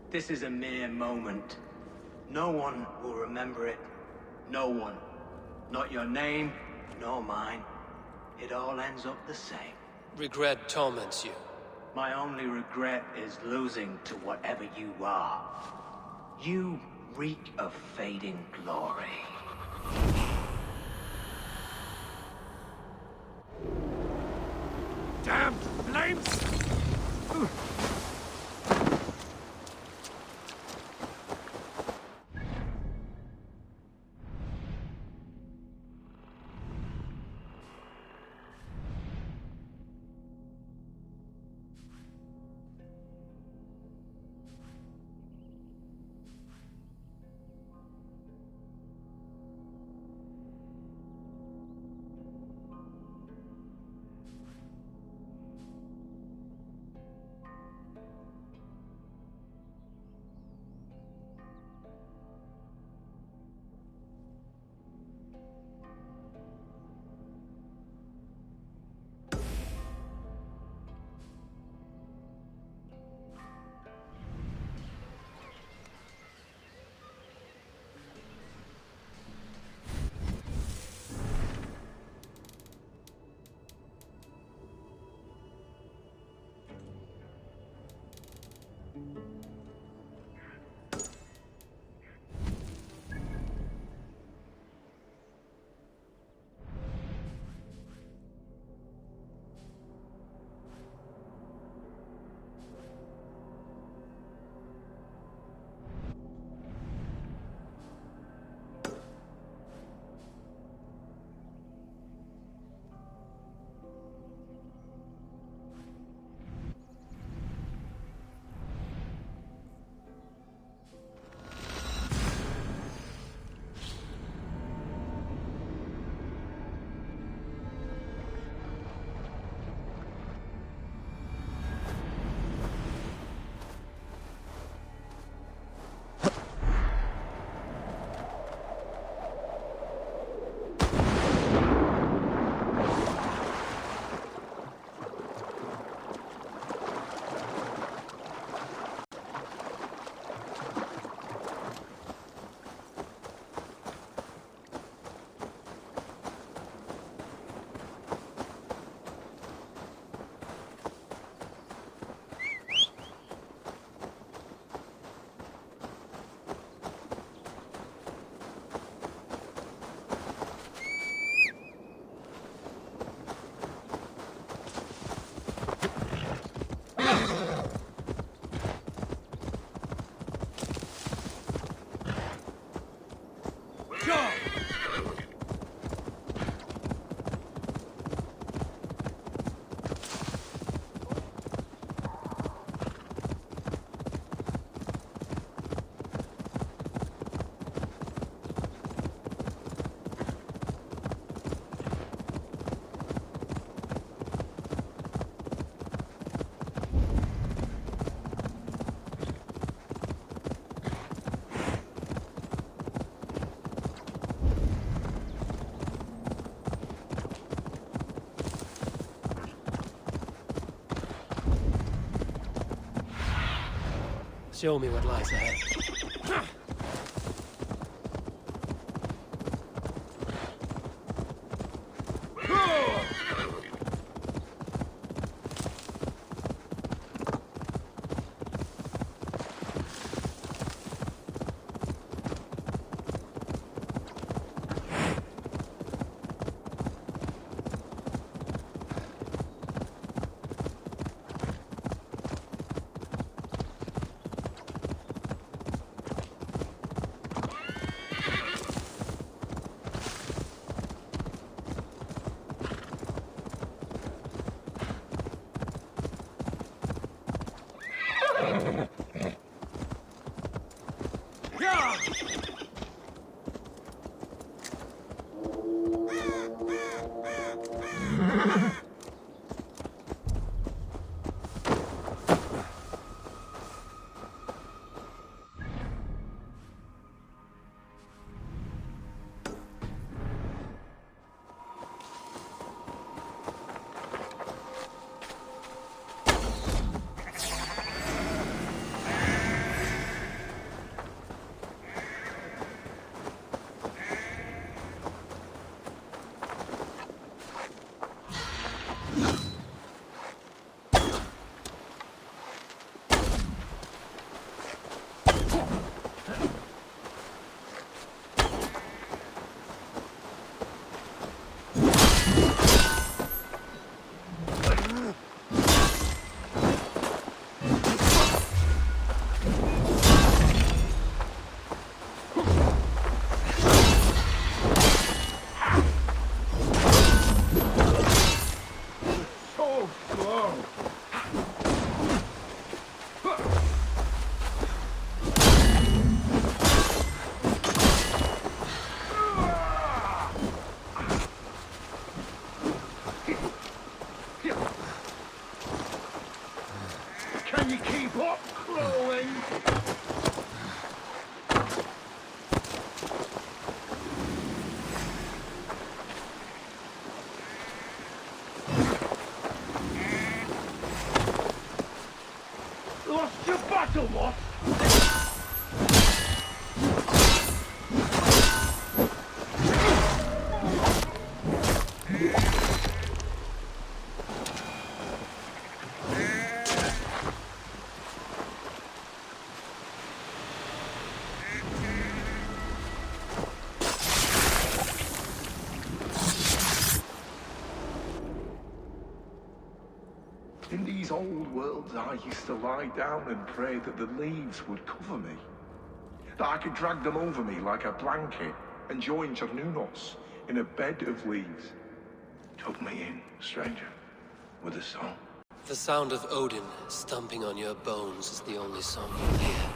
This is a mere moment. No one will remember it. No one. Not your name, nor mine. It all ends up the same. Regret torments you. My only regret is losing to whatever you are. You reek of fading glory. Damn flames! Show me what lies ahead. these old worlds I used to lie down and pray that the leaves would cover me. That I could drag them over me like a blanket and join Cernunos in a bed of leaves. Took me in, stranger, with a song. The sound of Odin stomping on your bones is the only song you hear.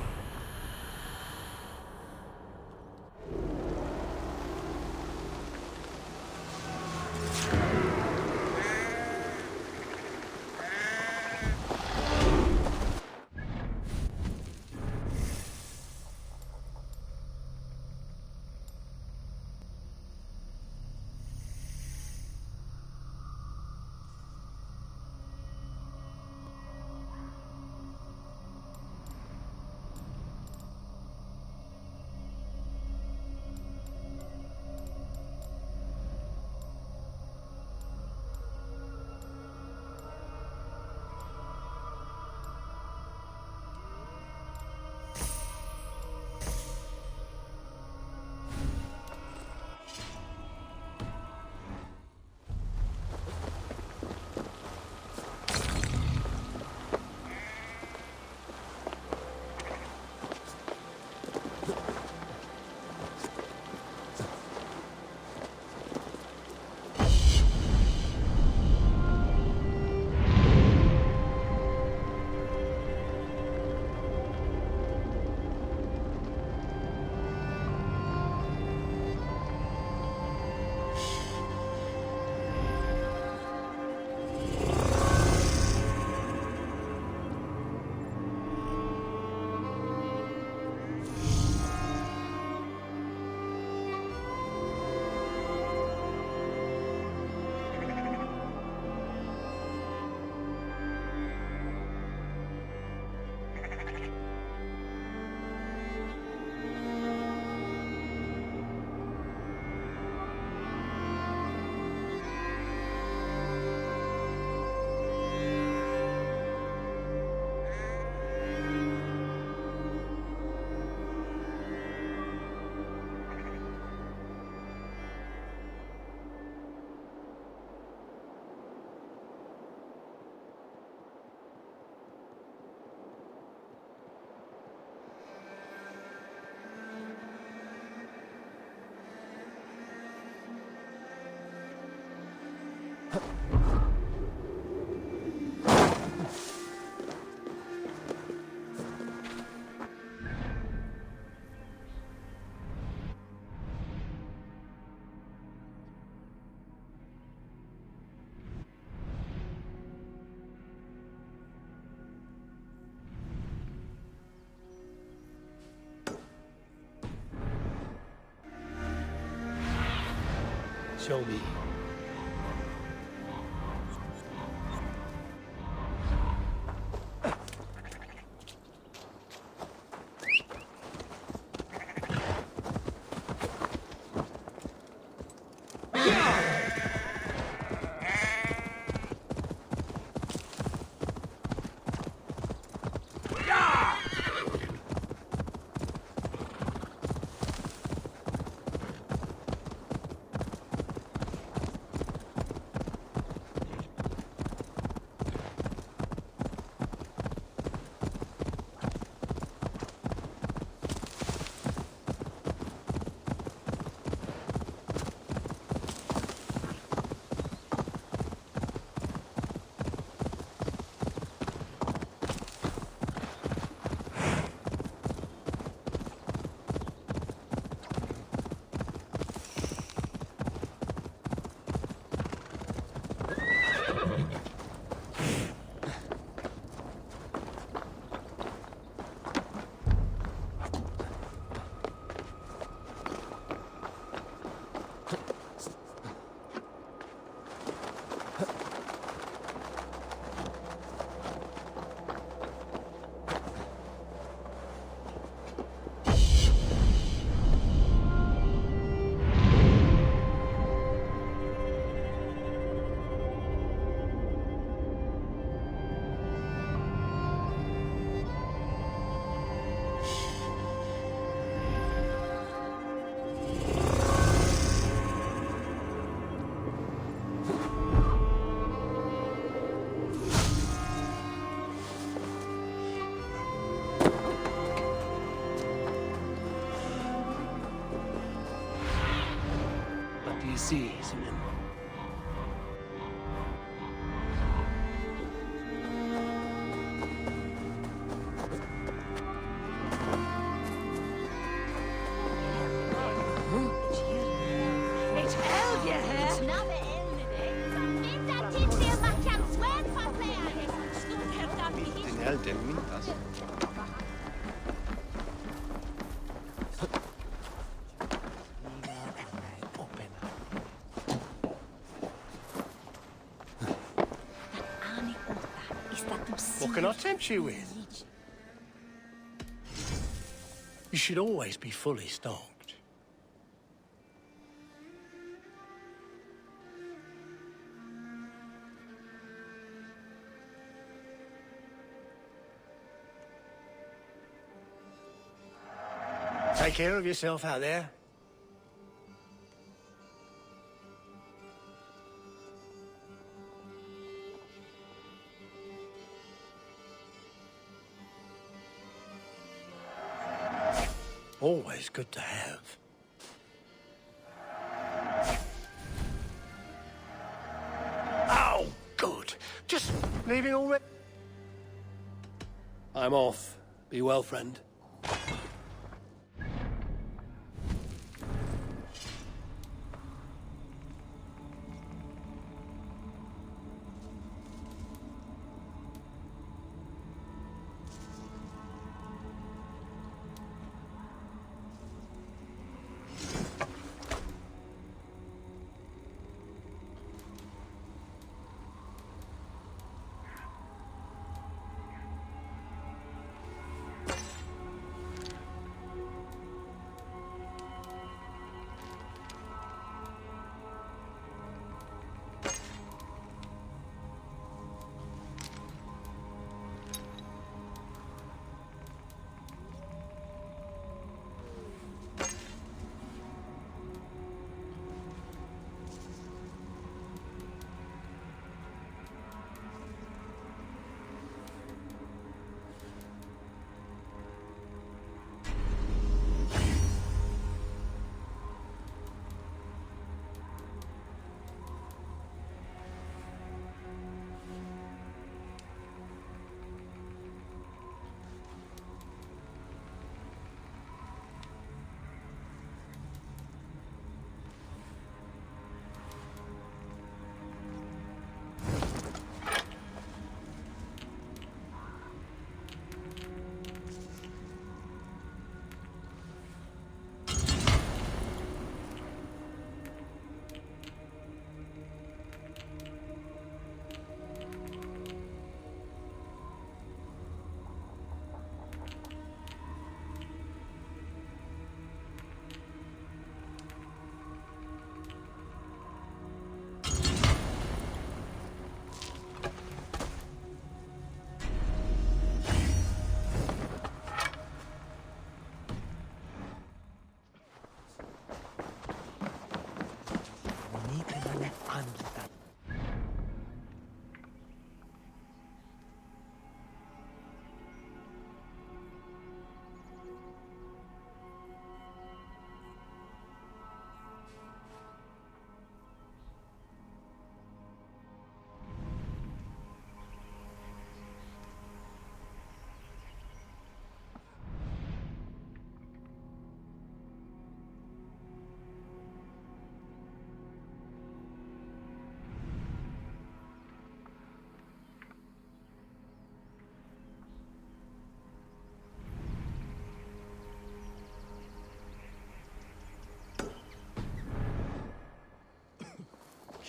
Show me. seas and What can I tempt you with? You should always be fully stocked. Take care of yourself out there. Always good to have. Oh, good. Just leaving already. I'm off. Be well, friend.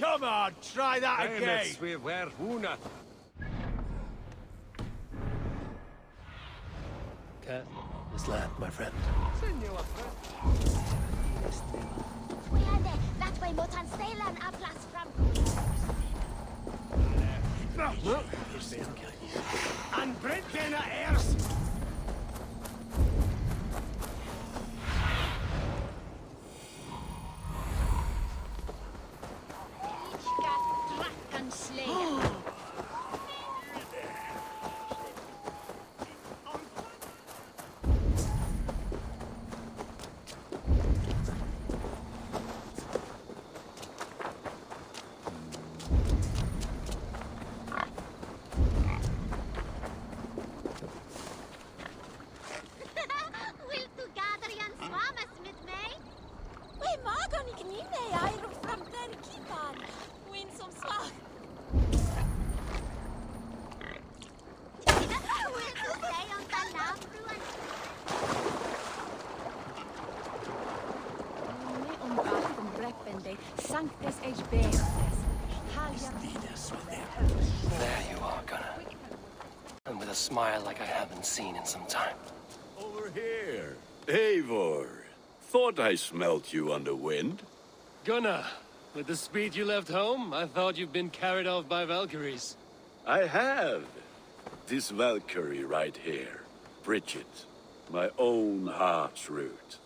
Come on, try that again. Careful. This land, my friend. That way, Motan Steylan Aplas from. And Britena Airs. this HB. There you are, Gunnar. And with a smile like I haven't seen in some time. Over here. Eivor. Thought I smelt you on the wind. Gunnar, with the speed you left home, I thought you'd been carried off by Valkyries. I have. This Valkyrie right here. Bridget. My own heart's root.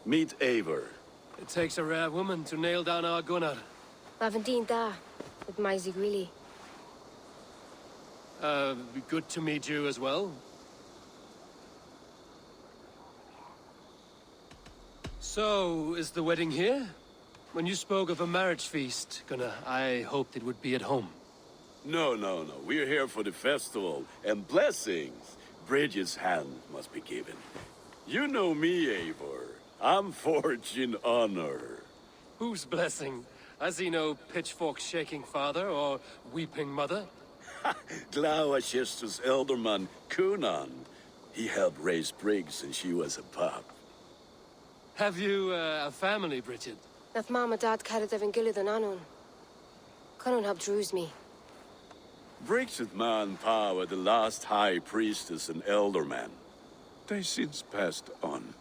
Meet Eivor. It takes a rare woman to nail down our Gunnar. Lavendine da, with Maisy Greeley. Good to meet you as well. So, is the wedding here? When you spoke of a marriage feast, Gunnar, I hoped it would be at home. No. We're here for the festival. And blessings. Bridget's hand must be given. You know me, Eivor. I'm forged in honor. Whose blessing? I see no pitchfork-shaking father or weeping mother. Glauachester's elderman, Cunan. He helped raise Briggs and she was a pup. Have you a family, Bridget? Nath Mama Dad carried Evan Gillid and Anon. Conan helped druise me. Briggs and Man Pa were the last high priestess and elderman. They since passed on.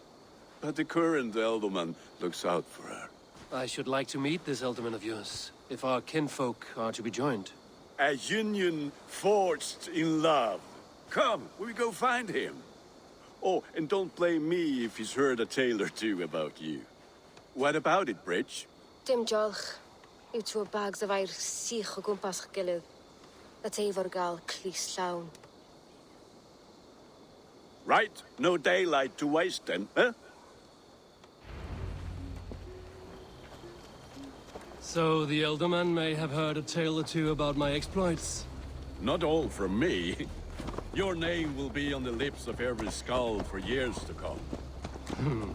But the current elderman looks out for her. I should like to meet this elderman of yours, if our kinfolk are to be joined. A union forged in love. Come, we go find him. Oh, and don't blame me if he's heard a tale or two about you. What about it, Bridge? Dim jolch. You two bags of air sich o gwmpas gilydd. That Eivor gal clis llawn. Right, no daylight to waste then, huh? So the elderman may have heard a tale or two about my exploits. Not all from me. Your name will be on the lips of every skull for years to come.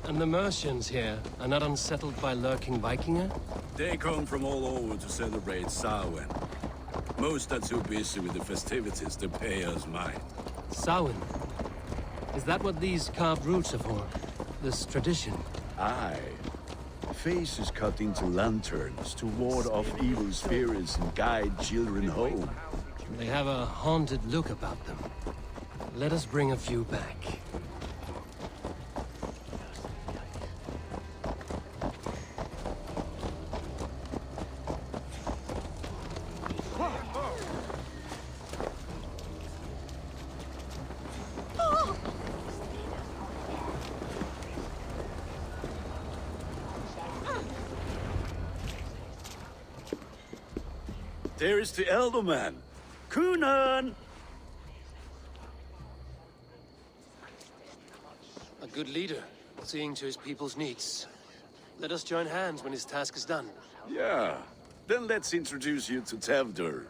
And the Mercians here are not unsettled by lurking Vikinger? They come from all over to celebrate Samhain. Most are too busy with the festivities to pay us mind. Samhain? Is that what these carved roots are for? This tradition? Aye. Faces cut into lanterns to ward off evil spirits and guide children home. They have a haunted look about them. Let us bring a few back. There is the elderman. Cunan! A good leader, seeing to his people's needs. Let us join hands when his task is done. Yeah. Then let's introduce you to Tevdur.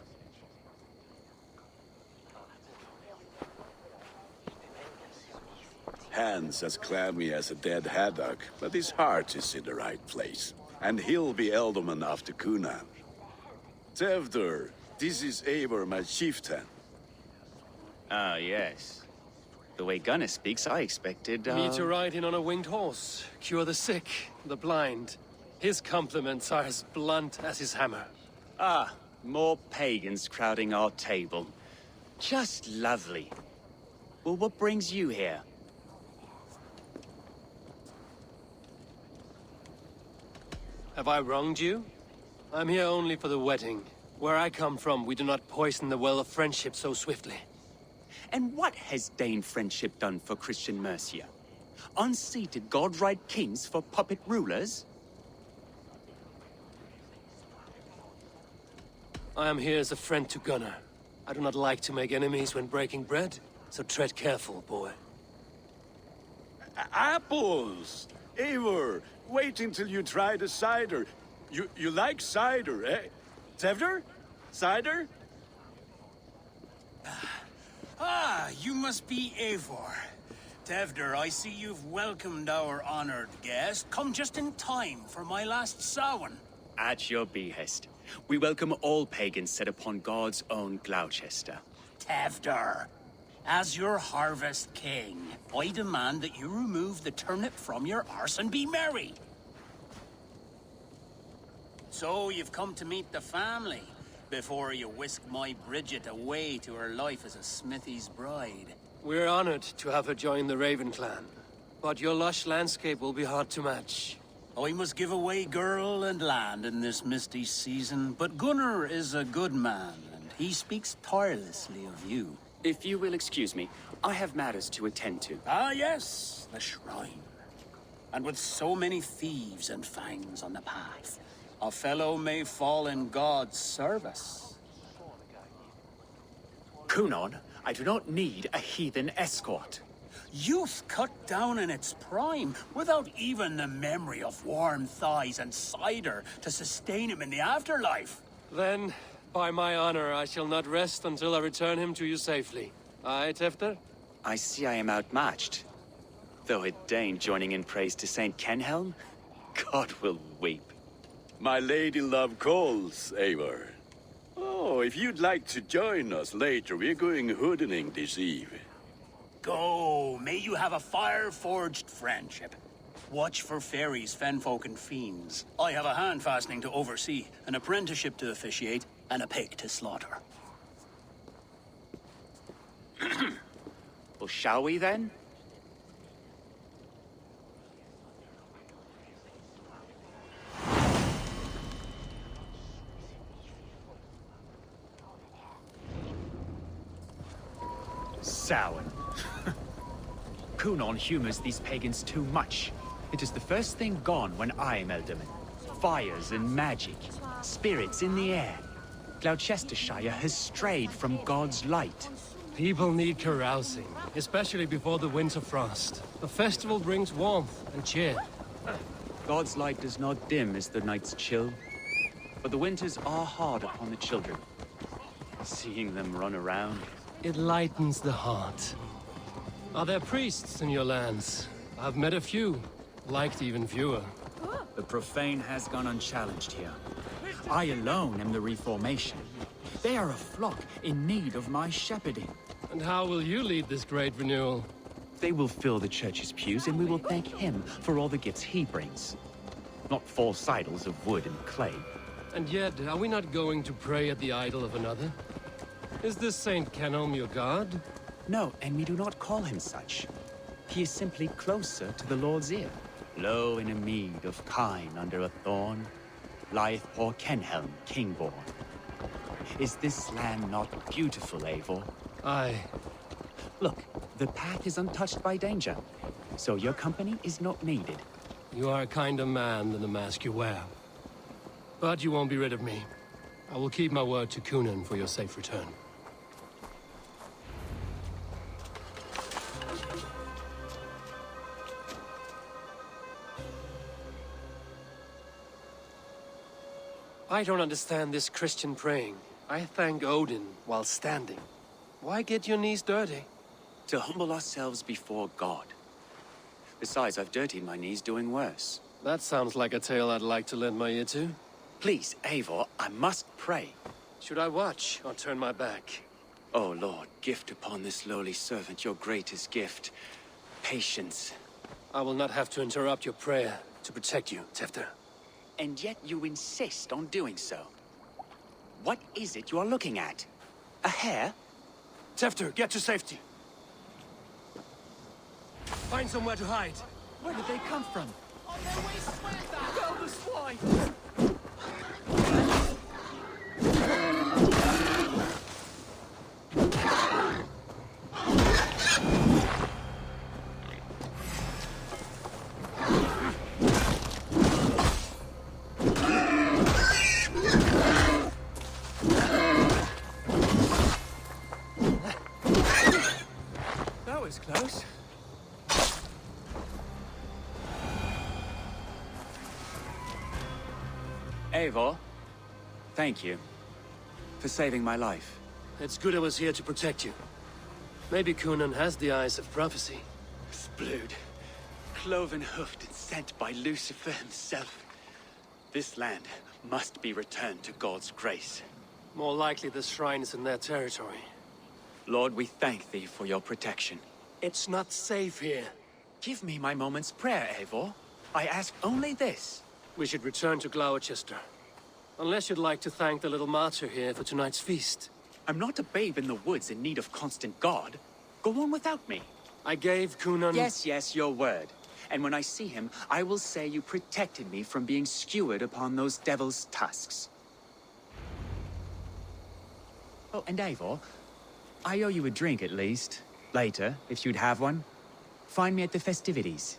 Hands as clammy as a dead haddock, but his heart is in the right place. And he'll be elderman after Cunan. Tevdur, this is Eivor, my chieftain. Ah, yes. The way Gunnar speaks, I expected, Me to ride in on a winged horse, cure the sick, the blind. His compliments are as blunt as his hammer. Ah, more pagans crowding our table. Just lovely. Well, what brings you here? Have I wronged you? I'm here only for the wedding. Where I come from, we do not poison the well of friendship so swiftly. And what has Dane friendship done for Christian Mercia? Unseated godright kings for puppet rulers? I am here as a friend to Gunnar. I do not like to make enemies when breaking bread, so tread careful, boy. Apples! Eivor, wait until you try the cider. You like cider, eh? Tevdur? Cider? Ah, you must be Eivor. Tevdur, I see you've welcomed our honored guest. Come just in time for my last Samhain. At your behest. We welcome all pagans set upon God's own Gloucester. Tevdur, as your harvest king, I demand that you remove the turnip from your arse and be merry. So you've come to meet the family, before you whisk my Bridget away to her life as a Smithy's bride. We're honored to have her join the Raven clan. But your lush landscape will be hard to match. I must give away girl and land in this misty season, but Gunnar is a good man, and he speaks tirelessly of you. If you will excuse me, I have matters to attend to. Ah, yes, the shrine. And with so many thieves and fangs on the path, a fellow may fall in God's service. Kunon, I do not need a heathen escort. Youth cut down in its prime, without even the memory of warm thighs and cider to sustain him in the afterlife. Then, by my honor, I shall not rest until I return him to you safely. Aye, Tefter? I see I am outmatched. Though a Dane joining in praise to Saint Kenhelm, God will weep. My lady love calls, Eivor. Oh, if you'd like to join us later, we're going hoodening this eve. Go, may you have a fire-forged friendship. Watch for fairies, fenfolk, and fiends. I have a hand fastening to oversee, an apprenticeship to officiate, and a pig to slaughter. Well, shall we then? Sour. Kunon humors these pagans too much. It is the first thing gone when I am Elderman. Fires and magic, spirits in the air. Gloucestershire has strayed from God's light. People need carousing, especially before the winter frost. The festival brings warmth and cheer. God's light does not dim as the nights chill, but the winters are hard upon the children. Seeing them run around. It lightens the heart. Are there priests in your lands? I've met a few, liked even fewer. The profane has gone unchallenged here. I alone am the Reformation. They are a flock in need of my shepherding. And how will you lead this great renewal? They will fill the church's pews, and we will thank him for all the gifts he brings. Not false idols of wood and clay. And yet, are we not going to pray at the idol of another? Is this Saint Kenhelm your god? No, and we do not call him such. He is simply closer to the Lord's ear. Low in a mead of kine under a thorn, lieth poor Kenhelm, king-born. Is this land not beautiful, Eivor? Aye. Look, the path is untouched by danger, so your company is not needed. You are a kinder man than the mask you wear. But you won't be rid of me. I will keep my word to Kunan for your safe return. I don't understand this Christian praying. I thank Odin while standing. Why get your knees dirty? To humble ourselves before God. Besides, I've dirtied my knees doing worse. That sounds like a tale I'd like to lend my ear to. Please, Eivor, I must pray. Should I watch or turn my back? Oh, Lord, gift upon this lowly servant your greatest gift. Patience. I will not have to interrupt your prayer to protect you, Tefter. And yet you insist on doing so. What is it you are looking at? A hare? Tefter, get to safety. Find somewhere to hide. Where did they come from? Go the swine! That was close. Eivor, thank you for saving my life. It's good I was here to protect you. Maybe Kunan has the eyes of prophecy. Splood, cloven-hoofed and sent by Lucifer himself. This land must be returned to God's grace. More likely the shrine is in their territory. Lord, we thank thee for your protection. It's not safe here. Give me my moment's prayer, Eivor. I ask only this. We should return to Gloucester. Unless you'd like to thank the little martyr here for tonight's feast. I'm not a babe in the woods in need of constant guard. Go on without me. I gave Kunan... Yes, your word. And when I see him, I will say you protected me from being skewered upon those devil's tusks. Oh, and Eivor, I owe you a drink at least. Later, if you'd have one. Find me at the festivities.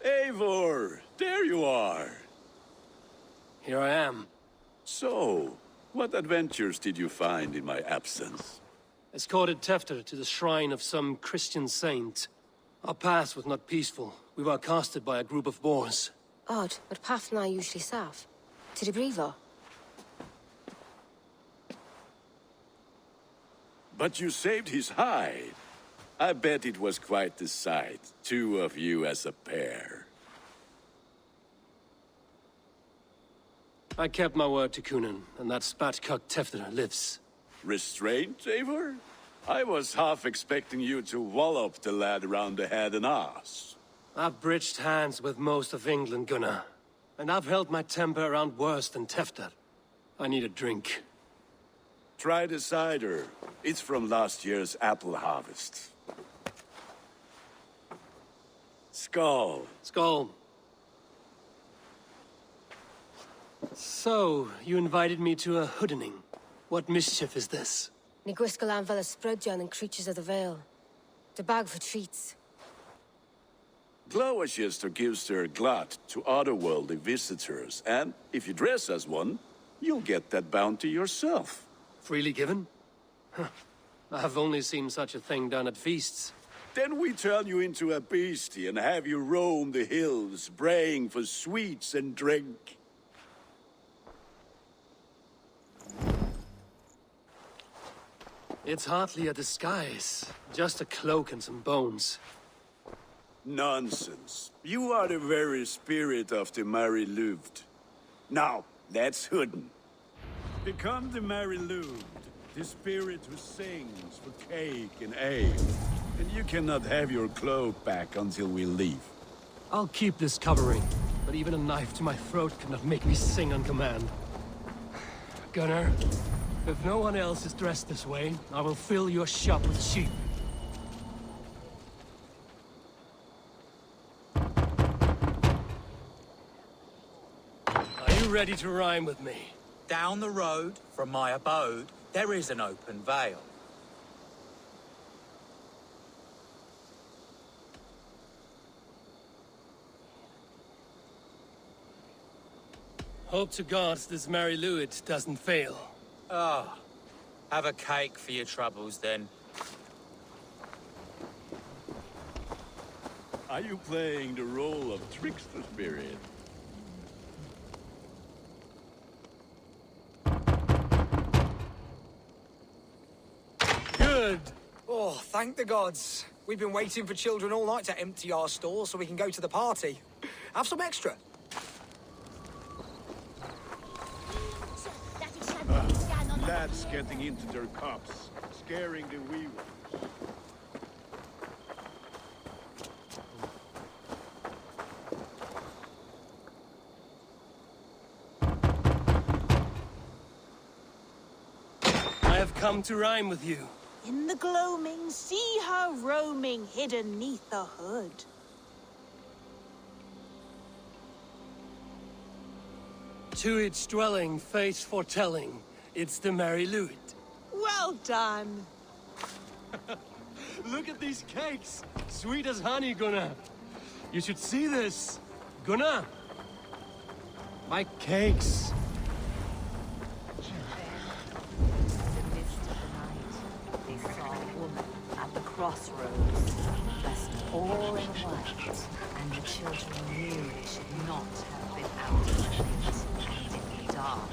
Eivor, there you are. Here I am. So, what adventures did you find in my absence? Escorted Tefter to the shrine of some Christian saint. Our path was not peaceful. We were accosted by a group of boars. Odd, but Pathna usually sav. To the Brevo. But you saved his hide. I bet it was quite the sight, two of you as a pair. I kept my word to Kunan, and that spatcock Tefter lives. Restraint, Eivor? I was half expecting you to wallop the lad around the head and ass. I've bridged hands with most of England, Gunnar. And I've held my temper around worse than Tefter. I need a drink. Try the cider. It's from last year's apple harvest. Skull. Skull. So, you invited me to a hoodening. What mischief is this? Ni gwisgalan fel ysbrydion and creatures of the Vale. The bag for treats. Gloucester gives their glut to otherworldly visitors, and if you dress as one, you'll get that bounty yourself. Freely given? Huh. I've only seen such a thing done at feasts. Then we turn you into a beastie and have you roam the hills, braying for sweets and drink. It's hardly a disguise. Just a cloak and some bones. Nonsense. You are the very spirit of the Mary Louved. Now, that's Hooden. Become the Mary Louved, the spirit who sings for cake and ale. And you cannot have your cloak back until we leave. I'll keep this covering, but but even a knife to my throat could not make me sing on command. Gunnar, if no one else is dressed this way, I will fill your shop with sheep. Are you ready to rhyme with me? Down the road from my abode, there is an open vale. Hope to God this merry Luid doesn't fail. Ah, have a cake for your troubles then. Are you playing the role of trickster spirit? Good! Oh, thank the gods. We've been waiting for children all night to empty our stores so we can go to the party. Have some extra. Lads getting into their cups, scaring the wee ones. I have come to rhyme with you. In the gloaming, see her roaming hidden neath the hood. To its dwelling, fate foretelling, it's the merry Luid. Well done. Look at these cakes! Sweet as honey, Gunnar. You should see this. Gunnar! My cakes! They saw a woman at the crossroads, dressed all in white, and the children knew they should not have been out in the light and in the dark.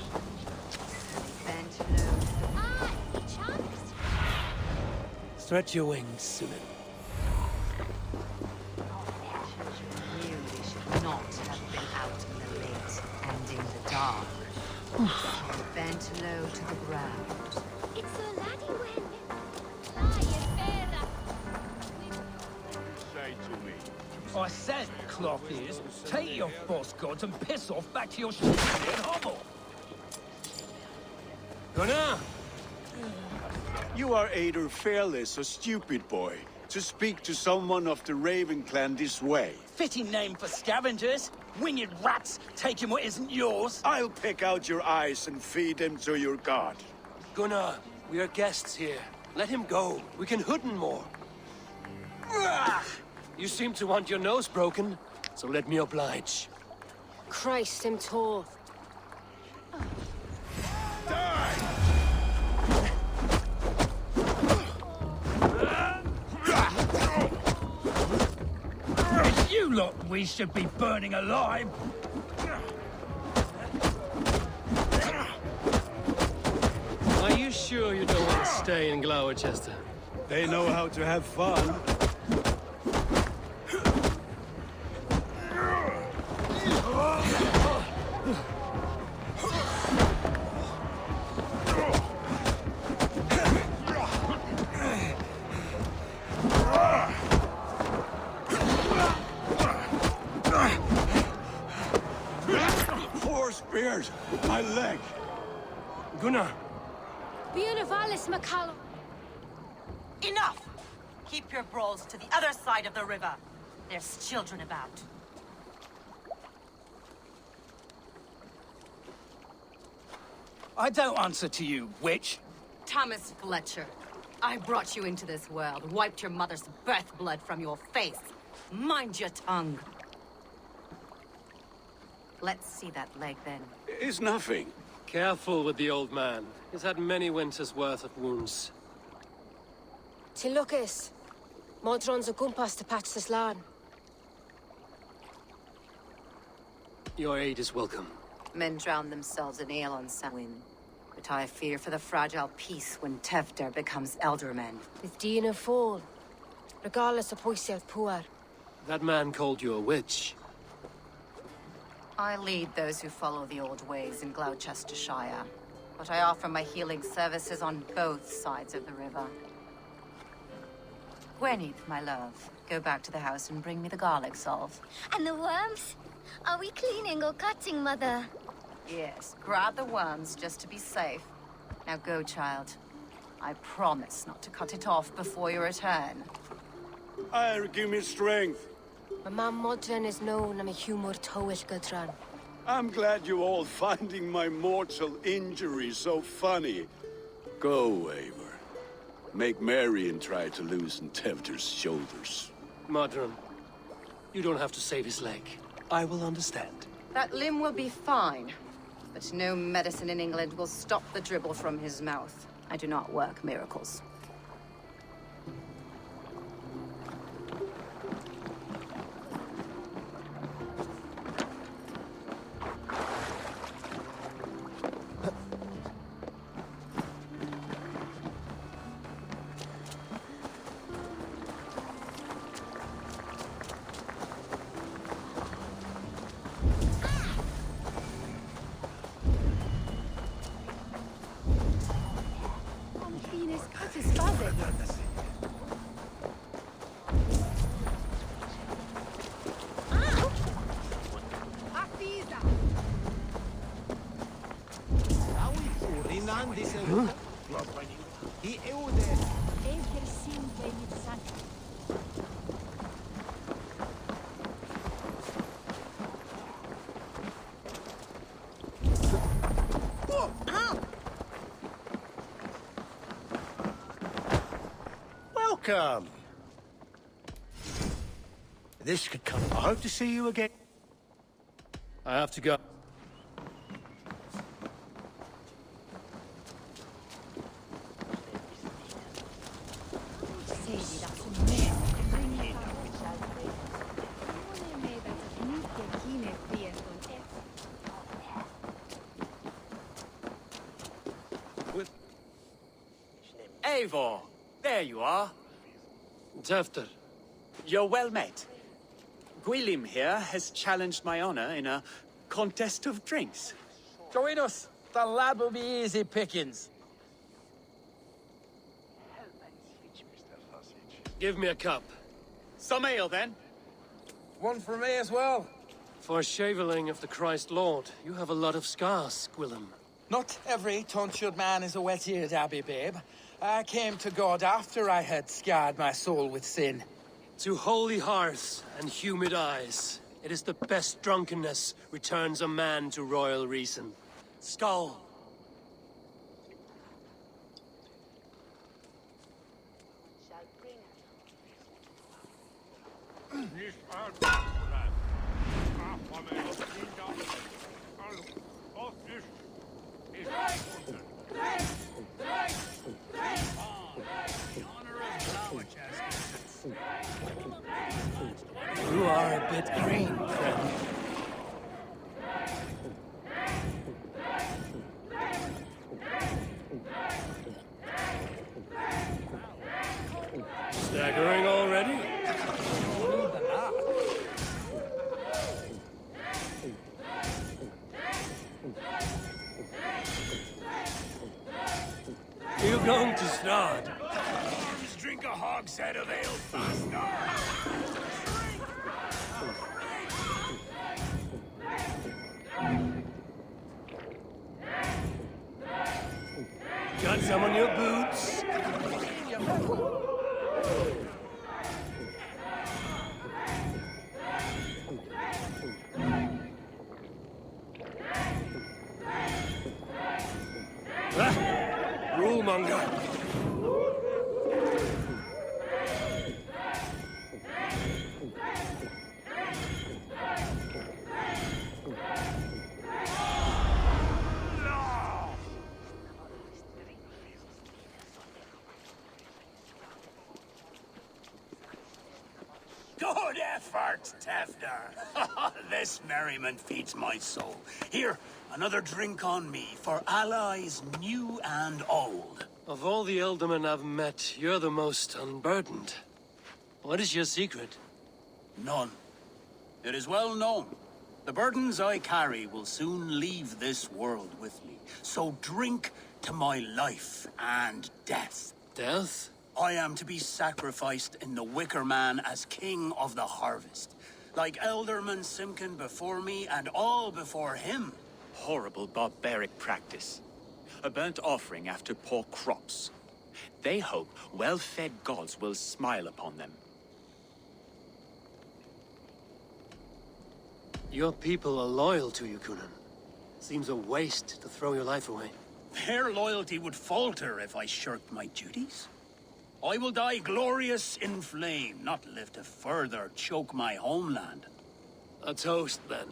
So they bent low. Ah, chunks! Stretch your wings, Sunan. Children knew they should not have been out in the late and in the dark. So they bent low to the ground. It's a laddie win. Ah, you better. Say to me. I said, cloth ears, take your boss gods and piss off back to your shitty hovel. Gunnar! You are either fearless or stupid, boy, to speak to someone of the Raven clan this way. Fitting name for scavengers. Winged rats taking what isn't yours. I'll pick out your eyes and feed them to your god. Gunnar, we are guests here. Let him go. We can hooden more. You seem to want your nose broken, so let me oblige. Christ, I'm told. You lot we should be burning alive. Are you sure you don't want to stay in Gloucester? They know how to have fun. Poor spears! My leg! Gunnar! Buenavallis, McCallum. Enough! Keep your brawls to the other side of the river. There's children about. I don't answer to you, witch. Thomas Fletcher, I brought you into this world, wiped your mother's birth blood from your face. Mind your tongue. Let's see that leg, then. It's nothing. Careful with the old man. He's had many winters' worth of wounds. To Lucas. Modron's a gumpas to patch this land. Your aid is welcome. Men drown themselves in ale on Samhain. But I fear for the fragile peace when Tevder becomes eldermen. With Dina fall. Regardless of Poisiath Puar. That man called you a witch. I lead those who follow the old ways in Gloucestershire. But I offer my healing services on both sides of the river. Gwenith, my love, go back to the house and bring me the garlic salve. And the worms? Are we cleaning or cutting, Mother? Yes, grab the worms just to be safe. Now go, child. I promise not to cut it off before your return. Give me strength. My mam modern is known am a humor towish gudran. I'm glad you're all finding my mortal injury so funny. Go, Eivor. Make Marion try to loosen Tevder's shoulders. Modron, you don't have to save his leg. I will understand. That limb will be fine, but no medicine in England will stop the dribble from his mouth. I do not work miracles. Welcome. This could come. I hope to see you again. I have to go. Eivor, there you are. Tevder. You're well met. Gwilym here has challenged my honor in a contest of drinks. Join us. The lad will be easy pickings. Give me a cup. Some ale, then. One for me as well. For shaveling of the Christ Lord, you have a lot of scars, Gwilym. Not every tonsured man is a wet-eared abbey, babe. I came to God after I had scarred my soul with sin. To holy hearths and humid eyes, it is the best drunkenness returns a man to royal reason. Skull. You are a bit green, friend. Staggering already? You going to start? Just drink a hogshead of ale faster. Got some on your boots? Rulemonger. Good effort, Tevder. This merriment feeds my soul. Here, another drink on me for allies new and old. Of all the Eldermen I've met, you're the most unburdened. What is your secret? None. It is well known. The burdens I carry will soon leave this world with me. So drink to my life and death. Death? I am to be sacrificed in the Wicker Man as king of the harvest. Like Elderman Simkin before me and all before him. Horrible barbaric practice. A burnt offering after poor crops. They hope well-fed gods will smile upon them. Your people are loyal to you, Kunan. Seems a waste to throw your life away. Their loyalty would falter if I shirked my duties. I will die glorious in flame, not live to further choke my homeland. A toast, then.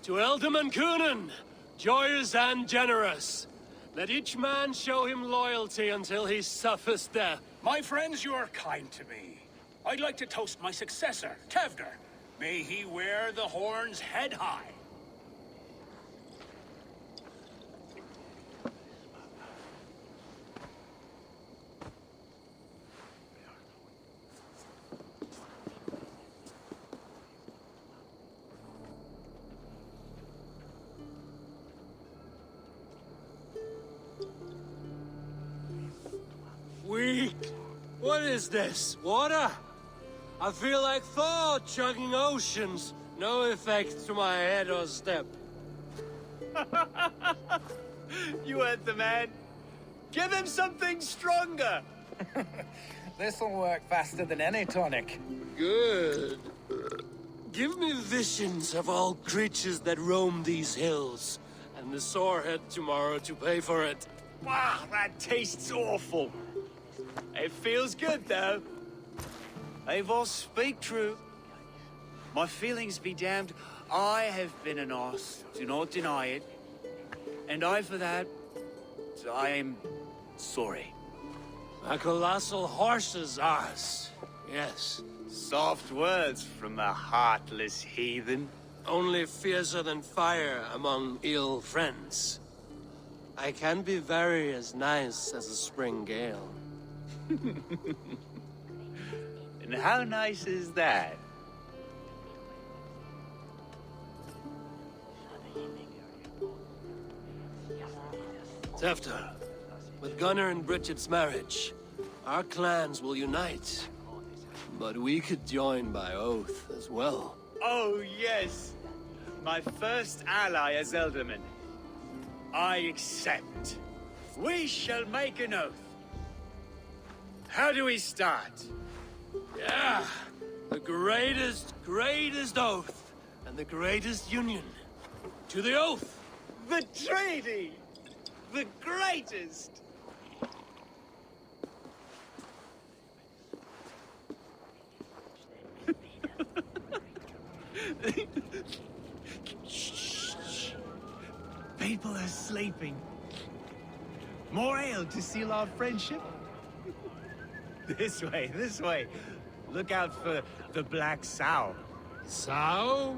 To Elderman Kunan, joyous and generous. Let each man show him loyalty until he suffers death. My friends, you are kind to me. I'd like to toast my successor, Tevder. May he wear the horns head high. Weak. What is this? Water? I feel like Thor chugging oceans. No effect to my head or step. You heard the man. Give him something stronger. This'll work faster than any tonic. Good. Give me visions of all creatures that roam these hills, and the sorehead tomorrow to pay for it. Wow, that tastes awful. It feels good, though. Eivor, speak true. My feelings be damned. I have been an arse, do not deny it. And I, for that, I am sorry. A colossal horse's arse, yes. Soft words from a heartless heathen. Only fiercer than fire among ill friends. I can be very as nice as a spring gale. And how nice is that? Tefter, with Gunnar and Bridget's marriage, our clans will unite. But we could join by oath as well. Oh, yes. My first ally as Elderman. I accept. We shall make an oath. How do we start? Yeah, the greatest oath, and the greatest union. To the oath! The treaty! The greatest! Shh. People are sleeping. More ale to seal our friendship? This way. Look out for the black sow. Sow?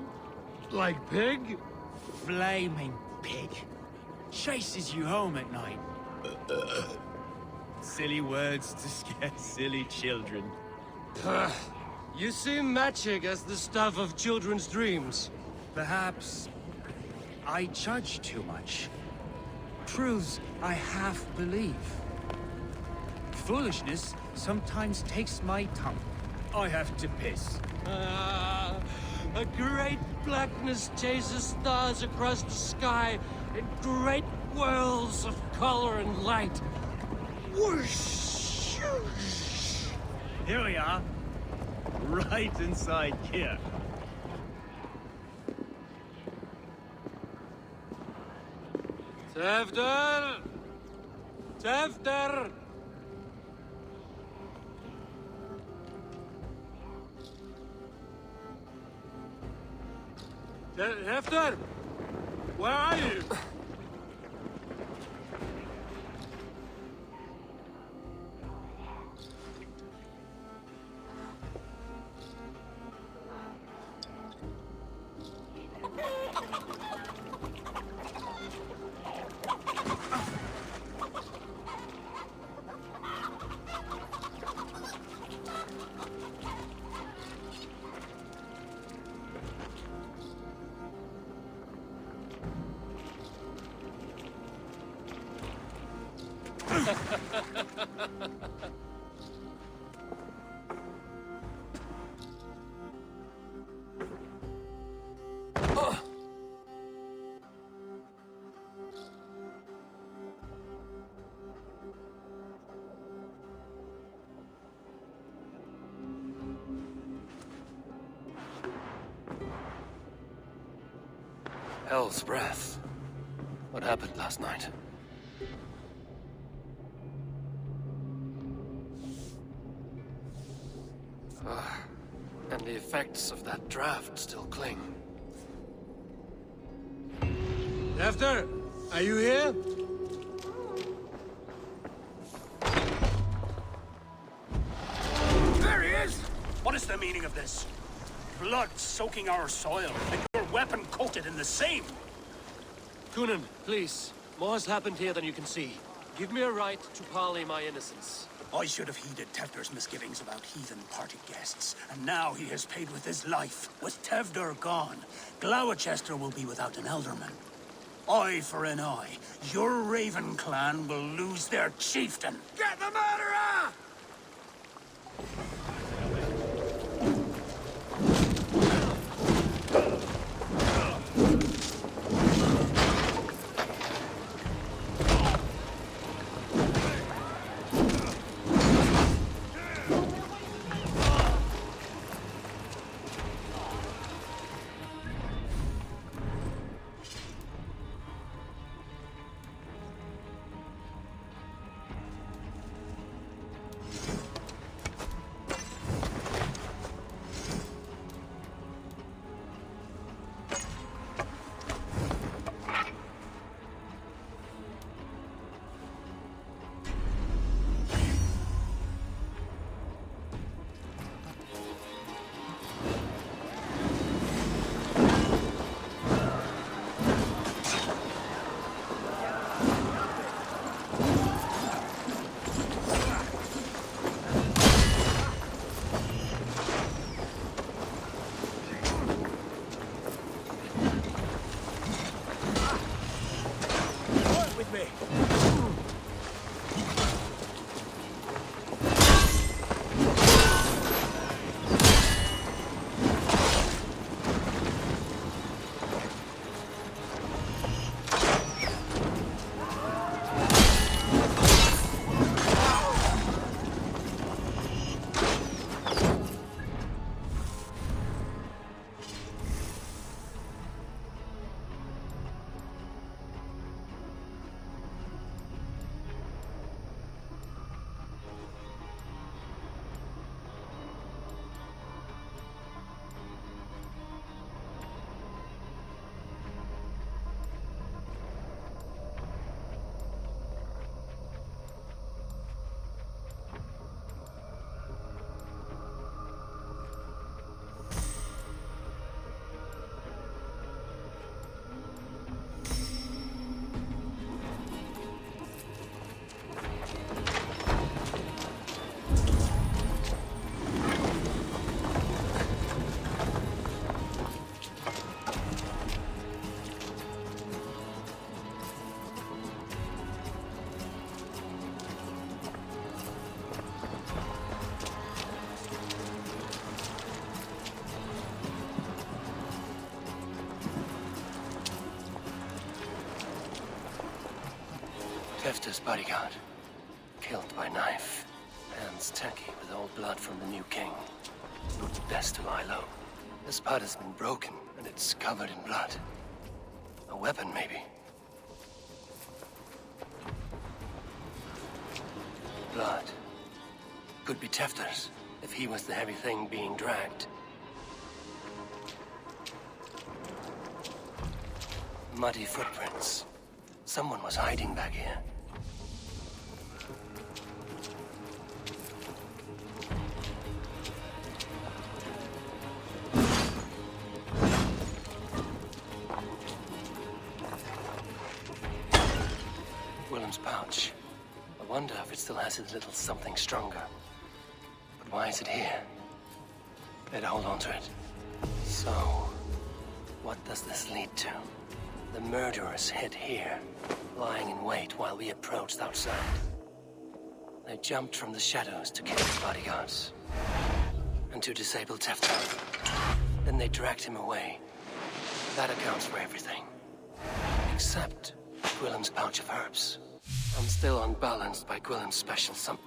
Like pig? Flaming pig. Chases you home at night. Silly words to scare silly children. You see magic as the stuff of children's dreams. Perhaps I judge too much. Truths I half believe. Foolishness sometimes takes my tongue. I have to piss. A great blackness chases stars across the sky in great whirls of color and light. Whoosh! Here we are. Right inside here. Tefter! Tefter! Tefter! Where are you? Hell's breath. What happened last night? And the effects of that draft still cling. After, are you here? There he is! What is the meaning of this? Blood soaking our soil, and your weapon coated in the same! Coonan, please. More has happened here than you can see. Give me a right to parley my innocence. I should have heeded Tevder's misgivings about heathen party guests, and now he has paid with his life. With Tevder gone, Gloucester will be without an elderman. Eye for an eye. Your Raven clan will lose their chieftain. Get the murderer! Tefta's bodyguard. Killed by knife. Hands tacky with old blood from the new king. Best to lie low. This part has been broken, and it's covered in blood. A weapon, maybe. Blood. Could be Tefta's, if he was the heavy thing being dragged. Muddy footprints. Someone was hiding back here. Willem's pouch. I wonder if it still has his little something stronger. But why is it here? Better hold on to it. So, what does this lead to? The murderers hid here, lying in wait while we approached outside. They jumped from the shadows to kill the bodyguards. And to disable Tefta. Then they dragged him away. That accounts for everything. Except Gwillem's pouch of herbs. I'm still unbalanced by Gwillem's special something.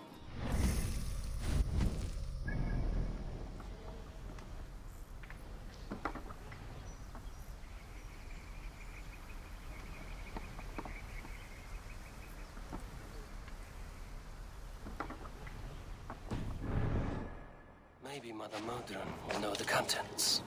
Maybe Mother Modron will know the contents.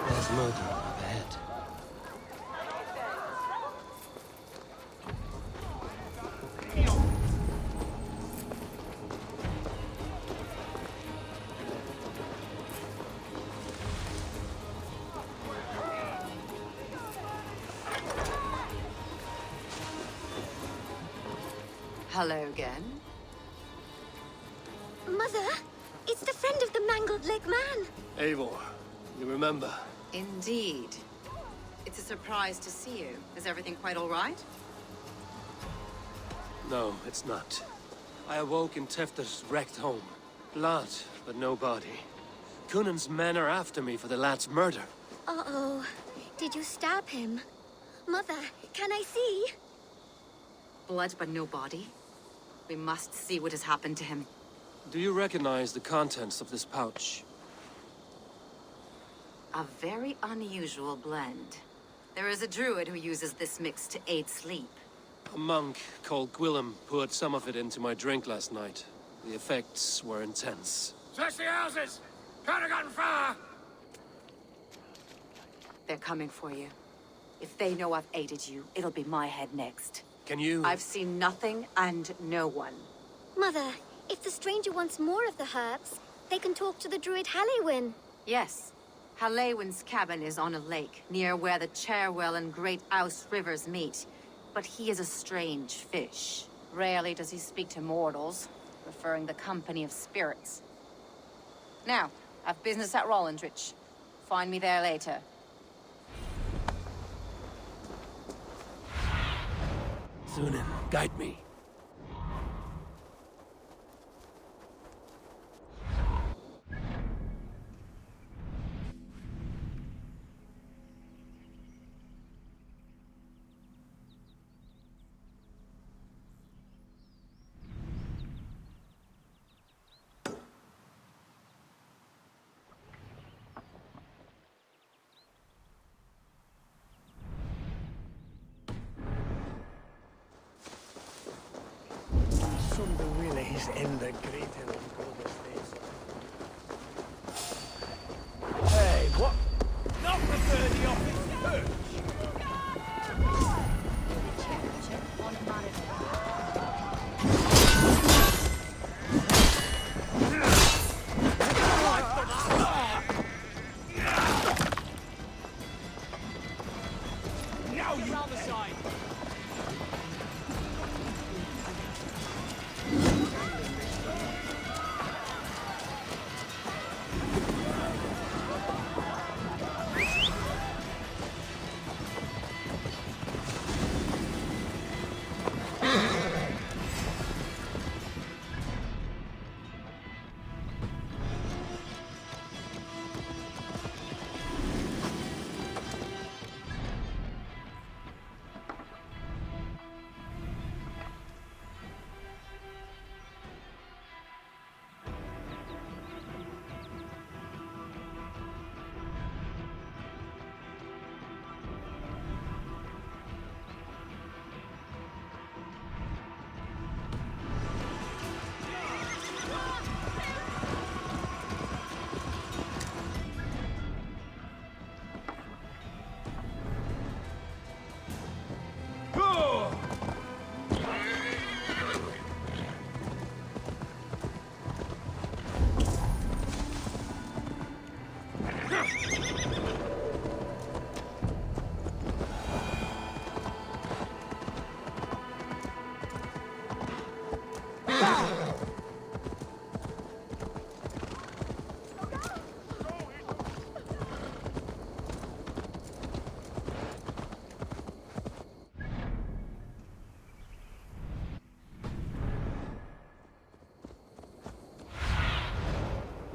There's Modron up ahead. Hello again. Mother, it's the friend of the mangled leg man. Eivor, you remember? Indeed. It's a surprise to see you. Is everything quite all right? No, it's not. I awoke in Tefter's wrecked home. Blood, but no body. Cunan's men are after me for the lad's murder. Uh-oh. Did you stab him? Mother, can I see? Blood but no body? We must see what has happened to him. Do you recognize the contents of this pouch? A very unusual blend. There is a druid who uses this mix to aid sleep. A monk called Gwillem poured some of it into my drink last night. The effects were intense. Search the houses! Can't have gotten far! They're coming for you. If they know I've aided you, it'll be my head next. Can you... I've seen nothing and no one. Mother, if the stranger wants more of the herbs, they can talk to the druid Hallywin. Yes. Hallywin's cabin is on a lake, near where the Cherwell and Great Ouse rivers meet. But he is a strange fish. Rarely does he speak to mortals, preferring the company of spirits. Now, I've business at Rollindrich. Find me there later. Thunin, guide me. Some the willies in the great and golden states. Hey, what? Not the birdie off its perch! Now you round the side.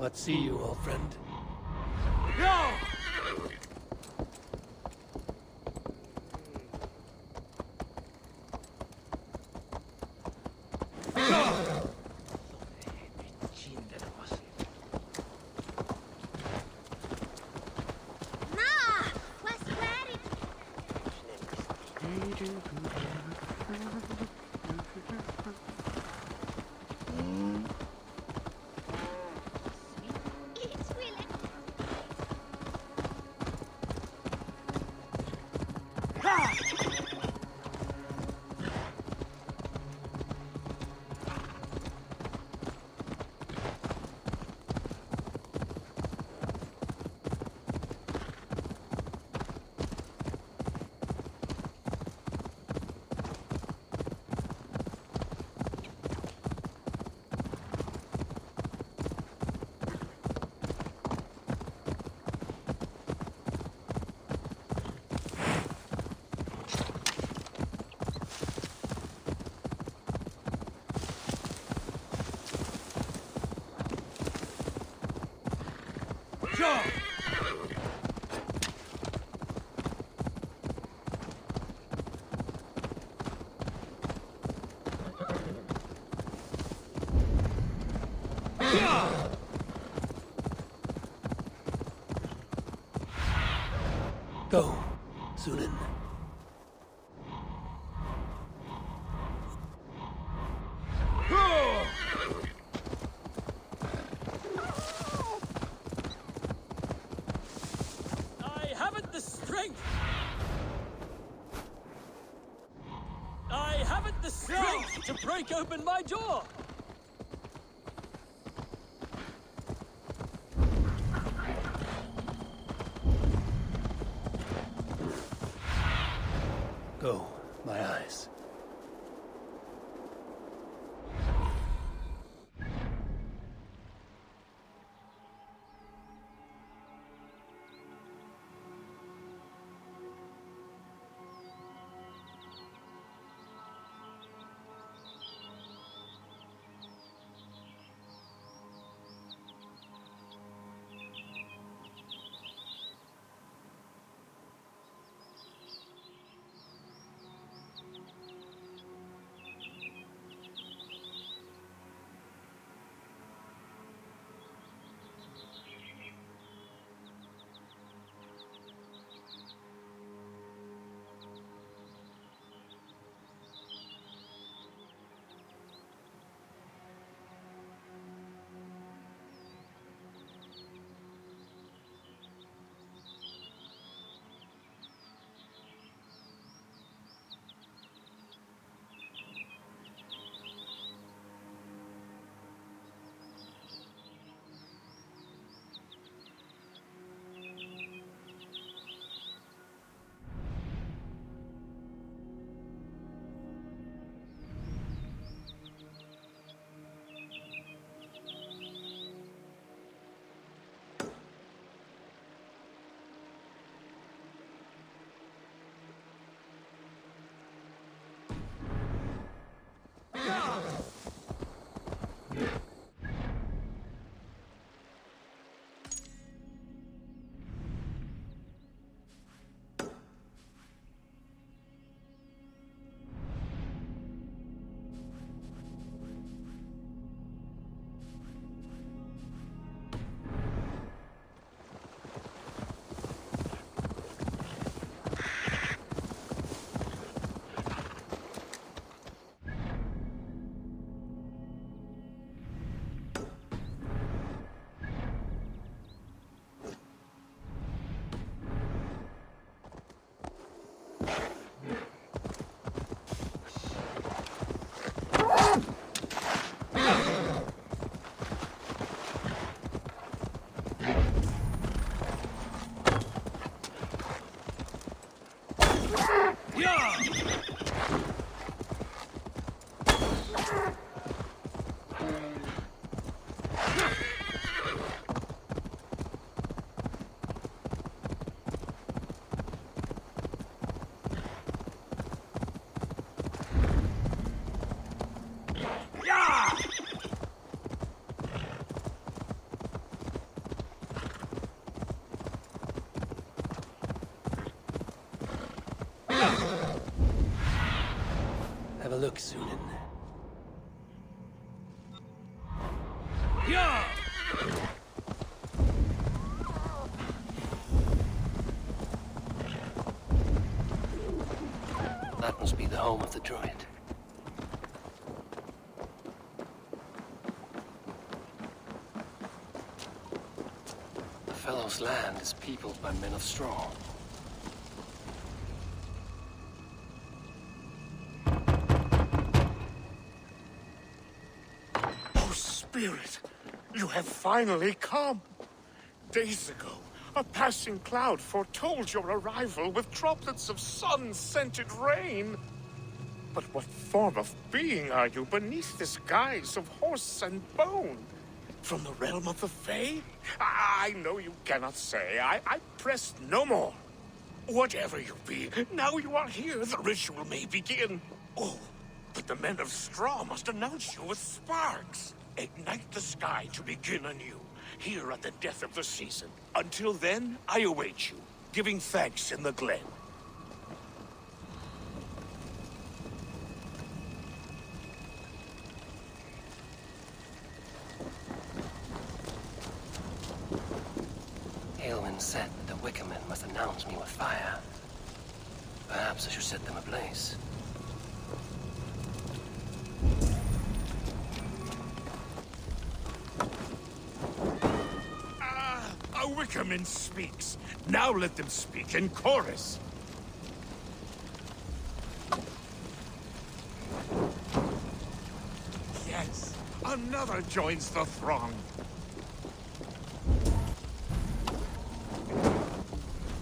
not see you, old friend. No! Go, Zulin. I haven't the strength! I haven't the strength to break open my door! Go, my eyes. have a look, Sunan. Yeah! That must be the home of the druid. The fellow's land is peopled by men of straw. Oh, Spirit, you have finally come. Days ago, a passing cloud foretold your arrival with droplets of sun-scented rain. But what form of being are you beneath this guise of horse and bone? From the realm of the Fae? I know you cannot say. I press no more. Whatever you be, now you are here, the ritual may begin. Oh, but the men of straw must announce you with sparks. Ignite the sky to begin anew, here at the death of the season. Until then, I await you, giving thanks in the glen. Aelwyn said that the Wickermen must announce me with fire. Perhaps I should set them ablaze. A Wickerman speaks. Now let them speak in chorus. Yes, another joins the throng.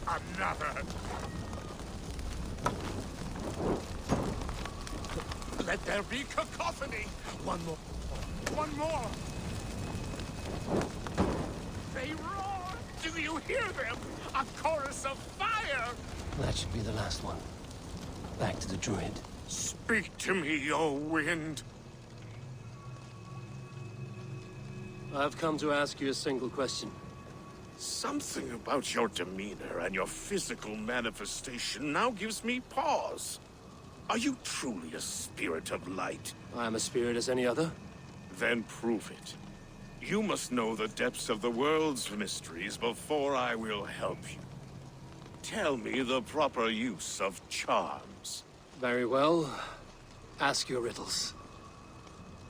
Another. Let there be cacophony. One more. One more. They roar. Do you hear them? A chorus of fire. That should be the last one. Back to the druid. Speak to me, O wind. I've come to ask you a single question. Something about your demeanor and your physical manifestation now gives me pause. Are you truly a spirit of light? I'm a spirit as any other. Then prove it. You must know the depths of the world's mysteries before I will help you. Tell me the proper use of charms. Very well. Ask your riddles.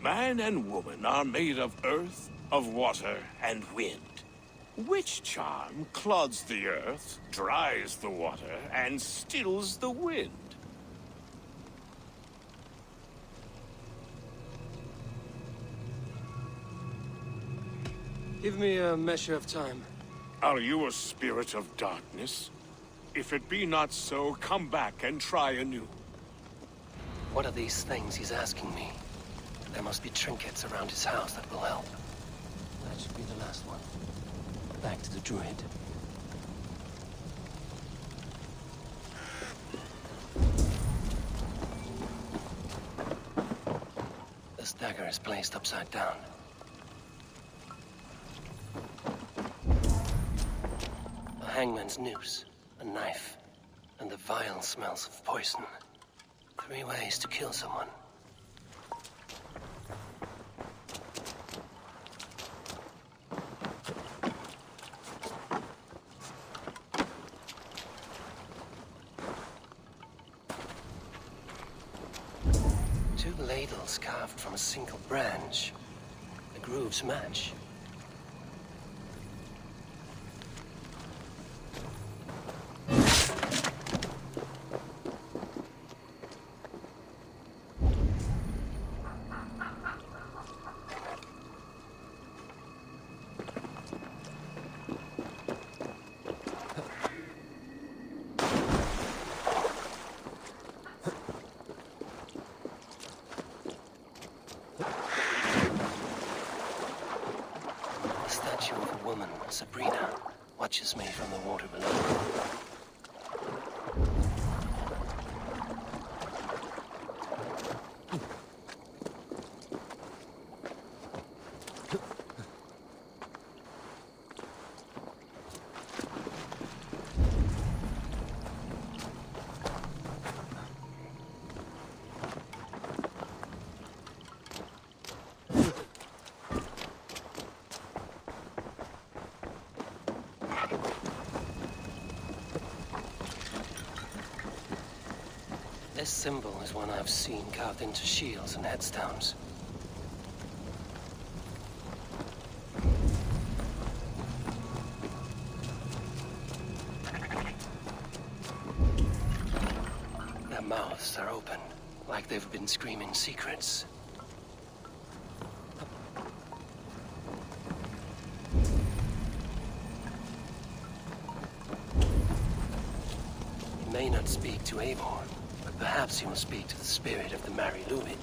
Man and woman are made of earth, of water, and wind. Which charm clods the earth, dries the water, and stills the wind? Give me a measure of time. Are you a spirit of darkness? If it be not so, come back and try anew. What are these things he's asking me? There must be trinkets around his house that will help. That should be the last one. Back to the druid. This dagger is placed upside down. A hangman's noose, a knife, and the vile smells of poison. 3 ways to kill someone. Two ladles carved from a single branch. The grooves match. Sabrina watches me from the water below. This symbol is one I've seen carved into shields and headstones. Their mouths are open, like they've been screaming secrets. He may not speak to Eivor, but perhaps he will speak to the spirit of the Mari Lwyd.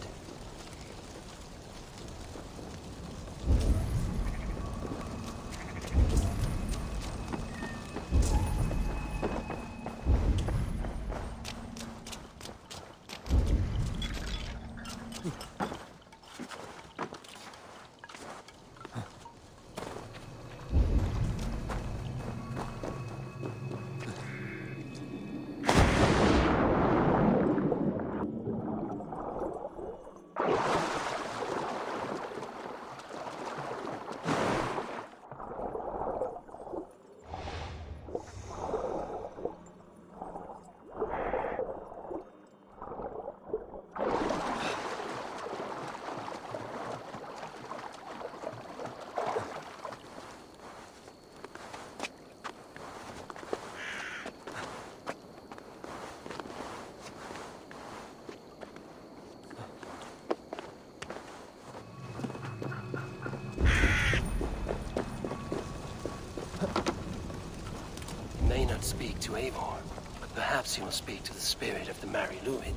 May not speak to Eivor, but perhaps he will speak to the spirit of the Mari Lwyd.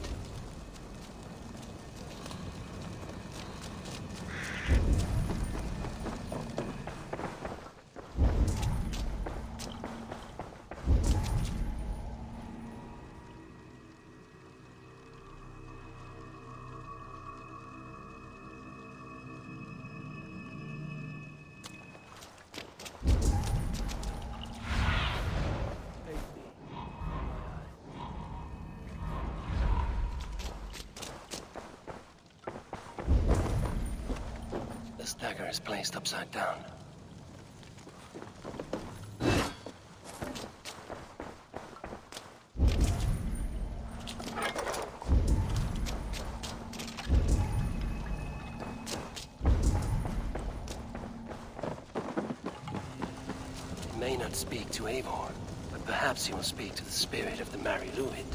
This dagger is placed upside down. He may not speak to Eivor, but perhaps he will speak to the spirit of the Mari Lwyd.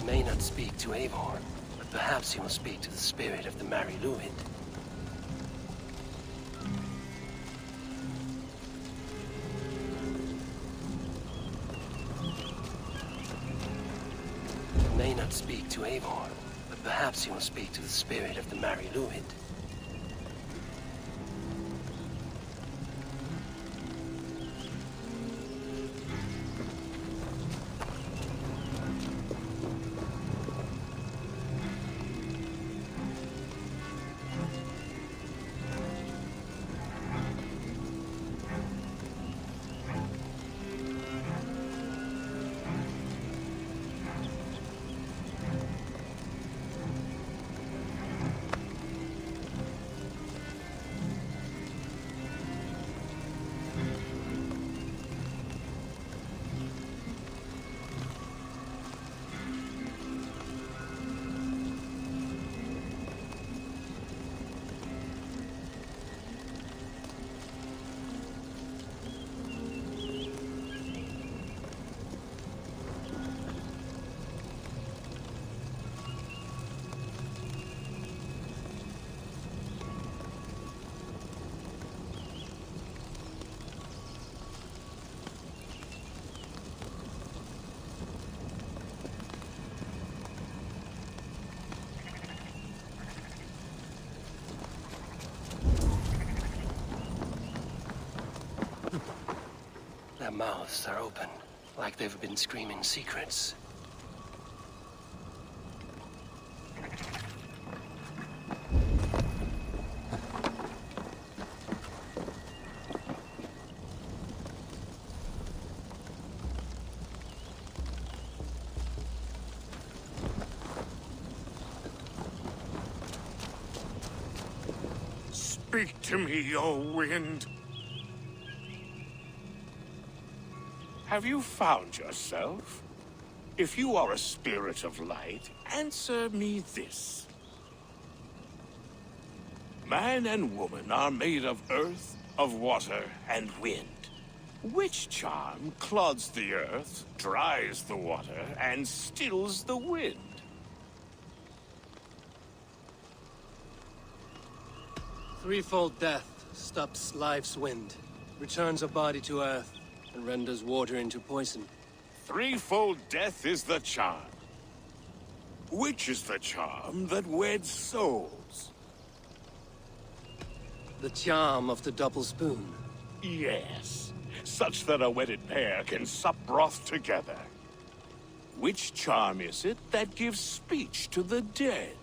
May not speak to Eivor, but perhaps he will speak to the spirit of the Mari Lwyd. May not speak to Eivor, but perhaps he will speak to the spirit of the Mari Lwyd. mouths are open, like they've been screaming secrets. Speak to me, O wind. Have you found yourself? If you are a spirit of light, answer me this. Man and woman are made of earth, of water, and wind. Which charm clods the earth, dries the water, and stills the wind? Threefold death stops life's wind, returns a body to earth, and renders water into poison. Threefold death is the charm. Which is the charm that weds souls? The charm of the double spoon. Yes, such that a wedded pair can sup broth together. Which charm is it that gives speech to the dead?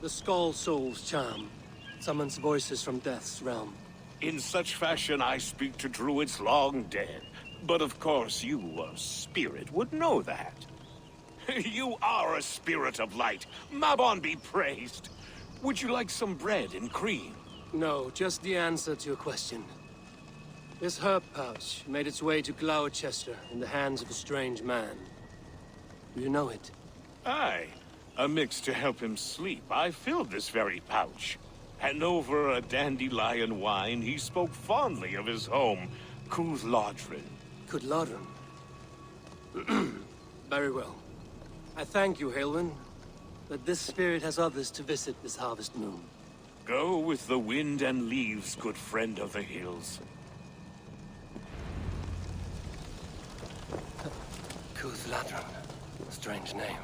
The Skull Soul's charm summons voices from death's realm. In such fashion I speak to druids long dead. But of course you, a spirit, would know that. You are a spirit of light. Mabon be praised. Would you like some bread and cream? No, just the answer to your question. This herb pouch made its way to Gloucester in the hands of a strange man. Do you know it? Aye. A mix to help him sleep. I filled this very pouch. And over a dandelion wine, he spoke fondly of his home, Cooth-Lodrin. Cooth-Lodrin? Very well. I thank you, Halwyn, but this spirit has others to visit this harvest moon. Go with the wind and leaves, good friend of the hills. Cooth-Lodrin. Strange name.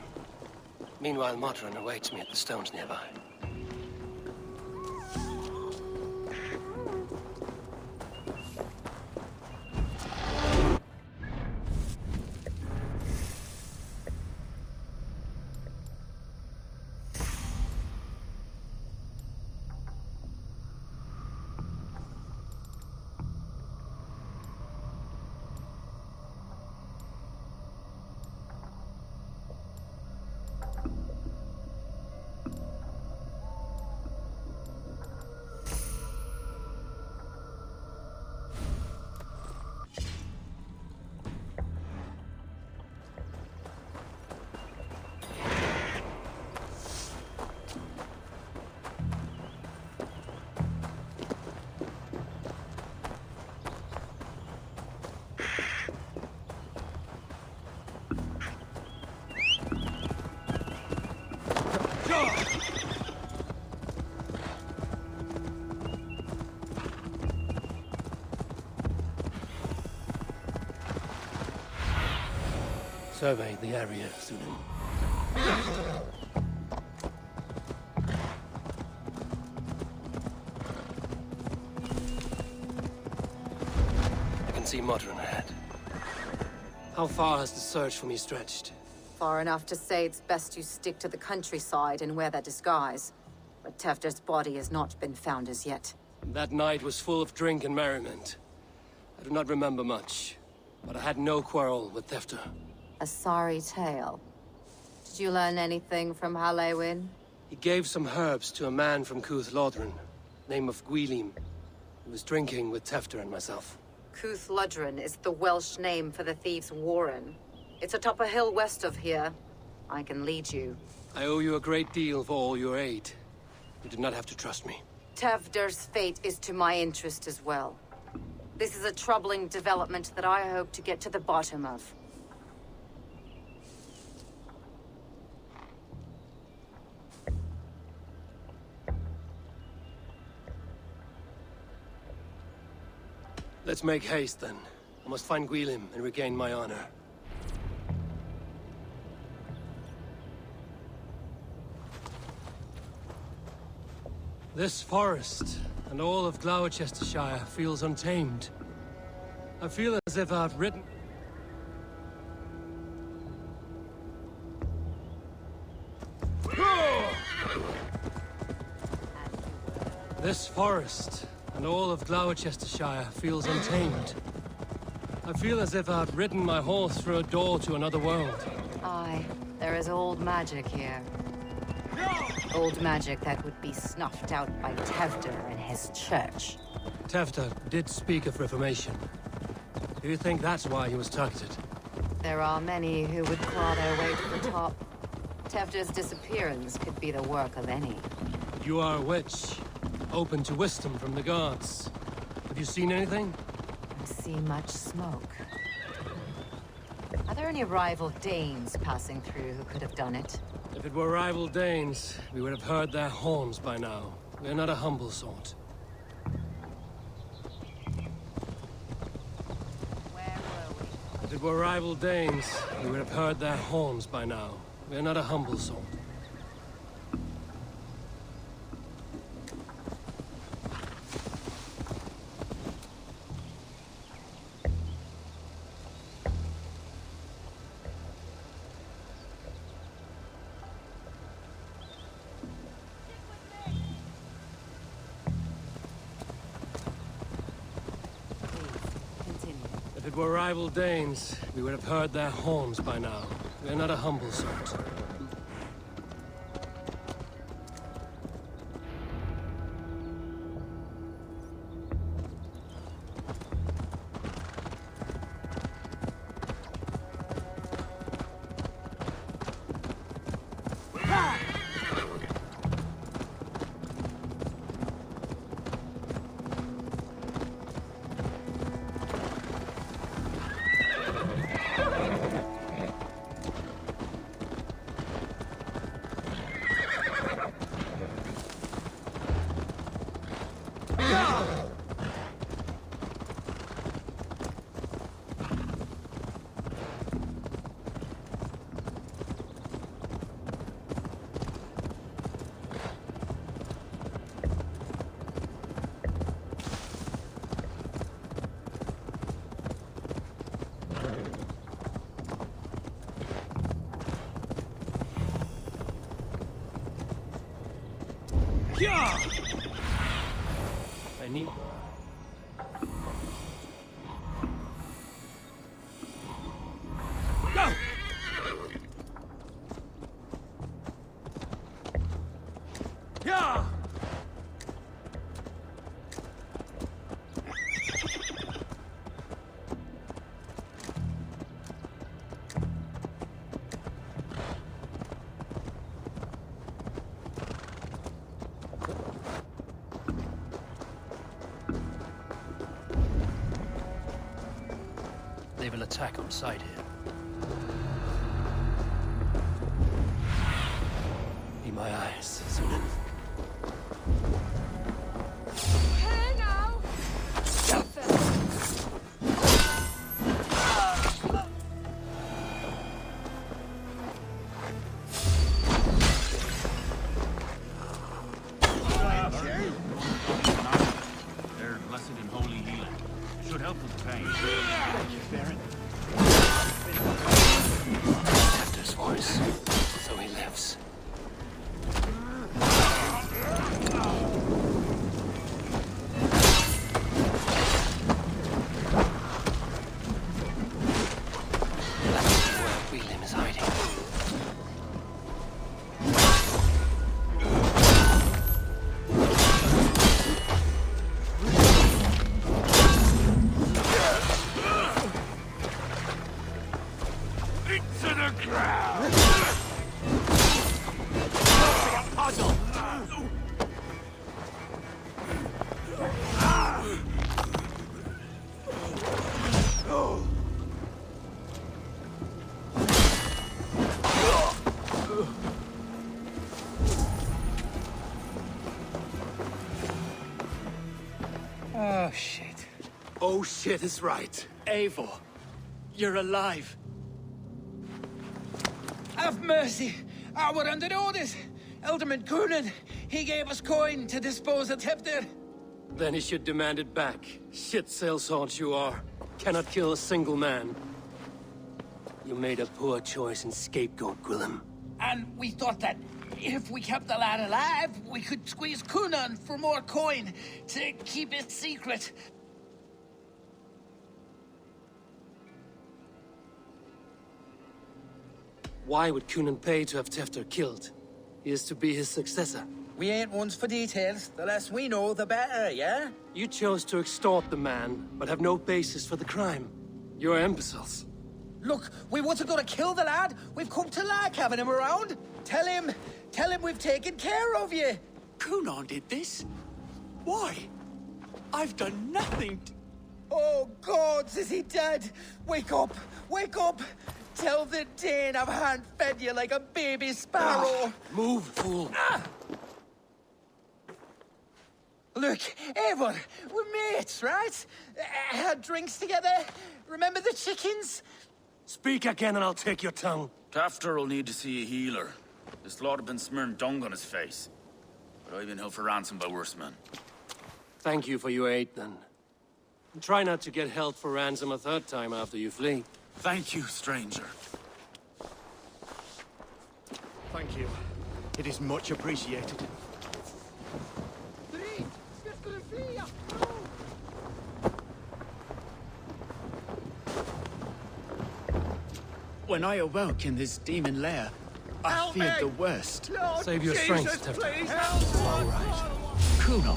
Meanwhile, Modron awaits me at the stones nearby. Survey the area, Sunan. I can see Modron ahead. How far has the search for me stretched? Far enough to say it's best you stick to the countryside and wear that disguise. But Tefder's body has not been found as yet. That night was full of drink and merriment. I do not remember much, but I had no quarrel with Tefder. A sorry tale. Did you learn anything from Halewin? He gave some herbs to a man from Cooth-Lodrin, name of Gwylim. He was drinking with Tefder and myself. Cooth-Lodrin is the Welsh name for the thieves' warren. It's atop a hill west of here. I can lead you. I owe you a great deal for all your aid. You did not have to trust me. Tefder's fate is to my interest as well. This is a troubling development that I hope to get to the bottom of. Let's make haste, then. I must find Gwylim and regain my honor. This forest and all of Gloucestershire feels untamed. I feel as if I've written... This forest and all of Gloucestershire feels untamed. I feel as if I've ridden my horse through a door to another world. Aye, there is old magic here. Old magic that would be snuffed out by Tevder and his church. Tevder did speak of reformation. Do you think that's why he was targeted? There are many who would claw their way to the top. Tevder's disappearance could be the work of any. You are a witch, open to wisdom from the gods. Have you seen anything? I see much smoke. Are there any rival Danes passing through who could have done it? If it were rival Danes, we would have heard their horns by now. We're not a humble sort. If it were rival Danes, we would have heard their horns by now. We're not a humble sort. If it were rival Danes, we would have heard their horns by now. We're not a humble sort. Yeah! I need... Go! Yeah! They will attack on sight here. Be my eyes, Sunan. Hey now! They're blessed and holy healing. Should help with the pain. Thank you, Baron. Tevder's voice, so he lives. Where William is hiding. To the ground! Puzzle! Oh, shit. Oh shit is right. Eivor, you're alive. Have mercy! I were under orders! Alderman Coonan, he gave us coin to dispose of Tevder. Then he should demand it back. Shit sail sort you are. cannot kill a single man. You made a poor choice in scapegoat, Gwillem. And we thought that if we kept the lad alive, we could squeeze Cunan for more coin to keep it secret. Why would Cunan pay to have Tefter killed? He is to be his successor. We ain't ones for details. The less we know, the better, yeah? You chose to extort the man, but have no basis for the crime. You're imbeciles. Look, we wasn't gonna kill the lad. We've come to like having him around. Tell him we've taken care of you. Cunan did this? Why? I've done nothing to... Oh, gods, is he dead? Wake up! Wake up! Tell the Dane I've hand-fed you like a baby sparrow. Move, fool. Look, Eivor, we're mates, right? Had drinks together. Remember the chickens? Speak again and I'll take your tongue. Tafter will need to see a healer. This lord have been smearing dung on his face. But I've been held for ransom by worse men. Thank you for your aid, then. Try not to get held for ransom a third time after you flee. Thank you, stranger. Thank you. It is much appreciated. When I awoke in this demon lair, I feared the worst. Lord Save your strength, Jesus, Tefter. please help. All right. Cunan.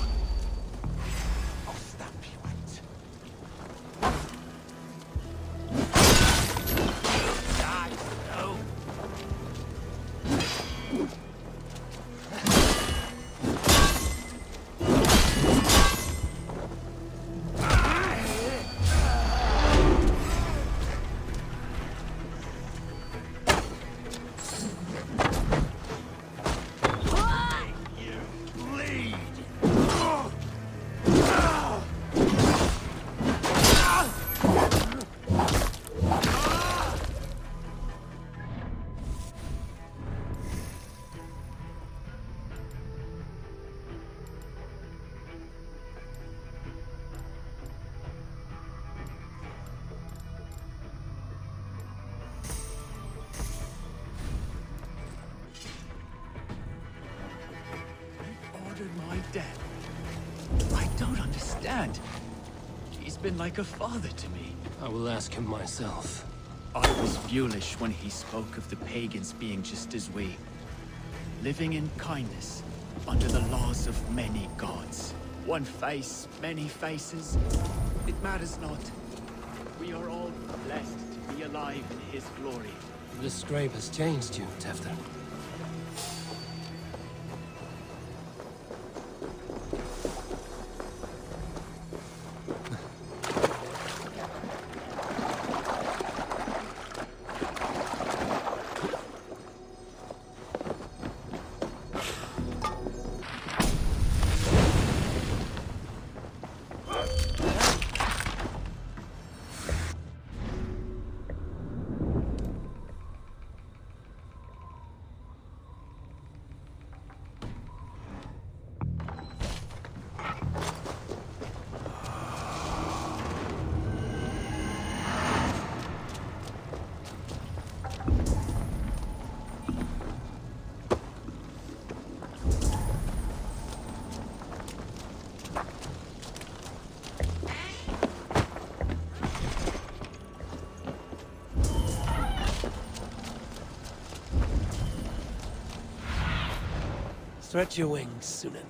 My death. I don't understand. He's been like a father to me. I will ask him myself. I was foolish when he spoke of the pagans being just as we. Living in kindness, under the laws of many gods. One face, many faces. It matters not. We are all blessed to be alive in his glory. The scrape has changed you, Tefter. Stretch your wings, Sunan.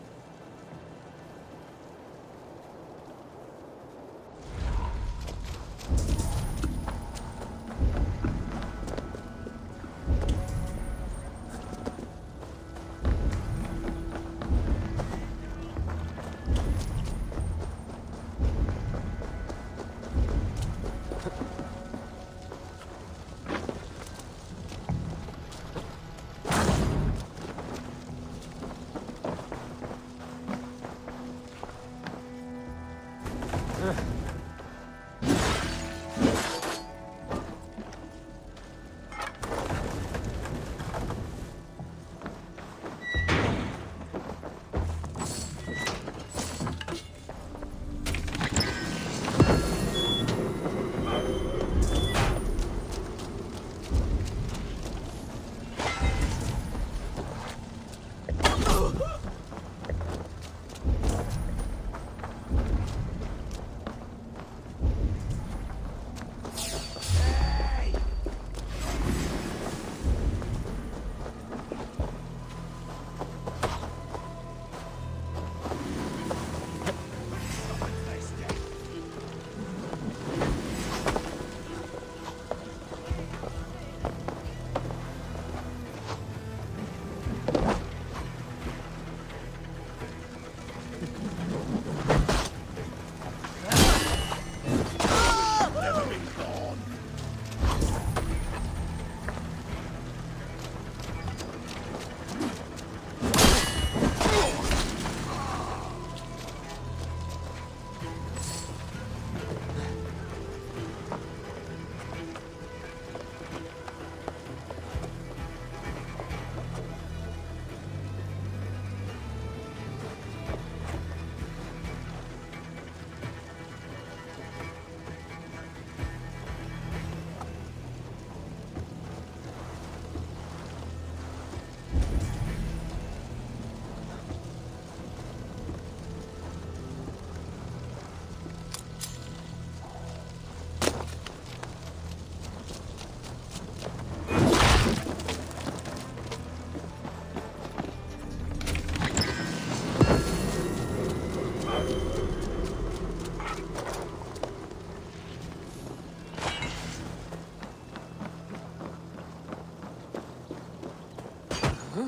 I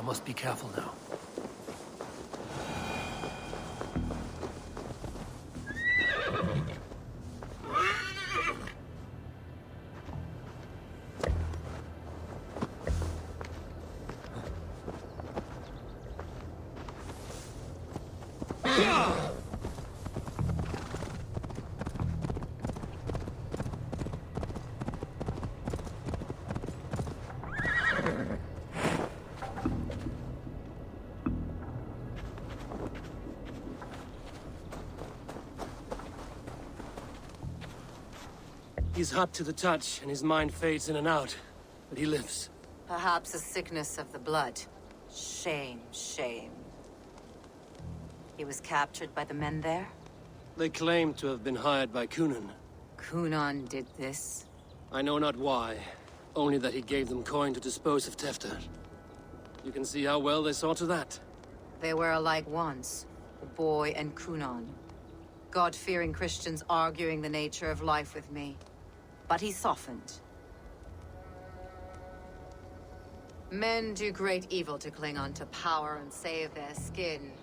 must be careful now. He's hot to the touch, and his mind fades in and out. But he lives. Perhaps a sickness of the blood. Shame, shame. He was captured by the men there? They claim to have been hired by Cunan. Cunan did this? I know not why. Only that he gave them coin to dispose of Tefter. You can see how well they saw to that. They were alike once, the boy and Cunan. God-fearing Christians arguing the nature of life with me. But he softened. Men do great evil to cling on to power and save their skin.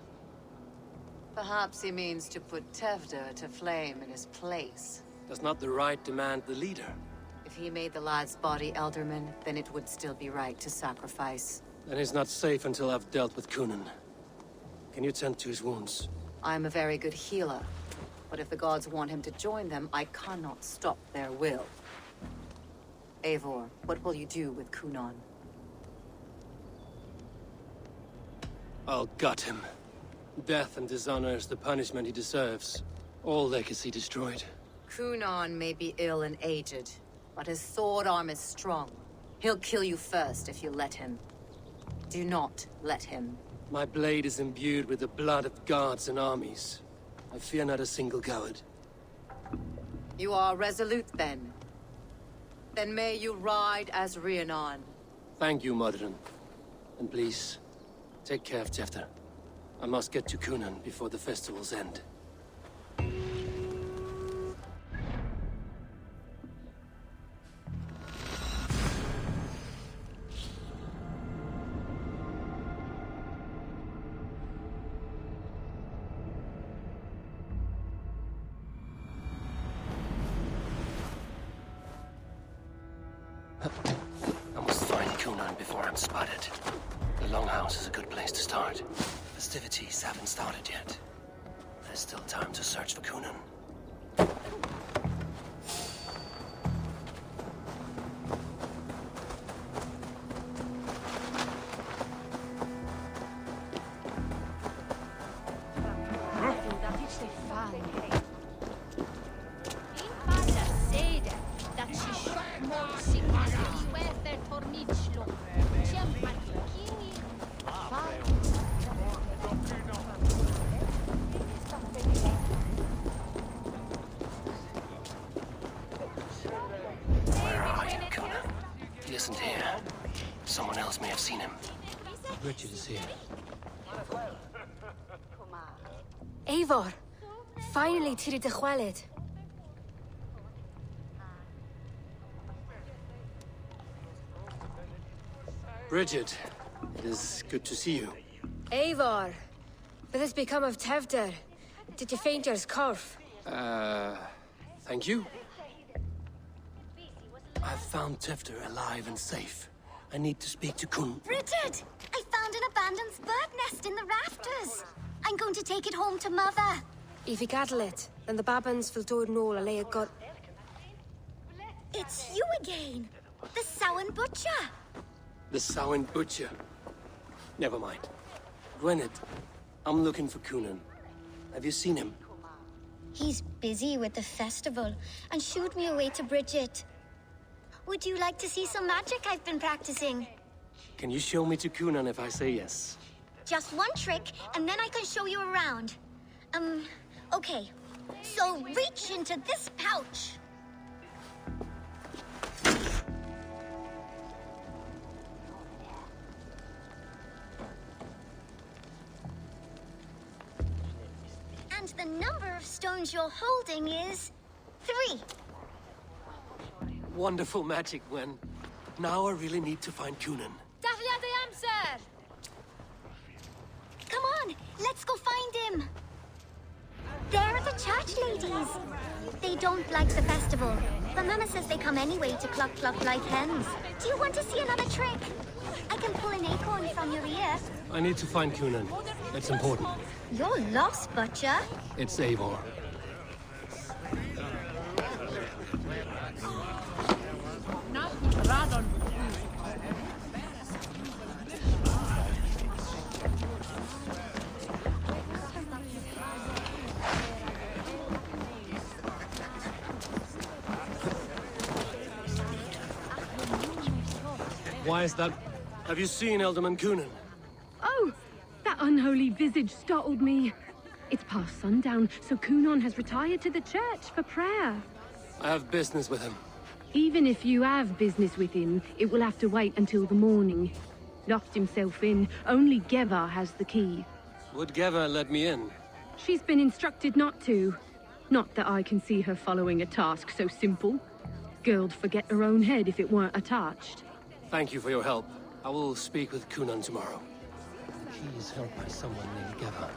Perhaps he means to put Tevder to flame in his place. Does not the right demand the leader? If he made the lad's body Elderman, then it would still be right to sacrifice. Then he's not safe until I've dealt with Cunan. Can you tend to his wounds? I'm a very good healer. But if the gods want him to join them, I cannot stop their will. Eivor, what will you do with Cunan? I'll gut him. Death and dishonor is the punishment he deserves. All legacy destroyed. Cunan may be ill and aged, but his sword arm is strong. He'll kill you first if you let him. Do not let him. My blade is imbued with the blood of gods and armies. I fear not a single coward. You are resolute, then. Then may you ride as Rhiannon. Thank you, Modron. And please, take care of Tefter. I must get to Cunan before the festivals end. I must find Cunan before I'm spotted. The Longhouse is a good place to start. Festivities haven't started yet. There's still time to search for Cunan. Where are you, Cunan? He isn't here. Someone else may have seen him. Richard is here. Eivor, finally tiri de chwaled. Bridget, it is good to see you. Eivor, what has become of Tevder? Did you faint your scarf? Thank you. I've found Tefter alive and safe. I need to speak to Kun. Bridget! I found an abandoned bird nest in the rafters. I'm going to take it home to Mother. If you cattle it, then the Babans will do it all a got. It's you again! The Samhain Butcher! The Samhain Butcher. Never mind. Gwynedd, I'm looking for Cunan. Have you seen him? He's busy with the festival and shooed me away to Bridget. Would you like to see some magic I've been practicing? Can you show me to Cunan if I say yes? Just one trick, and then I can show you around. Okay. So reach into this pouch. the number of stones you're holding is 3. Wonderful magic, Gwen. Now I really need to find Coonan. Dathliad the amser! Come on, let's go find him. There are the church ladies. They don't like the festival, but Mama says they come anyway to cluck cluck like hens. Do you want to see another trick? I can pull an acorn from your ear. I need to find Coonan. It's important. You're lost, Butcher. It's Eivor. Why is that? Have you seen Elderman Coonan? Oh, that unholy visage startled me. It's past sundown, so Coonan has retired to the church for prayer. I have business with him. Even if you have business with him, it will have to wait until the morning. Locked himself in. Only Geva has the key. Would Geva let me in? She's been instructed not to. Not that I can see her following a task so simple. Girl'd forget her own head if it weren't attached. Thank you for your help. I will speak with Coonan tomorrow. He is held by someone named Geva.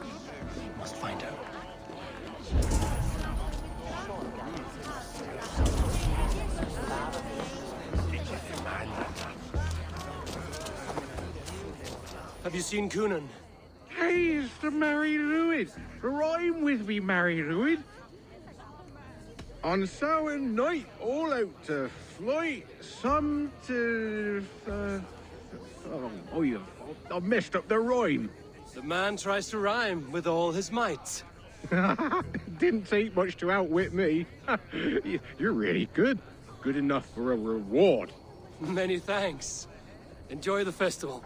Must find her. Have you seen Coonan? Hey, it's the Mary Lewis. Rhyme with me, Mary Lewis. On Samhain night, all out to flight, some to... I've messed up the rhyme. The man tries to rhyme with all his might. Didn't take much to outwit me. You're really good. Good enough for a reward. Many thanks. Enjoy the festival.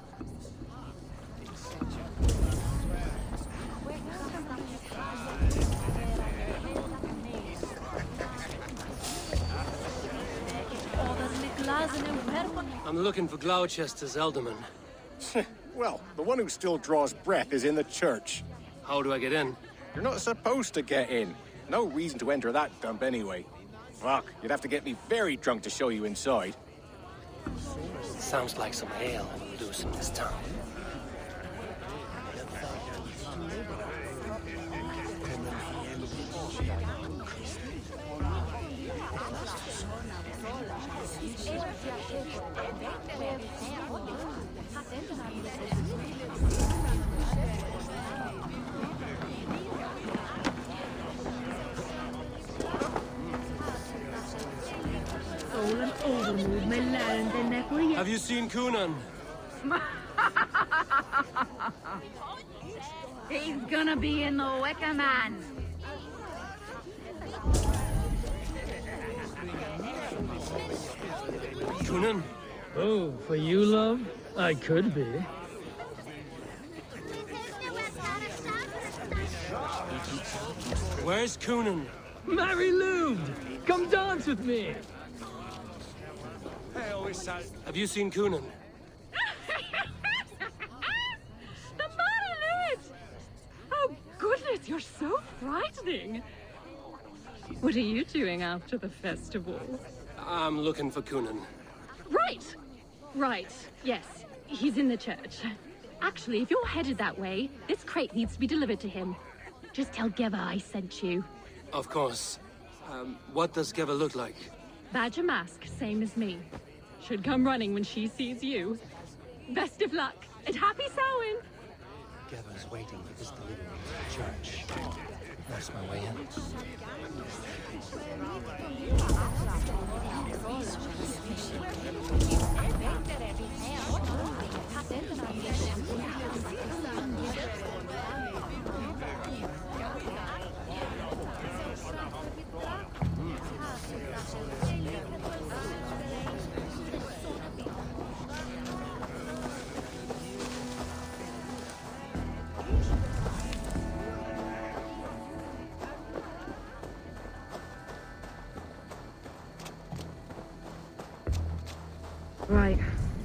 I'm looking for Gloucester's Elderman. Well, the one who still draws breath is in the church. How do I get in? You're not supposed to get in. No reason to enter that dump anyway. Fuck, you'd have to get me very drunk to show you inside. Sounds like some ale will lose him this time. Have you seen Coonan? He's gonna be in the Wicker Man. Coonan? Oh, for you, love? I could be. Where's Coonan? Mary Lubed! Come dance with me! Have you seen Coonan? The man of it! Oh, goodness, you're so frightening. What are you doing after the festival? I'm looking for Coonan. Right! Right, yes. He's in the church. Actually, if you're headed that way, this crate needs to be delivered to him. Just tell Geva I sent you. Of course. What does Geva look like? Badger mask, same as me. Should come running when she sees you. Best of luck, and happy Samhain! Geva's waiting for this delivery to the church. That's my way in. Right,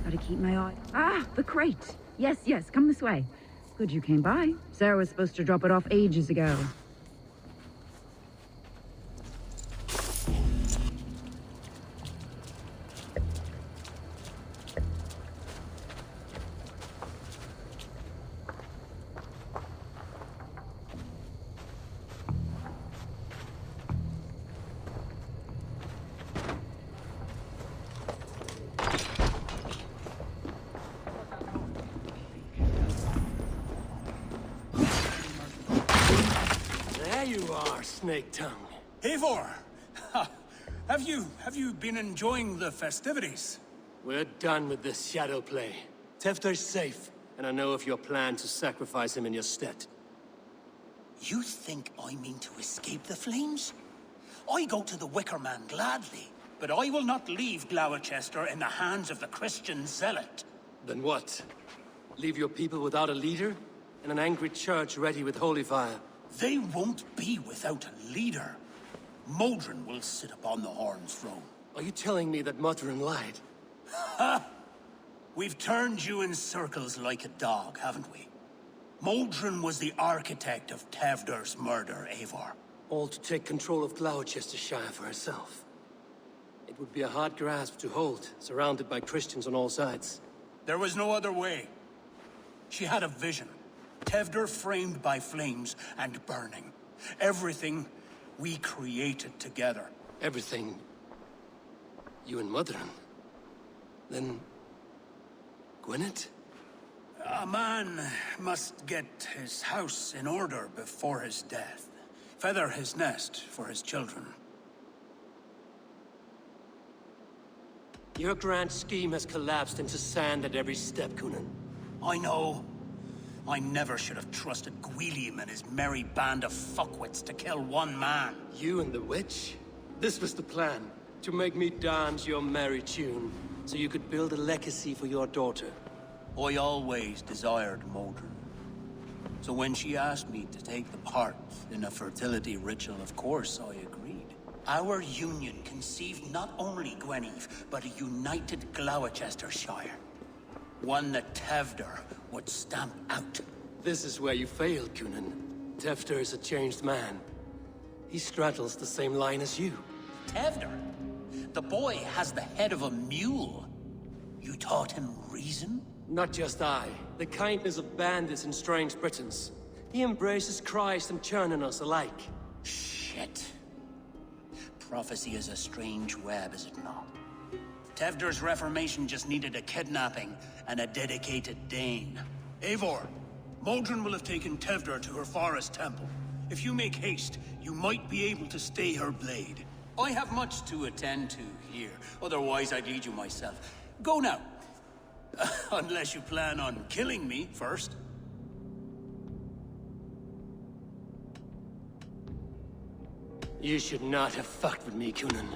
gotta keep my eye. Ah, the crate! Yes, come this way. Good you came by. Sarah was supposed to drop it off ages ago. you are, Snake Tongue. Eivor! Have you been enjoying the festivities? We're done with this shadow play. Tefter's safe, and I know of your plan to sacrifice him in your stead. You think I mean to escape the flames? I go to the Wicker Man gladly, but I will not leave Gloucester in the hands of the Christian zealot. Then what? Leave your people without a leader? And an angry church ready with holy fire? They won't be without a leader. Modron will sit upon the Horn's throne. Are you telling me that Modron lied? Ha! We've turned you in circles like a dog, haven't we? Modron was the architect of Tevder's murder, Eivor. All to take control of Gloucestershire for herself. It would be a hard grasp to hold, surrounded by Christians on all sides. There was no other way. She had a vision. Tevder framed by flames and burning. Everything we created together. Everything? You and Modron? Then... Gwyneth? A man must get his house in order before his death. Feather his nest for his children. Your grand scheme has collapsed into sand at every step, Coonan. I know. I never should have trusted Gwilliam and his merry band of fuckwits to kill one man. You and the witch? This was the plan. To make me dance your merry tune, so you could build a legacy for your daughter. I always desired Modron. So when she asked me to take the part in a fertility ritual, of course I agreed. Our union conceived not only Gweneve, but a united Gloucestershire. One that Tevder would stamp out. This is where you failed, Coonan. Tefter is a changed man. He straddles the same line as you. Tevder? The boy has the head of a mule. You taught him reason? Not just I. The kindness of bandits and strange Britons. He embraces Christ and churning us alike. Shit. Prophecy is a strange web, is it not? Tevder's reformation just needed a kidnapping and a dedicated Dane. Eivor, Modron will have taken Tevder to her forest temple. If you make haste, you might be able to stay her blade. I have much to attend to here, otherwise I'd lead you myself. Go now. Unless you plan on killing me first. You should not have fucked with me, Coonan.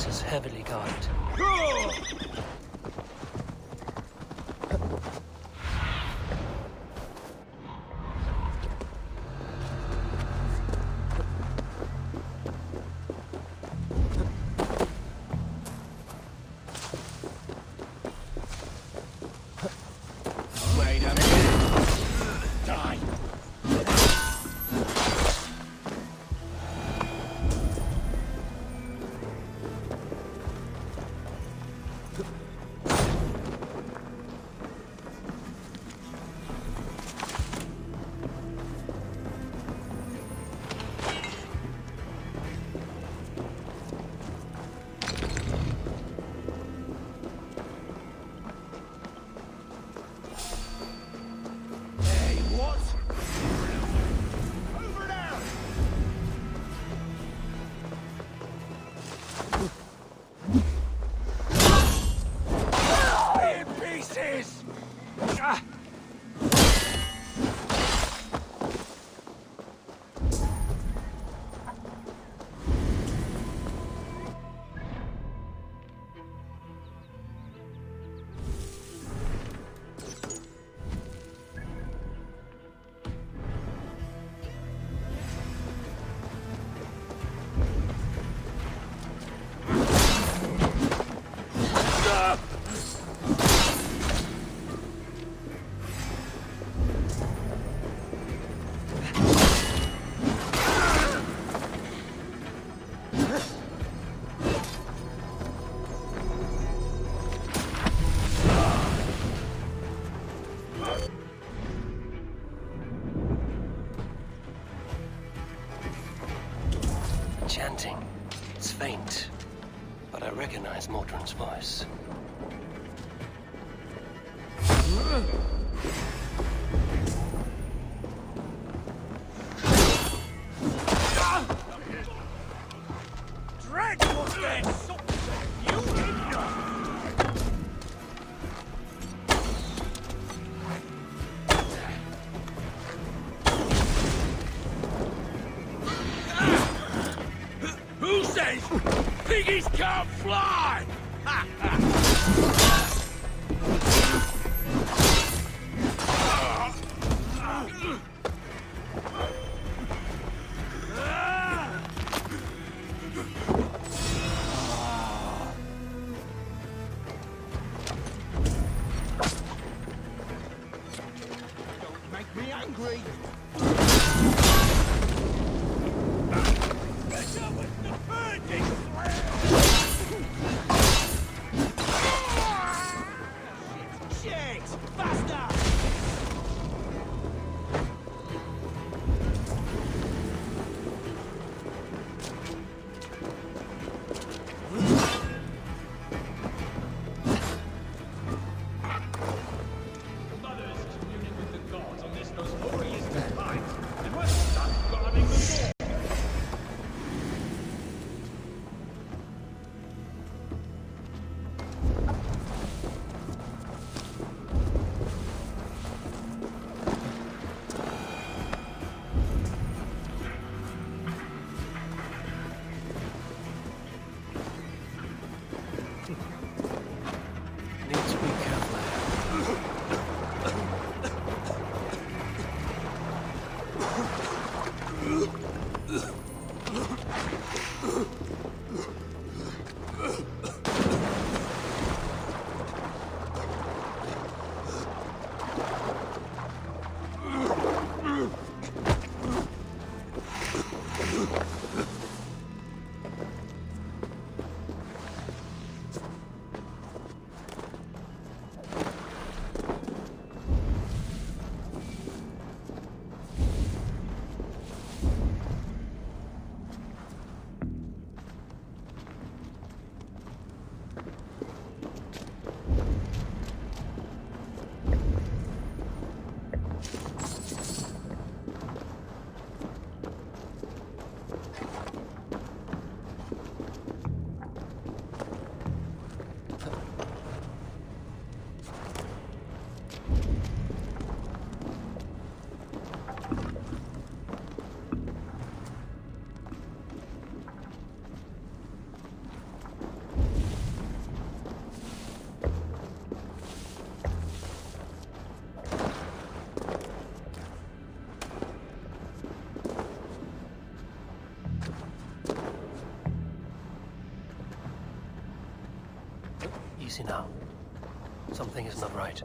This is heavily guarded. chanting. It's faint, but I recognize Mordrin's voice. Who says piggies can't fly? Don't make me angry. Shit! Faster! Need to be careful. Easy now. Something is not right.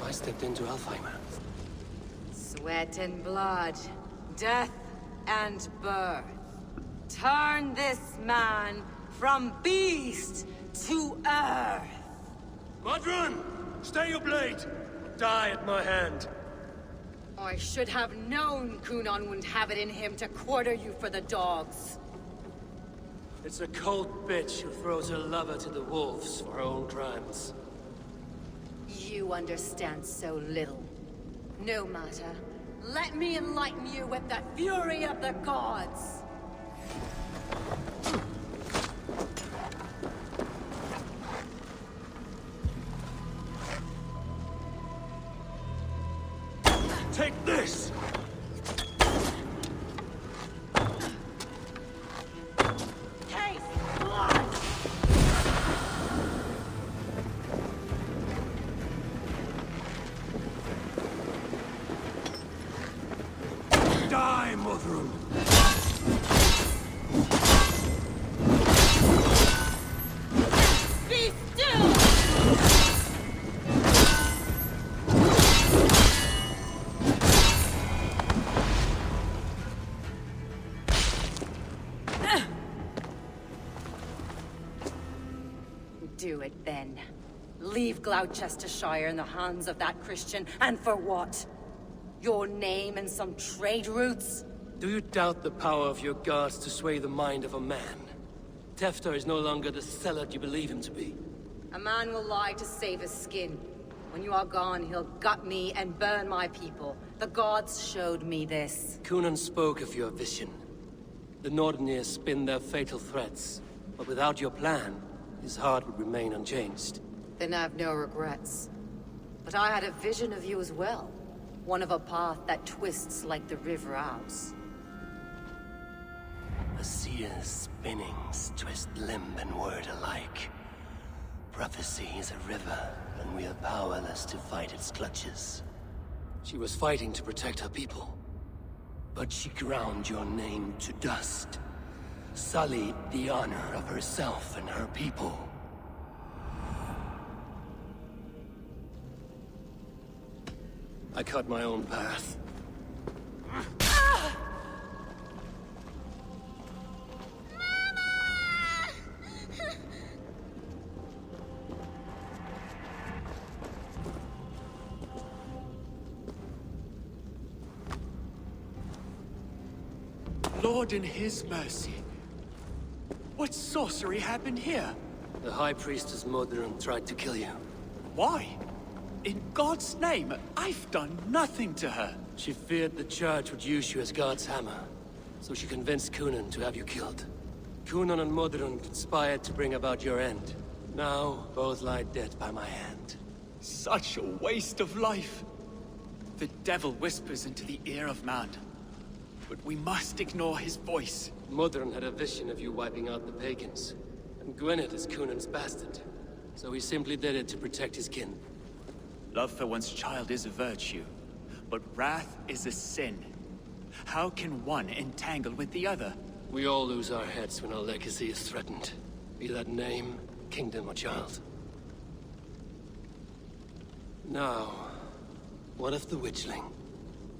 I stepped into Alfheimer. Sweat and blood, death and birth. Turn this man from beast to earth. Modron! Stay your blade! Die at my hand! I should have known Kunon wouldn't have it in him to quarter you for the dogs. It's a cold bitch who throws her lover to the wolves for her own crimes. You understand so little. No matter. Let me enlighten you with the fury of the gods! Take this! Taste blood! Die, Modron! Be still! Do it then. Leave Gloucestershire in the hands of that Christian, and for what? Your name and some trade routes? Do you doubt the power of your gods to sway the mind of a man? Tefter is no longer the zealot you believe him to be. A man will lie to save his skin. When you are gone, he'll gut me and burn my people. The gods showed me this. Kunan spoke of your vision. The Nordenir spin their fatal threats, but without your plan, his heart would remain unchanged. Then I've no regrets. But I had a vision of you as well. One of a path that twists like the river Ouse. A seer's spinnings twist limb and word alike. Prophecy is a river, and we are powerless to fight its clutches. She was fighting to protect her people. But she ground your name to dust. Sullied the honor of herself and her people. I cut my own path. Lord in his mercy. What sorcery happened here? The High Priestess Modron tried to kill you. Why? In God's name, I've done nothing to her. She feared the Church would use you as God's hammer, so she convinced Kunan to have you killed. Kunan and Modron conspired to bring about your end. Now, both lie dead by my hand. Such a waste of life. The devil whispers into the ear of man. But we must ignore his voice. Modron had a vision of you wiping out the pagans. And Gwynedd is Kunan's bastard. So he simply did it to protect his kin. Love for one's child is a virtue, but wrath is a sin. How can one entangle with the other? We all lose our heads when our legacy is threatened. Be that name, kingdom, or child. Now, what of the witchling?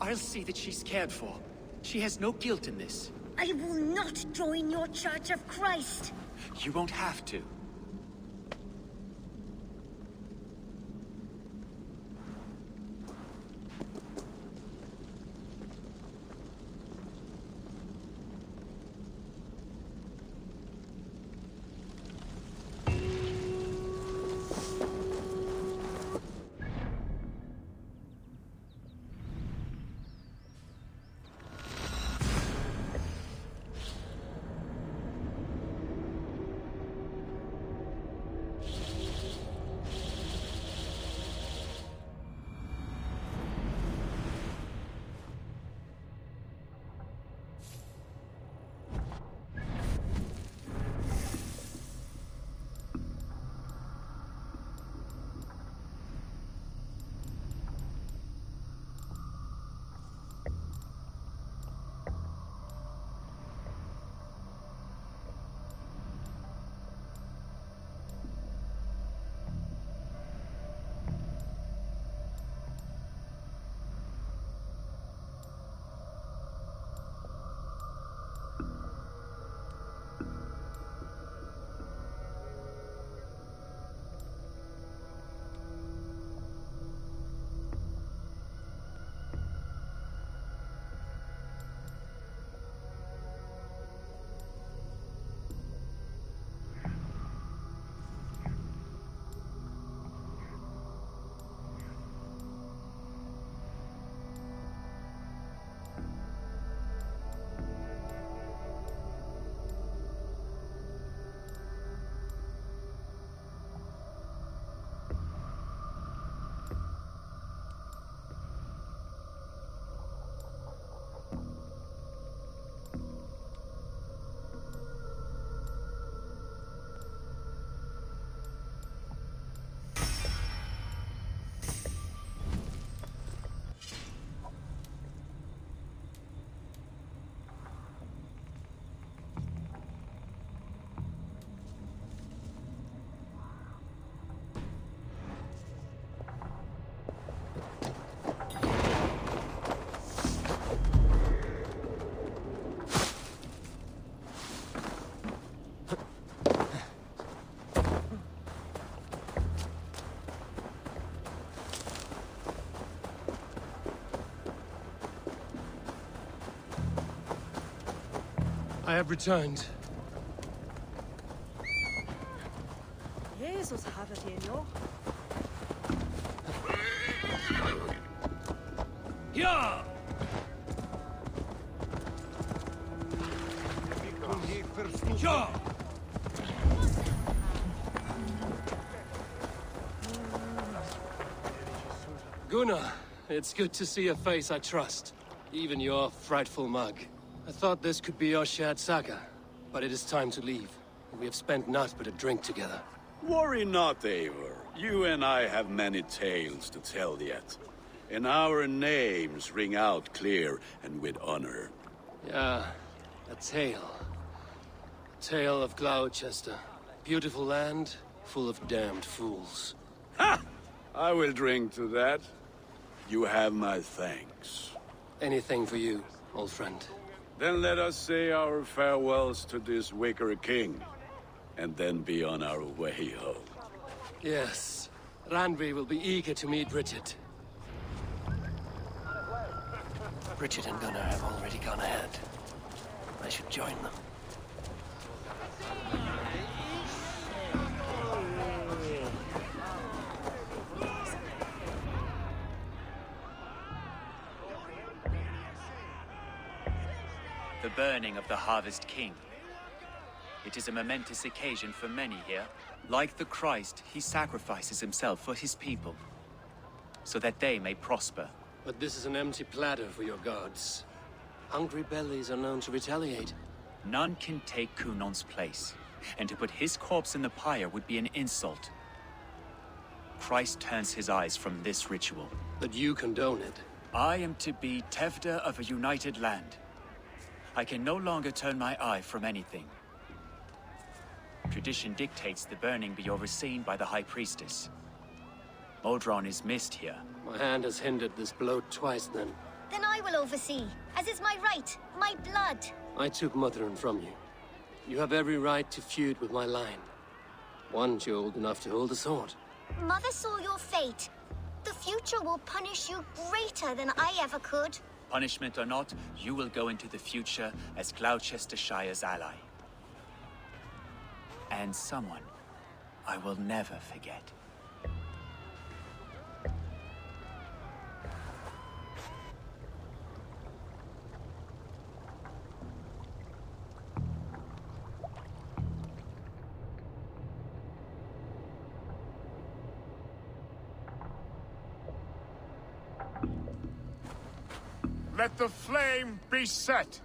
I'll see that she's cared for. She has no guilt in this. I will not join your Church of Christ. You won't have to. I have returned. Jesus have it in you. Yeah! Yeah! Gunnar, it's good to see a face I trust. Even your frightful mug. I thought this could be your shared saga, but it is time to leave. We have spent naught but a drink together. Worry not, Eivor. You and I have many tales to tell yet. And our names ring out clear and with honor. Yeah, a tale. A tale of Gloucester. Beautiful land, full of damned fools. Ha! I will drink to that. You have my thanks. Anything for you, old friend. Then let us say our farewells to this wicker king, and then be on our way home. Yes, Randvi will be eager to meet Bridget. Bridget and Gunnar have already gone ahead. I should join them. The burning of the Harvest King. It is a momentous occasion for many here. Like the Christ, he sacrifices himself for his people, so that they may prosper. But this is an empty platter for your gods. Hungry bellies are known to retaliate. None can take Kunon's place, and to put his corpse in the pyre would be an insult. Christ turns his eyes from this ritual. But you condone it. I am to be Tevda of a united land. I can no longer turn my eye from anything. Tradition dictates the burning be overseen by the High Priestess. Modron is missed here. My hand has hindered this blow twice, then. Then I will oversee, as is my right, my blood. I took Mother'n from you. You have every right to feud with my line. Once you're old enough to hold a sword. Mother saw your fate. The future will punish you greater than I ever could. Punishment or not, you will go into the future as Gloucestershire's ally. And someone I will never forget. Let the flame be set.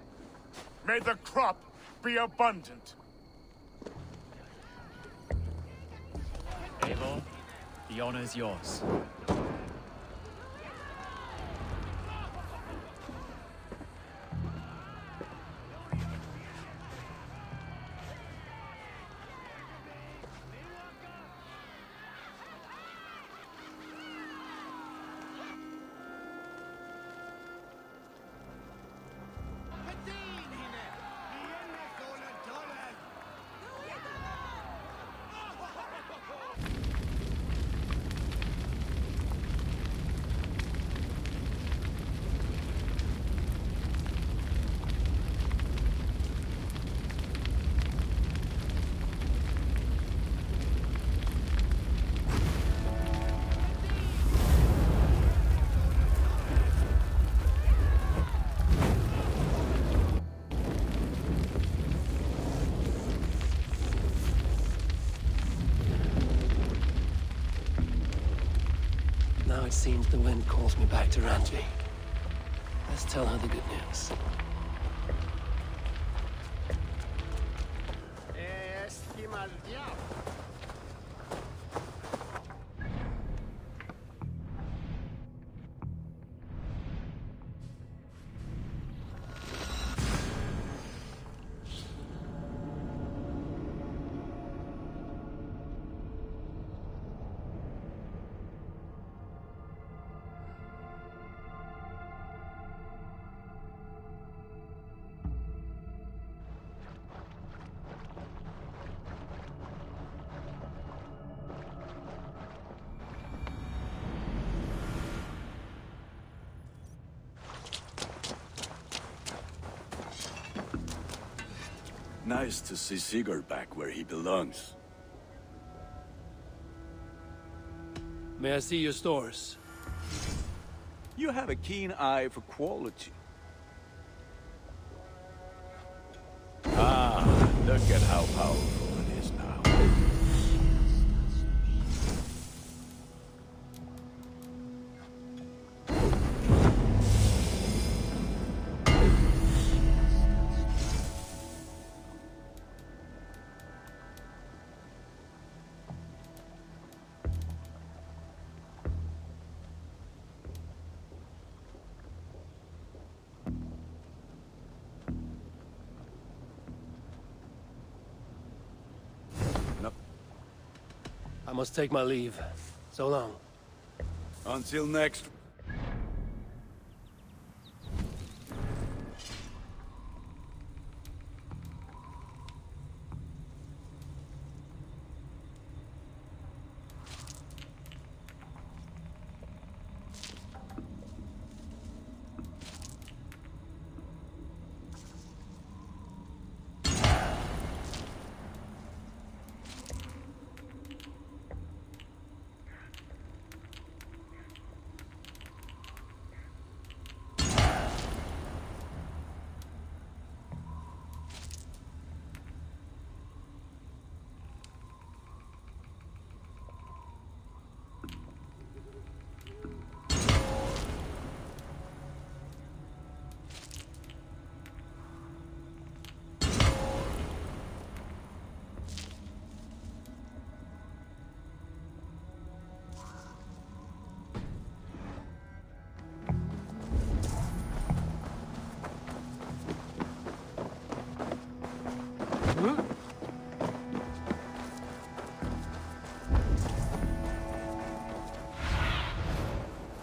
May the crop be abundant. Eivor, the honor is yours. Now it seems the wind calls me back to Randvi. Let's tell her the good news. Nice to see Sigurd back where he belongs. May I see your stores? You have a keen eye for quality. Ah, look at how powerful it is now. I must take my leave. So long. Until next.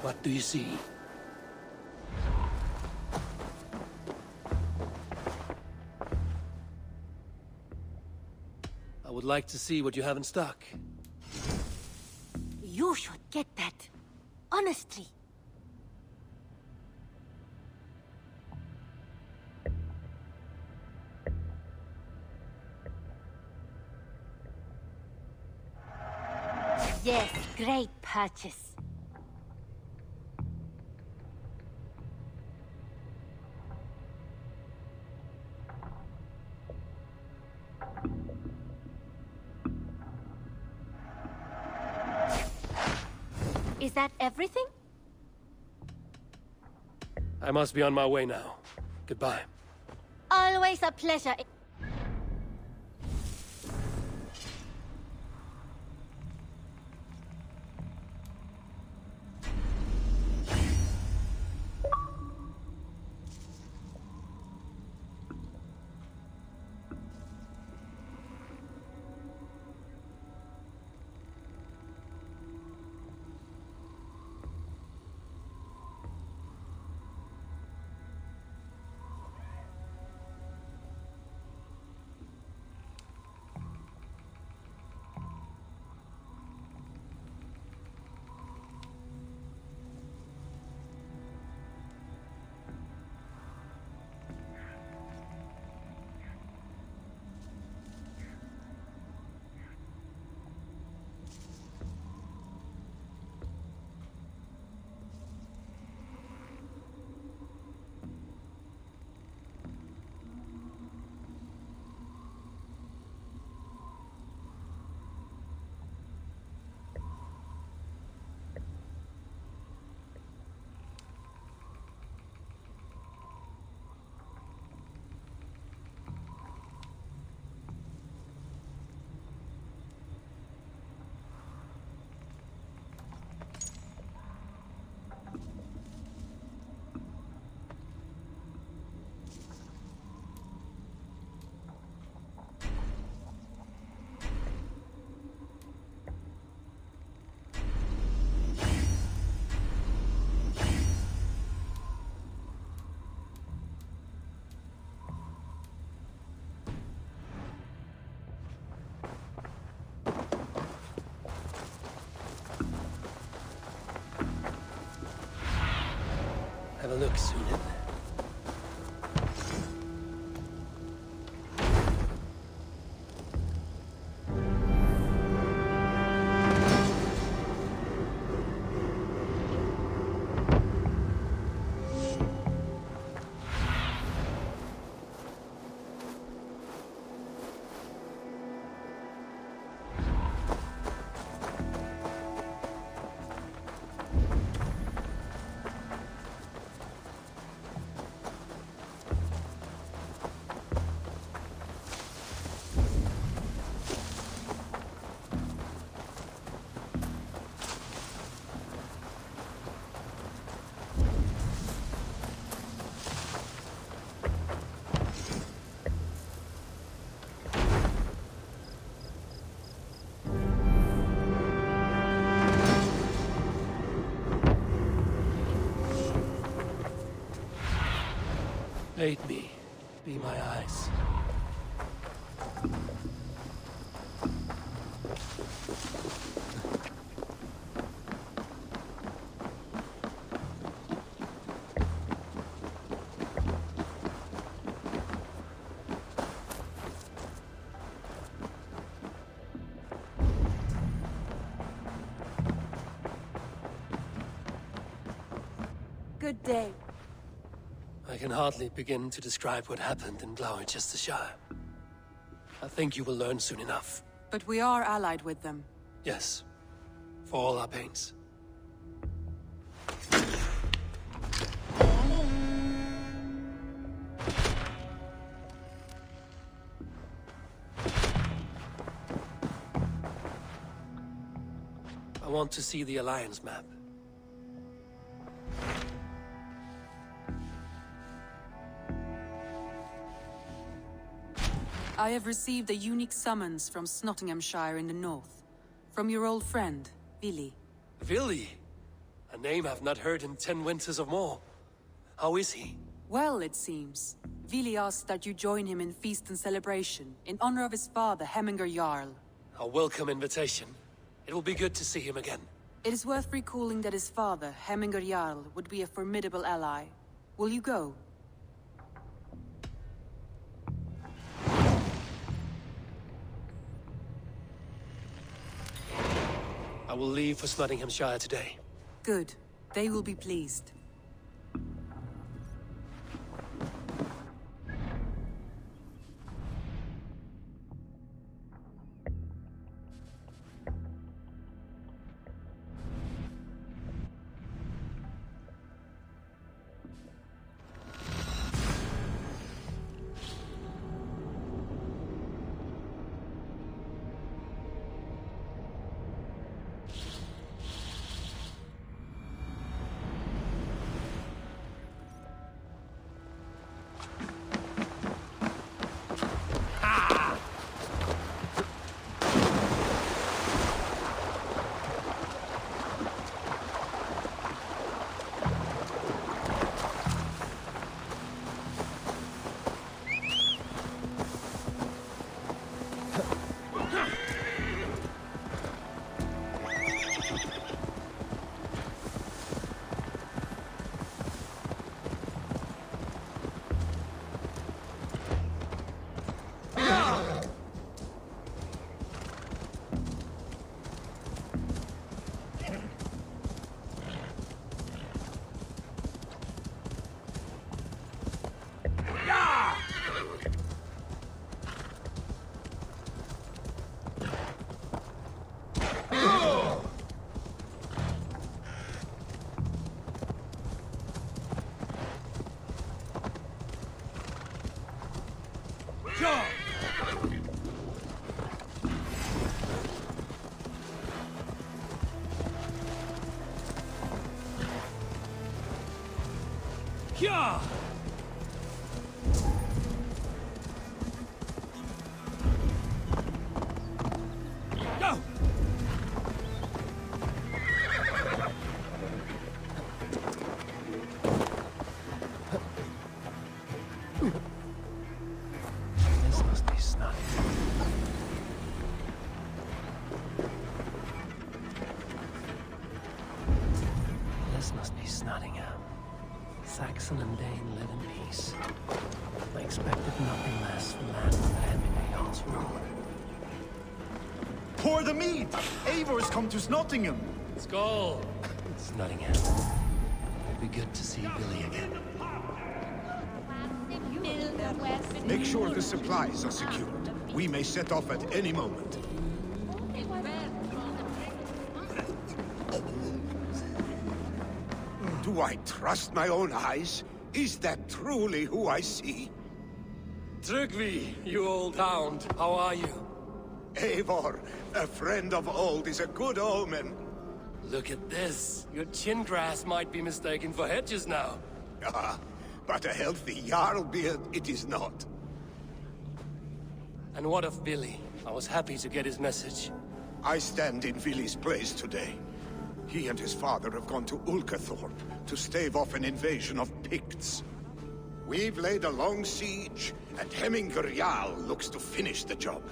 What do you see? I would like to see what you have in stock. You should get that. Honestly. Yes, great purchase. Is that everything? I must be on my way now. Goodbye. Always a pleasure. Have a look, Sunan. Aid me. Be my eyes. Good day. I can hardly begin to describe what happened in Gloucestershire. I think you will learn soon enough. But we are allied with them. Yes, for all our pains. I want to see the Alliance map. I have received a unique summons from Nottinghamshire in the north. From your old friend, Billy. Billy? A name I've not heard in 10 winters or more. How is he? Well, it seems. Vili asked that you join him in feast and celebration, in honor of his father, Hemminger Jarl. A welcome invitation. It will be good to see him again. It is worth recalling that his father, Hemminger Jarl, would be a formidable ally. Will you go? I will leave for Nottinghamshire today. Good. They will be pleased. Yeah! Go! This must be snug. This must be Nottingham. Saxon and Dane live in peace. I expected nothing less from land under Henry Jarl's rule. Pour the mead! Eivor's come to Nottingham! Skull! It's Nottingham. It'll be good to see Billy again. Make sure the supplies are secured. We may set off at any moment. Do I trust my own eyes? Is that truly who I see? Trygvi, you old hound, how are you? Eivor, a friend of old is a good omen. Look at this. Your chin grass might be mistaken for hedges now. Ah, but a healthy Jarl beard it is not. And what of Billy? I was happy to get his message. I stand in Vili's place today. He and his father have gone to Ulcathorpe to stave off an invasion of Picts. We've laid a long siege, and Hemminger Jarl looks to finish the job.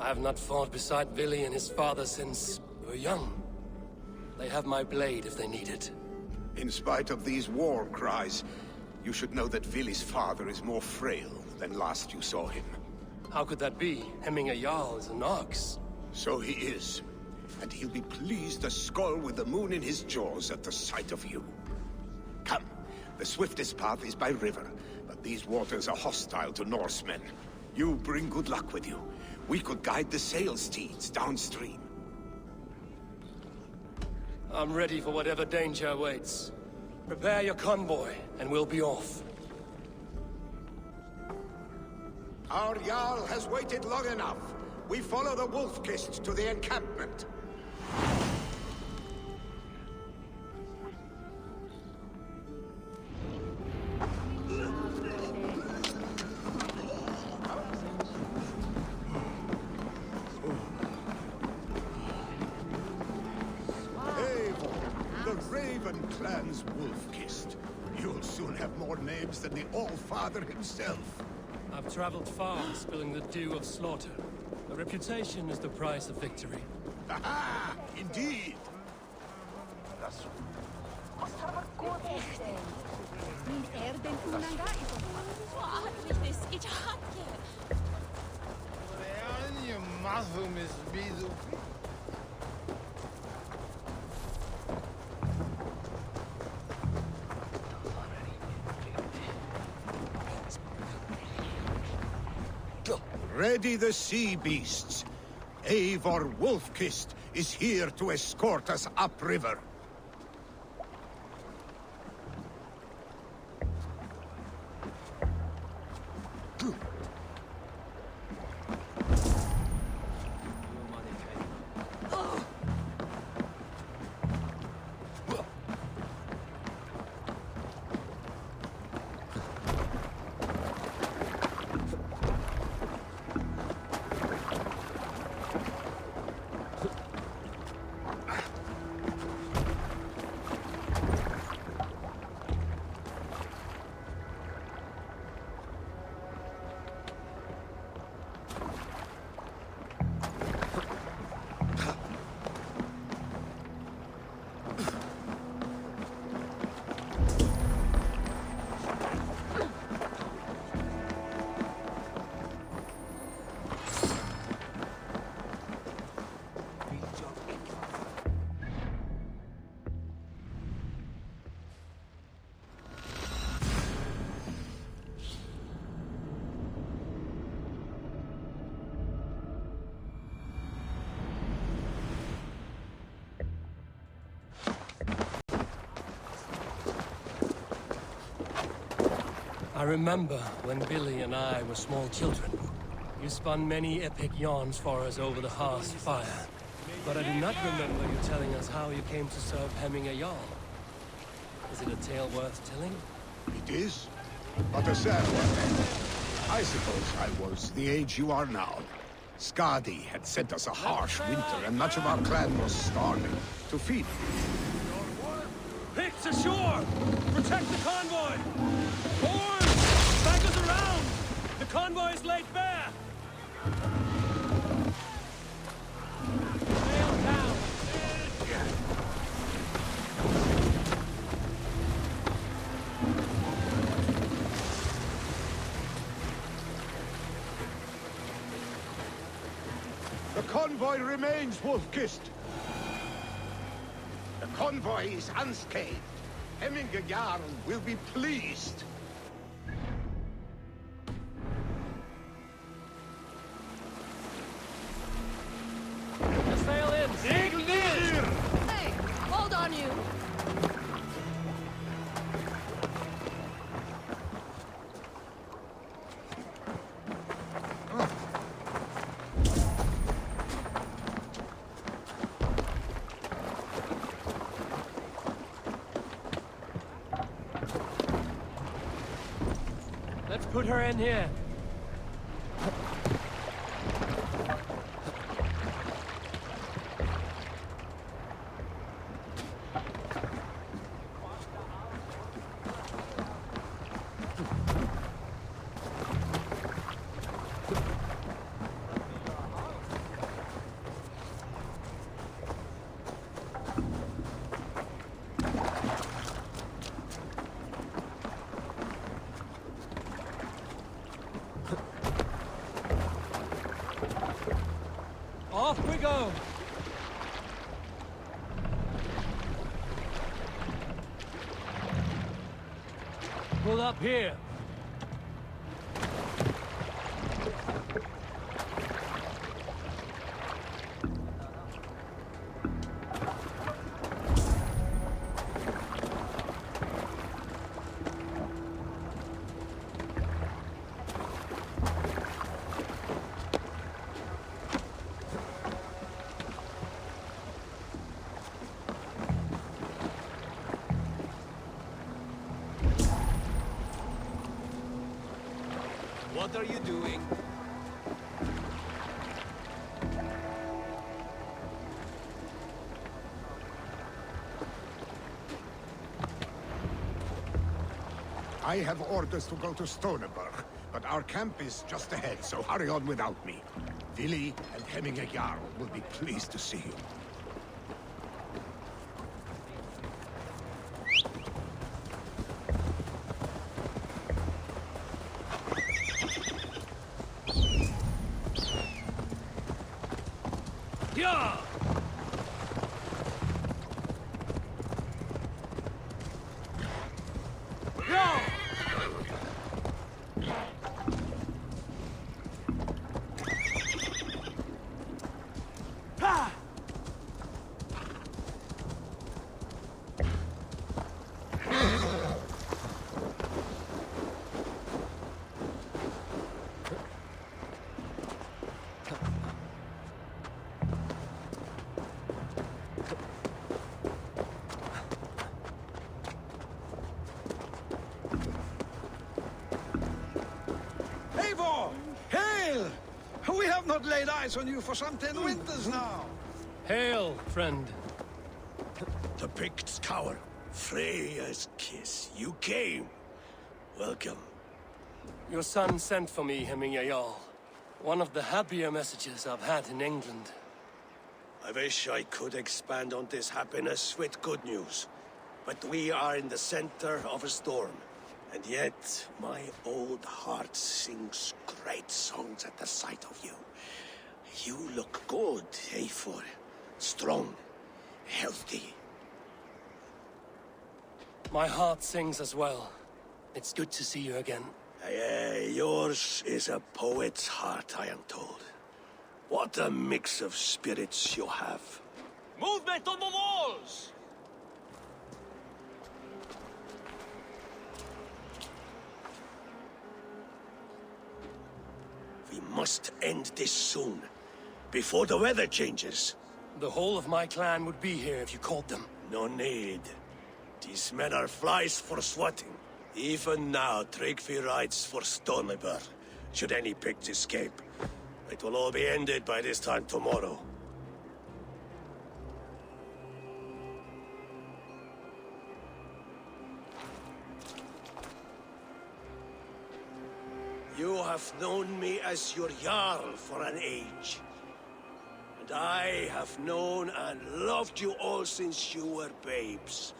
I have not fought beside Vili and his father since we were young. They have my blade if they need it. In spite of these war cries, you should know that Vili's father is more frail than last you saw him. How could that be? Hemminger Jarl is an ox. So he is. And he'll be pleased to skull with the moon in his jaws at the sight of you. Come, the swiftest path is by river, but these waters are hostile to Norsemen. You bring good luck with you. We could guide the sail steeds downstream. I'm ready for whatever danger awaits. Prepare your convoy, and we'll be off. Our Jarl has waited long enough. We follow the Wolf-Kist to the encampment. Clan's Wolf-Kist. You'll soon have more names than the All-Father himself. I've traveled far, spilling the dew of slaughter. A reputation is the price of victory. Aha! Indeed! Ready the sea beasts. Eivor Wolf-Kist is here to escort us upriver. I remember when Billy and I were small children. You spun many epic yarns for us over the hearth's fire. But I do not remember you telling us how you came to serve Hemminger Jarl. Is it a tale worth telling? It is, but a sad one. I suppose I was the age you are now. Skadi had sent us a harsh winter, and much of our clan was starving. To feed Picts ashore! Protect the convoy! Boys! Back us around! The convoy is laid bare! Sail down! The convoy remains, Wolf-Kist. The convoy is unscathed. Hemminger Jarl will be pleased. Sail in! Sail in! Hey, hold on you! Let's put her in here. we go! Pull up here. What are you doing? I have orders to go to Stoneberg, but our camp is just ahead, so hurry on without me. Vili and Hemminger Jarl will be pleased to see you. Yeah! Yeah! Ha! Eivor! Hail! We have not laid eyes on you for some 10 winters now. Hail, friend. The Pict's tower. Freya's kiss. You came. Welcome. Your son sent for me, Hemminger Jarl. One of the happier messages I've had in England. I wish I could expand on this happiness with good news. But we are in the center of a storm. And yet, my old heart sings great songs at the sight of you. You look good, Eivor. Strong, healthy. My heart sings as well. It's good to see you again. Yours is a poet's heart, I am told. What a mix of spirits you have. Movement on the walls! We must end this soon, before the weather changes. The whole of my clan would be here if you called them. No need. These men are flies for swatting. Even now, Tryggvi rides for Stoneberg, should any Picts escape. It will all be ended by this time tomorrow. You have known me as your Jarl for an age. And I have known and loved you all since you were babes.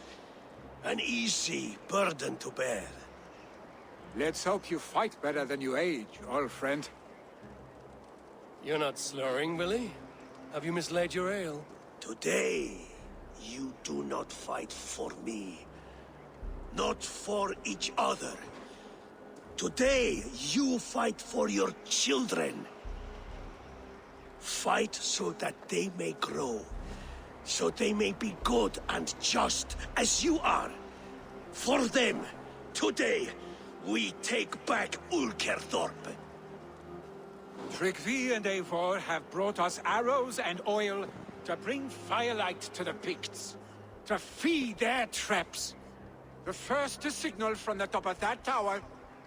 An easy burden to bear. Let's hope you fight better than you age, old friend. You're not slurring, Willie? Have you mislaid your ale? Today, you do not fight for me. Not for each other. Today, you fight for your children. Fight so that they may grow. So they may be good and just as you are. For them, today, we take back Ulkerthorpe. Tryggvi and Eivor have brought us arrows and oil to bring firelight to the Picts, to feed their traps. The first to signal from the top of that tower,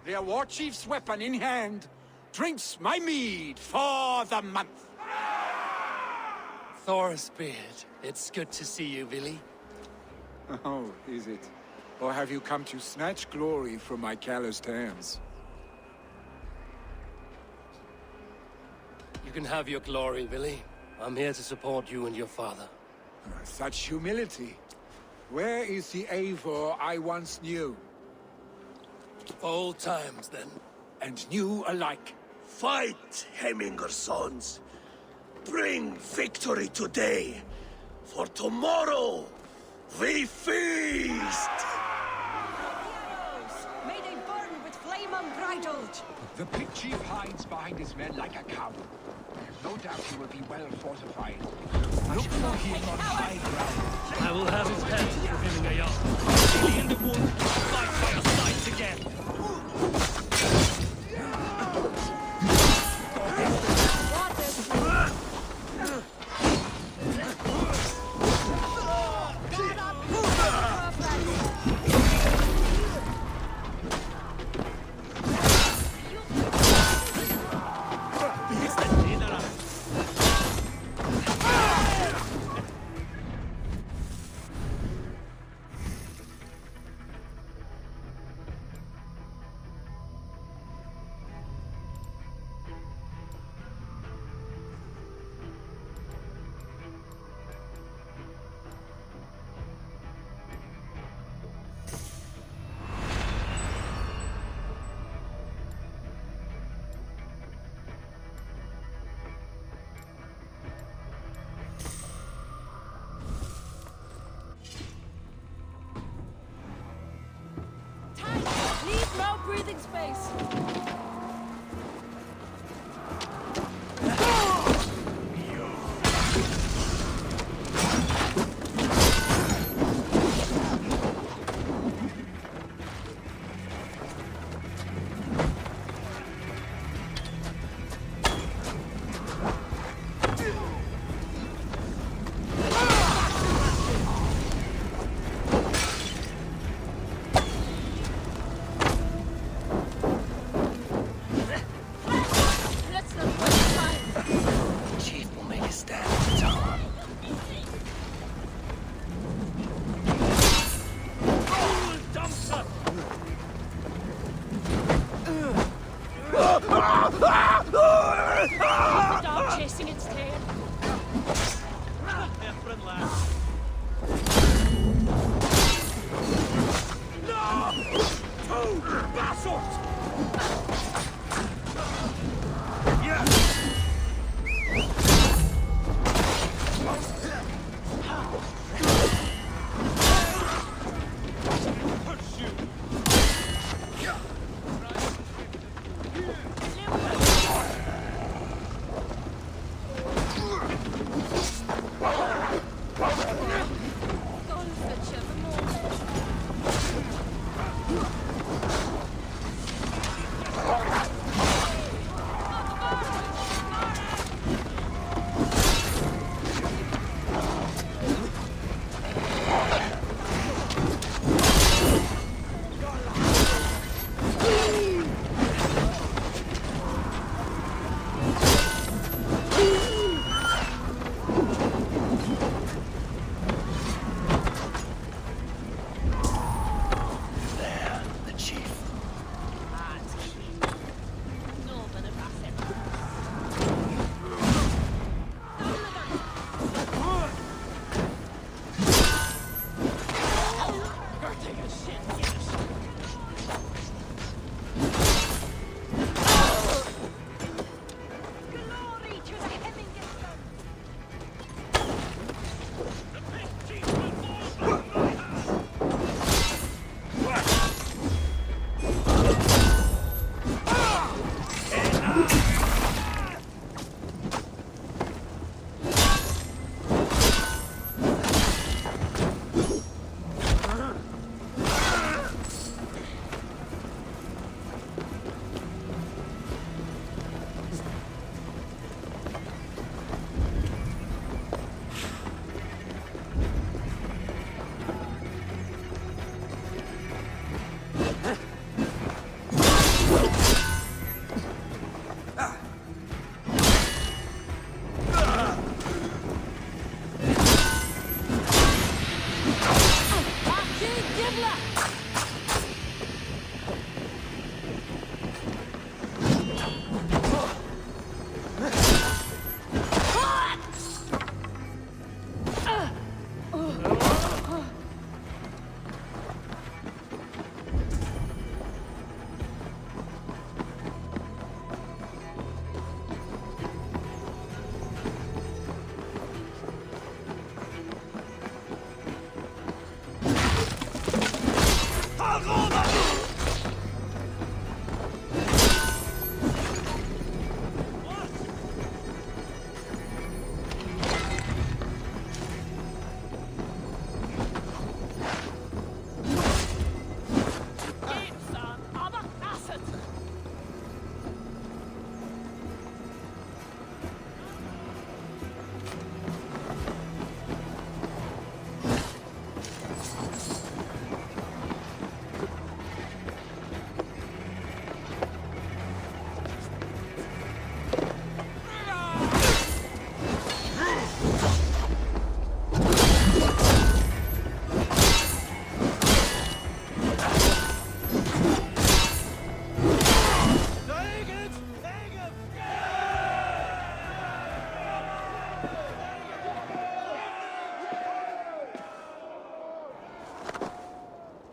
their war chief's weapon in hand, drinks my mead for the month. Thorsbeard, it's good to see you, Willie. Oh, is it? Or have you come to snatch glory from my calloused hands? You can have your glory, Willie. I'm here to support you and your father. Such humility. Where is the Eivor I once knew? Old times, then. And new alike. Fight, Hemminger sons. bring victory today. For tomorrow, we feast! May they burn with flame unbridled! The pit chief hides behind his men like a coward. No doubt he will be well fortified. Look for him on high ground. I will have his head for him a yard. In the wood, fight by your sides again.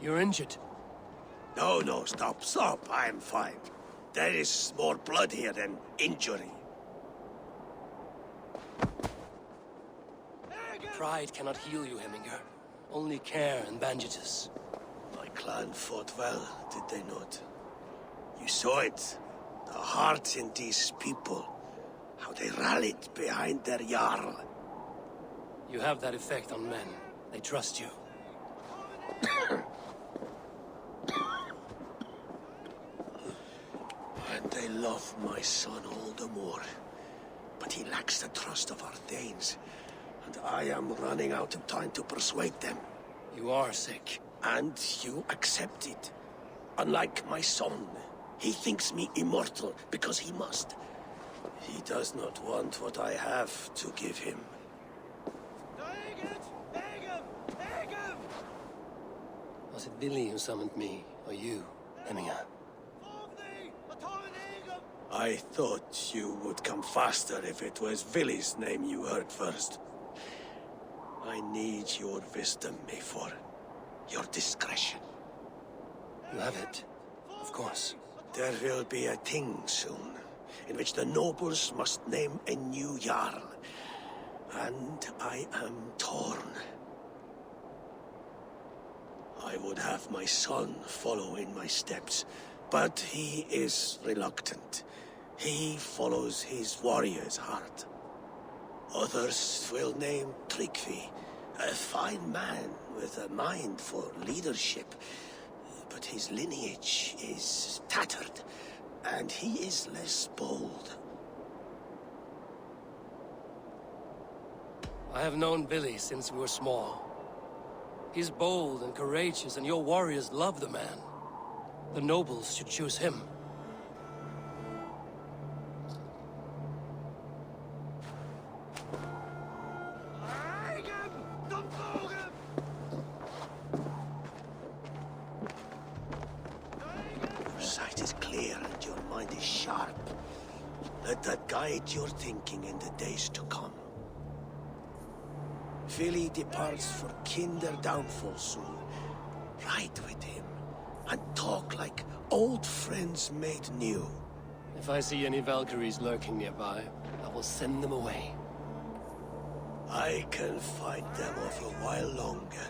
You're injured. No, stop. I'm fine. There is more blood here than injury. Pride cannot heal you, Heminger. Only care and bandages. My clan fought well, did they not? You saw it. The heart in these people. How they rallied behind their Jarl. You have that effect on men. They trust you. And they love my son all the more. But he lacks the trust of our Thanes. And I am running out of time to persuade them. You are sick. And you accept it. Unlike my son, he thinks me immortal because he must. He does not want what I have to give him. Was it Billy who summoned me, or you, Heminger? I thought you would come faster if it was Villy's name you heard first. I need your wisdom, Mayfor. Your discretion. You have it, of course. There will be a thing soon, in which the nobles must name a new Jarl. And I am torn. I would have my son follow in my steps, but he is reluctant. He follows his warrior's heart. Others will name Tryggvi, a fine man with a mind for leadership. But his lineage is tattered, and he is less bold. I have known Billy since we were small. He's bold and courageous, and your warriors love the man. The nobles should choose him. Your sight is clear and your mind is sharp. Let that guide your thinking in the days to come. Vili departs for Kinder downfall soon. Ride with him, and talk like old friends made new. If I see any Valkyries lurking nearby, I will send them away. I can fight them off a while longer.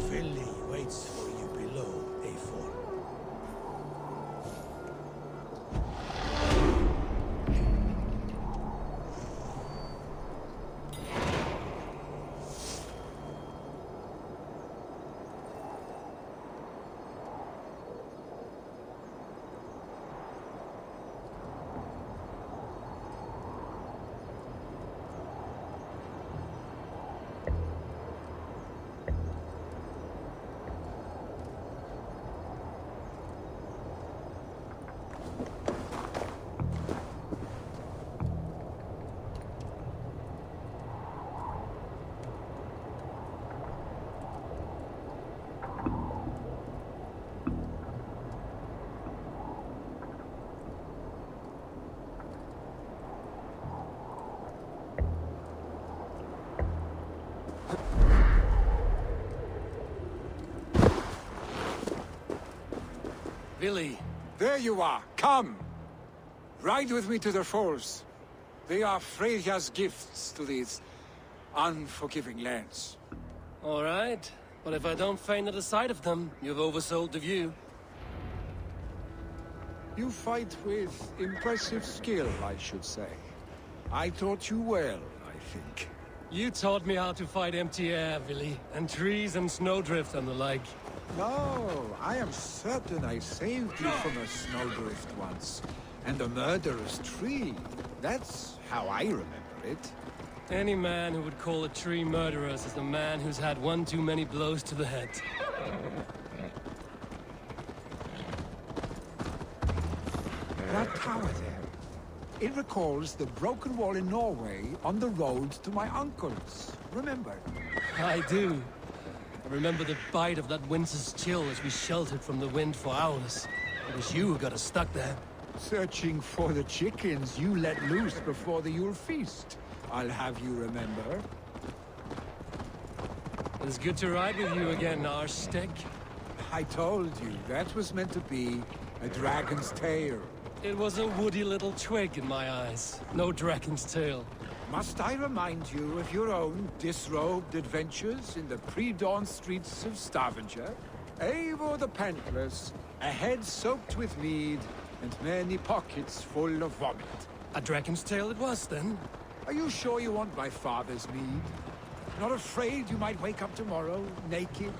Vili waits for you below, A4. Billy! There you are. Come! Ride with me to the falls. They are Freya's gifts to these unforgiving lands. All right. But if I don't faint at the sight of them, you've oversold the view. You fight with impressive skill, I should say. I taught you well, I think. You taught me how to fight empty air, Billy, and trees and snowdrift and the like. No, I am certain I saved you from a snowdrift once. And a murderous tree. That's how I remember it. Any man who would call a tree murderous is the man who's had one too many blows to the head. That tower there. It recalls the broken wall in Norway on the road to my uncle's. Remember? I do. I remember the bite of that winter's chill as we sheltered from the wind for hours. It was you who got us stuck there. Searching for the chickens you let loose before the Yule feast. I'll have you remember. It's good to ride with you again, Arstick. I told you, that was meant to be a dragon's tail. It was a woody little twig in my eyes. No dragon's tail. Must I remind you of your own disrobed adventures in the pre-dawn streets of Stavanger? Eivor the Pantless, a head soaked with mead, and many pockets full of vomit. A dragon's tail it was, then? Are you sure you want my father's mead? Not afraid you might wake up tomorrow, naked,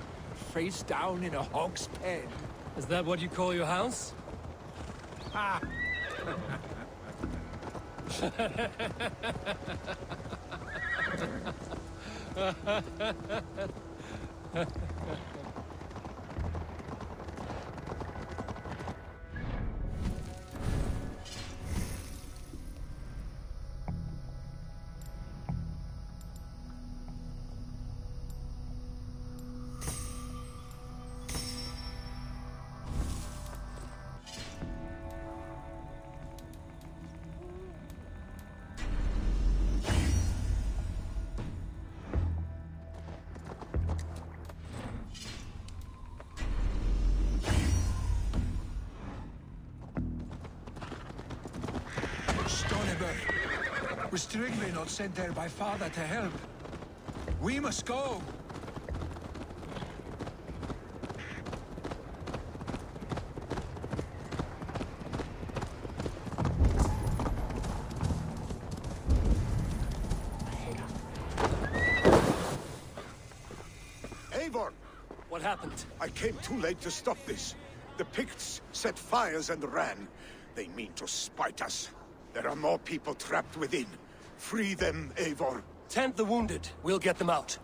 face down in a hog's pen? Is that what you call your house? Ha! Was Tryggvi not sent there by father to help? We must go! Eivor! What happened? I came too late to stop this. The Picts set fires and ran. They mean to spite us. There are more people trapped within. Free them, Eivor. Tend the wounded. We'll get them out.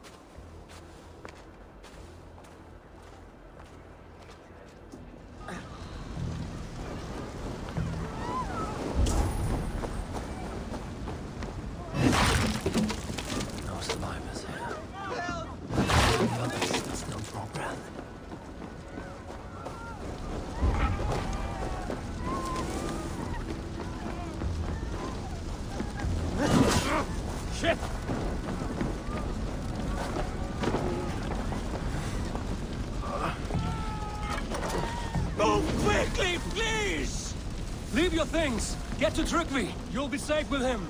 No survivors here. The others still draw breath. Shit! Move quickly, please! Leave your things! Get to Tryggvi! You'll be safe with him!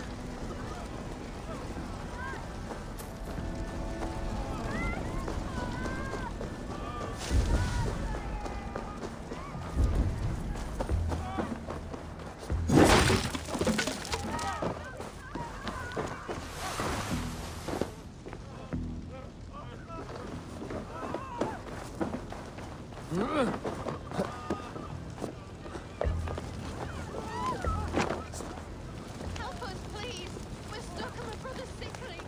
Help us, please! We're stuck on my brother's sickly!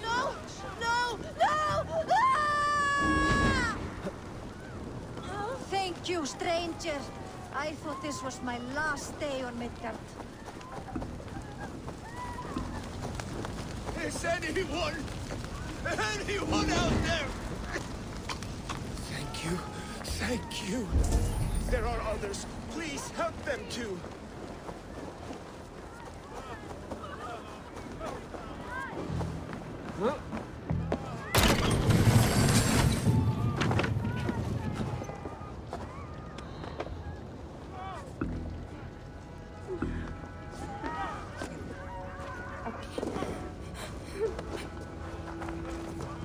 No! No! No! Ah! Thank you, stranger. I thought this was my last day on Midgard. Is anyone out there? Thank you. Thank you. There are others. Please help them too.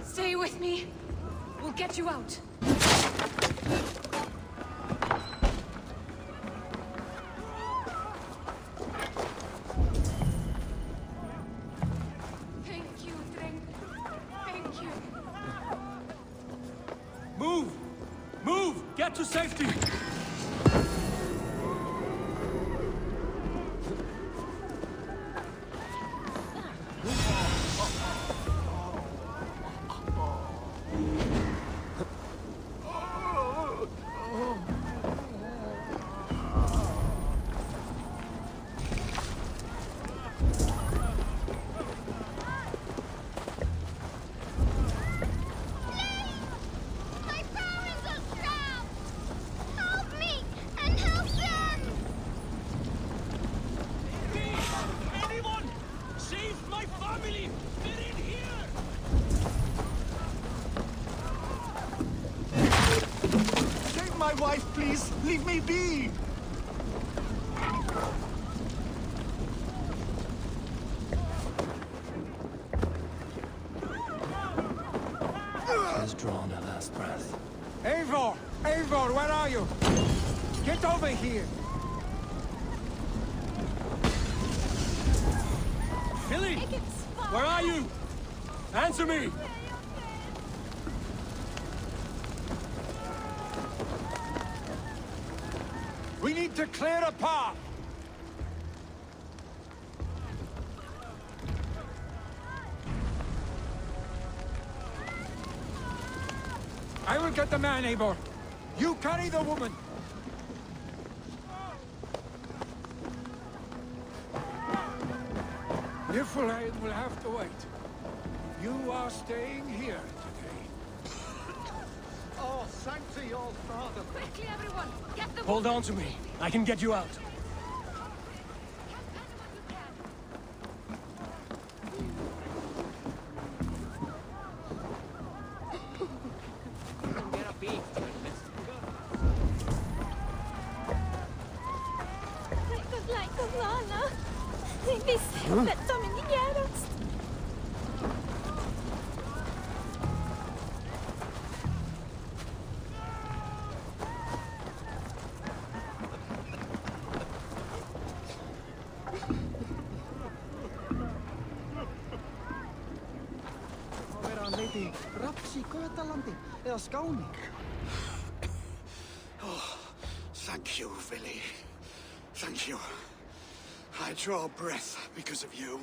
Stay with me. We'll get you out. Thank you, Drink. Thank you. Move! Get to safety! My parents are trapped! Help me and help them! Anyone! Save my family! They're in here! Save my wife, please! Leave me be! She has drawn her last breath. Eivor! Eivor, where are you? Get over here! Billy! Where are you? Answer me! We need to clear a path! I will get the man, Eivor. You carry the woman. Niflheim will have to wait. You are staying here today. Oh, thanks to your father. Quickly, everyone! Get the Hold on to me. I can get you out. Like Valhalla. They missed that Dominicans. Oh, thank you, Billy. Thank you. I draw breath because of you.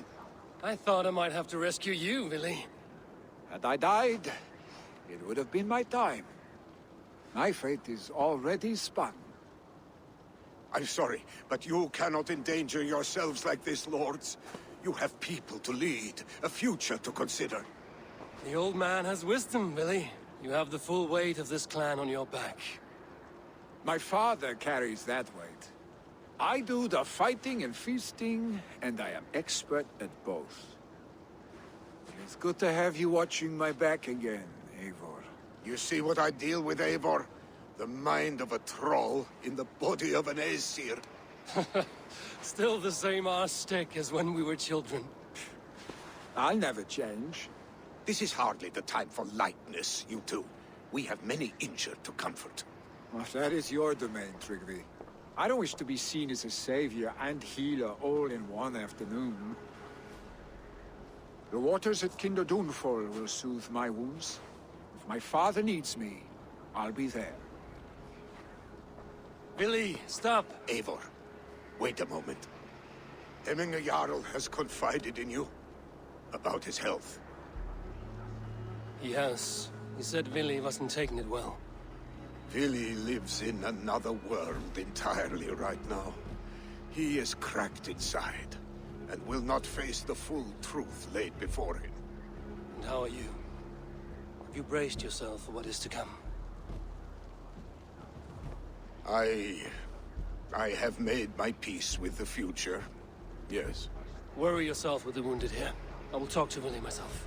I thought I might have to rescue you, Billy. Had I died, it would have been my time. My fate is already spun. I'm sorry, but you cannot endanger yourselves like this, lords. You have people to lead, a future to consider. The old man has wisdom, Billy. You have the full weight of this clan on your back. My father carries that weight. I do the fighting and feasting, and I am expert at both. It's good to have you watching my back again, Eivor. You see what I deal with, Eivor? The mind of a troll in the body of an Aesir. Still the same arse stick as when we were children. I'll never change. This is hardly the time for lightness, you two. We have many injured to comfort. Well, that is your domain, Tryggvi. I don't wish to be seen as a savior and healer all in one afternoon. The waters at Kinderdunfol will soothe my wounds. If my father needs me, I'll be there. Billy, stop! Eivor, wait a moment. Hemminger Jarl has confided in you about his health. He has. He said Billy wasn't taking it well. Billy lives in another world entirely right now. He is cracked inside, and will not face the full truth laid before him. And how are you? Have you braced yourself for what is to come? I have made my peace with the future, yes. Worry yourself with the wounded here. I will talk to Billy myself.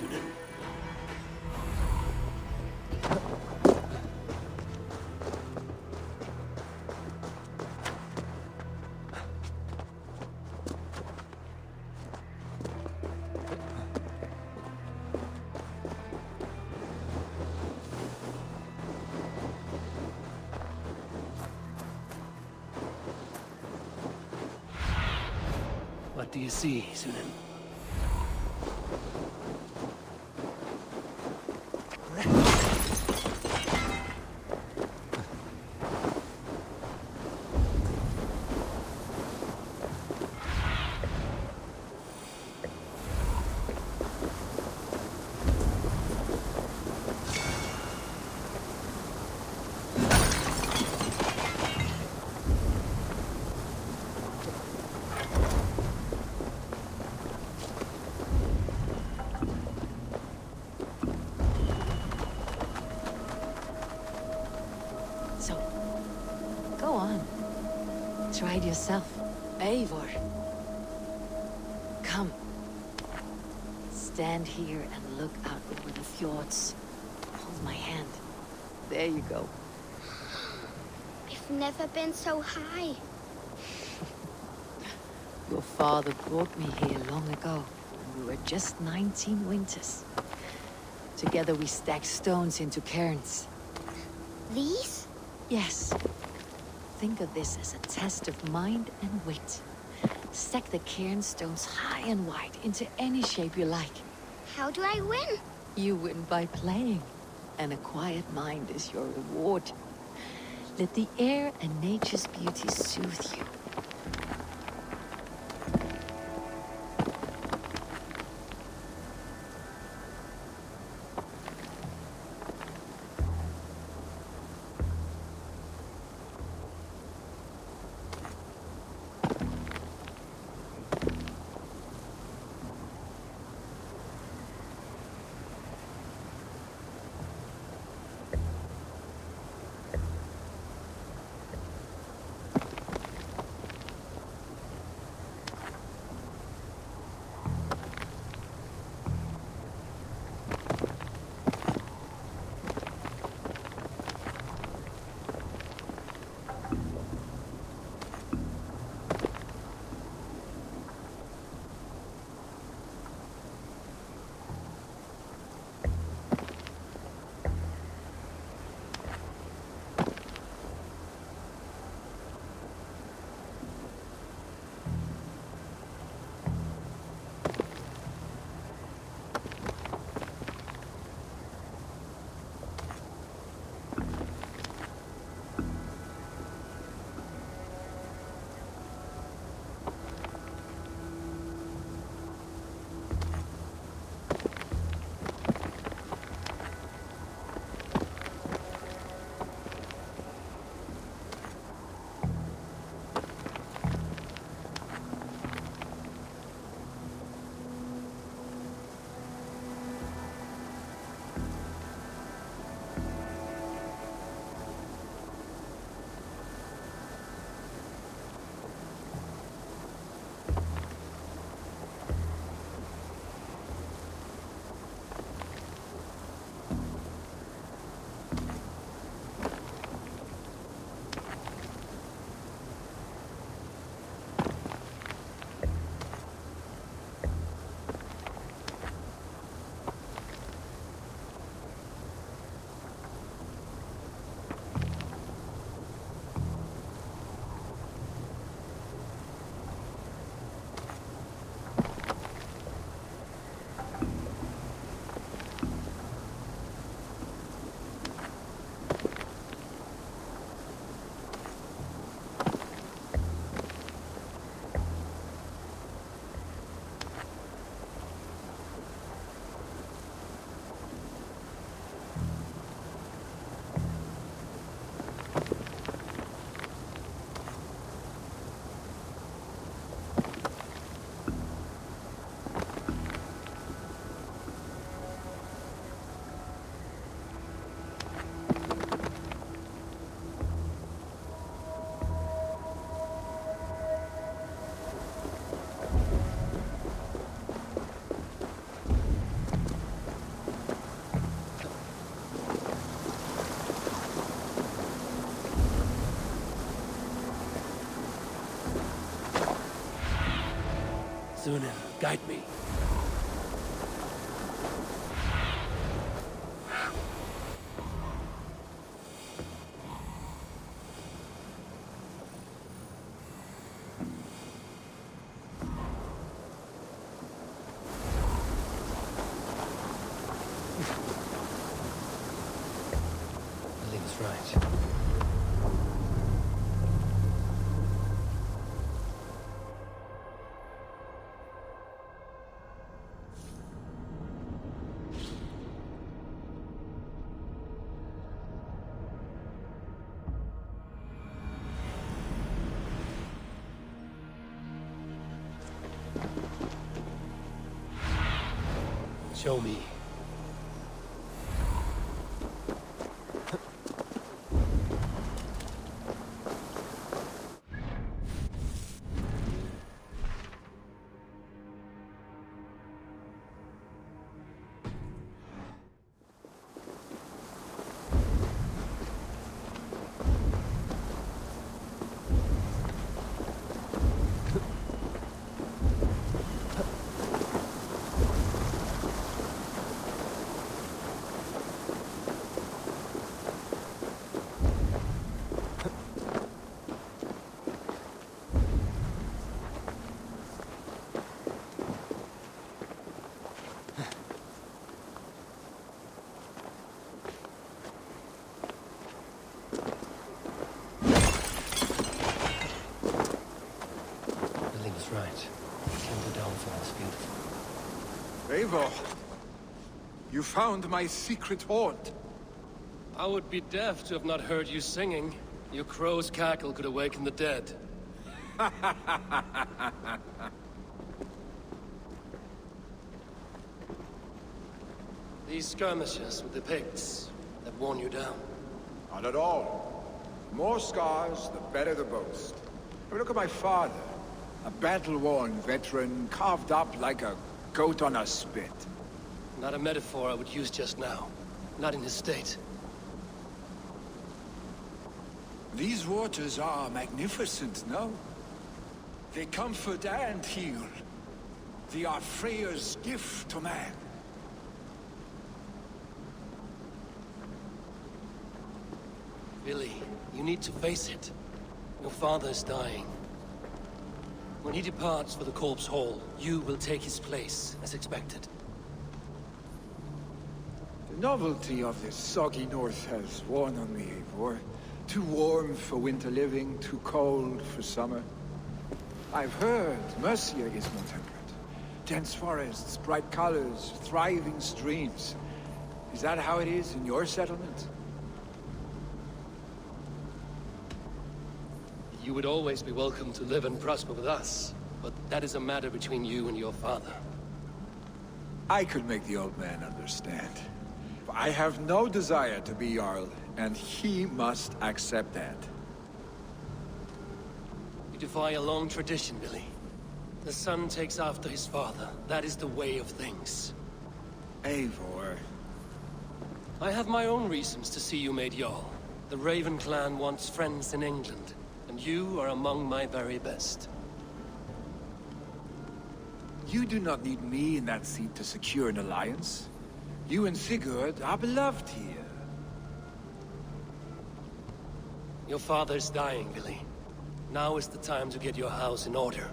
Sunan. What do you see, Sunan? So, go on. Try it yourself. Eivor. Come. Stand here and look out over the fjords. Hold my hand. There you go. I've never been so high. Your father brought me here long ago, when we were just 19 winters. Together we stacked stones into cairns. These? Yes. Think of this as a test of mind and wit. Stack the cairn stones high and wide into any shape you like. How do I win? You win by playing, and a quiet mind is your reward. Let the air and nature's beauty soothe you. Sunan, guide me. Lily's right. Show me. Right. Temple downfall is beautiful. Eivor, you found my secret haunt. I would be deaf to have not heard you singing. Your crow's cackle could awaken the dead. These skirmishes with the pigs have worn you down. Not at all. The more scars, the better the boast. I mean, look at my father. A battle-worn veteran, carved up like a goat on a spit. Not a metaphor I would use just now. Not in his state. These waters are magnificent, no? They comfort and heal. They are Freya's gift to man. Billy, you need to face it. Your father is dying. When he departs for the Corpse Hall, you will take his place, as expected. The novelty of this soggy north has worn on me, Eivor. Too warm for winter living, too cold for summer. I've heard Mercia is more temperate. Dense forests, bright colors, thriving streams. Is that how it is in your settlement? You would always be welcome to live and prosper with us, but that is a matter between you and your father. I could make the old man understand. I have no desire to be Jarl, and he must accept that. You defy a long tradition, Billy. The son takes after his father. That is the way of things. Eivor. I have my own reasons to see you made Jarl. The Raven clan wants friends in England, and you are among my very best. You do not need me in that seat to secure an alliance. You and Sigurd are beloved here. Your father is dying, Billy. Now is the time to get your house in order.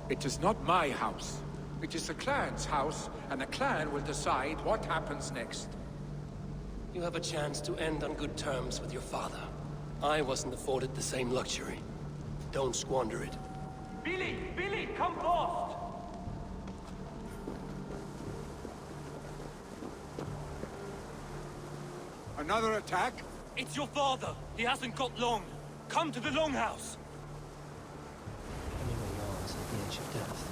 It is not my house. It is the clan's house, and the clan will decide what happens next. You have a chance to end on good terms with your father. I wasn't afforded the same luxury. Don't squander it. Billy! Billy, come forth! Another attack? It's your father. He hasn't got long. Come to the Longhouse. Anyway, yours at the edge of death.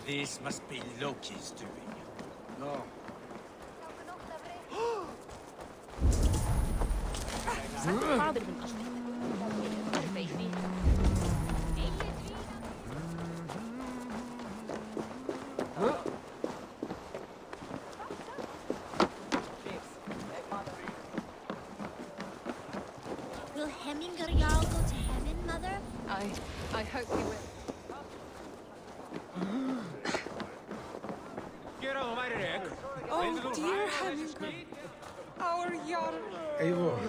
This must be Loki's doing. No. Will Hemminger Jarl go to heaven, Mother? I hope he will. Oh, dear Hemminger. Our Jarl. Eivor.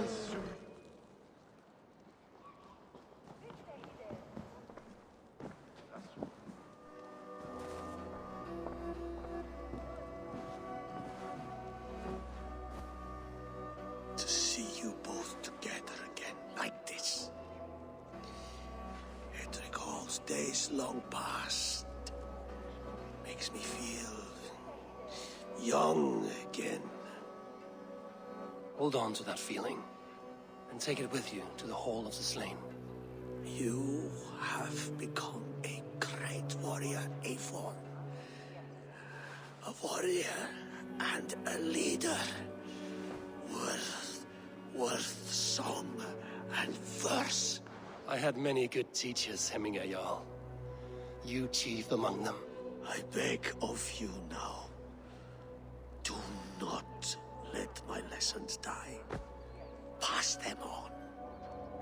To see you both together again like this. It recalls days long past. Makes me feel young again. Hold on to that feeling, and take it with you to the Hall of the Slain. You have become a great warrior, Eivor. A warrior and a leader. Worth song and verse. I had many good teachers, Hemminger Jarl. You chief among them. I beg of you now, do not let my lessons die. Pass them on.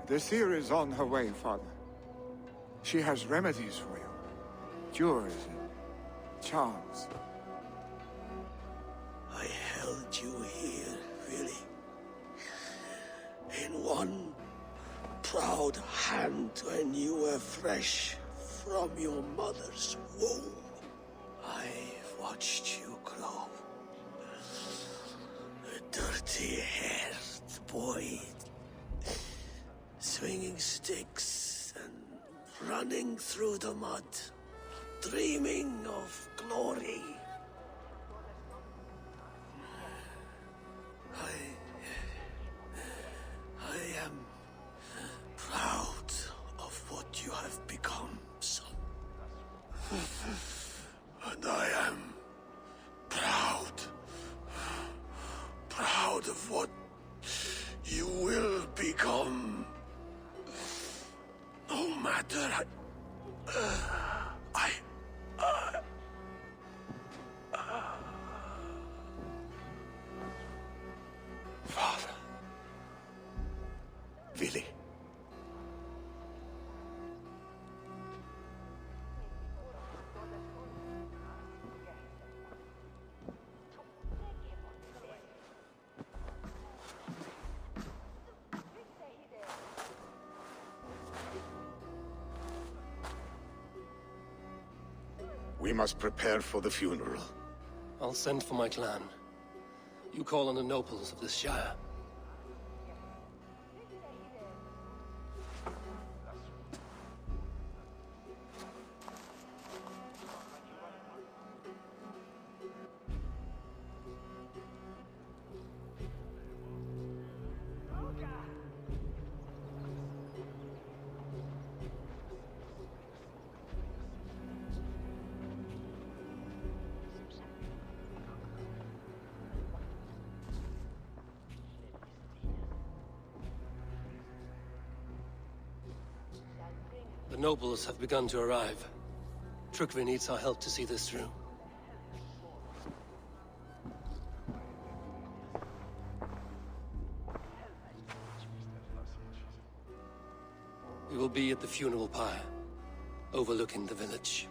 The seer is on her way, Father. She has remedies for you. Cures and charms. I held you here, really. In one proud hand when you were fresh from your mother's womb. I've watched you grow. A dirty-haired boy, swinging sticks and running through the mud, dreaming of glory. I am proud of what you have become, son. And I am proud of what you will become. No matter Father. Vili. We must prepare for the funeral. I'll send for my clan. You call on the nobles of this shire. The nobles have begun to arrive. Trukvi needs our help to see this through. We will be at the funeral pyre, overlooking the village.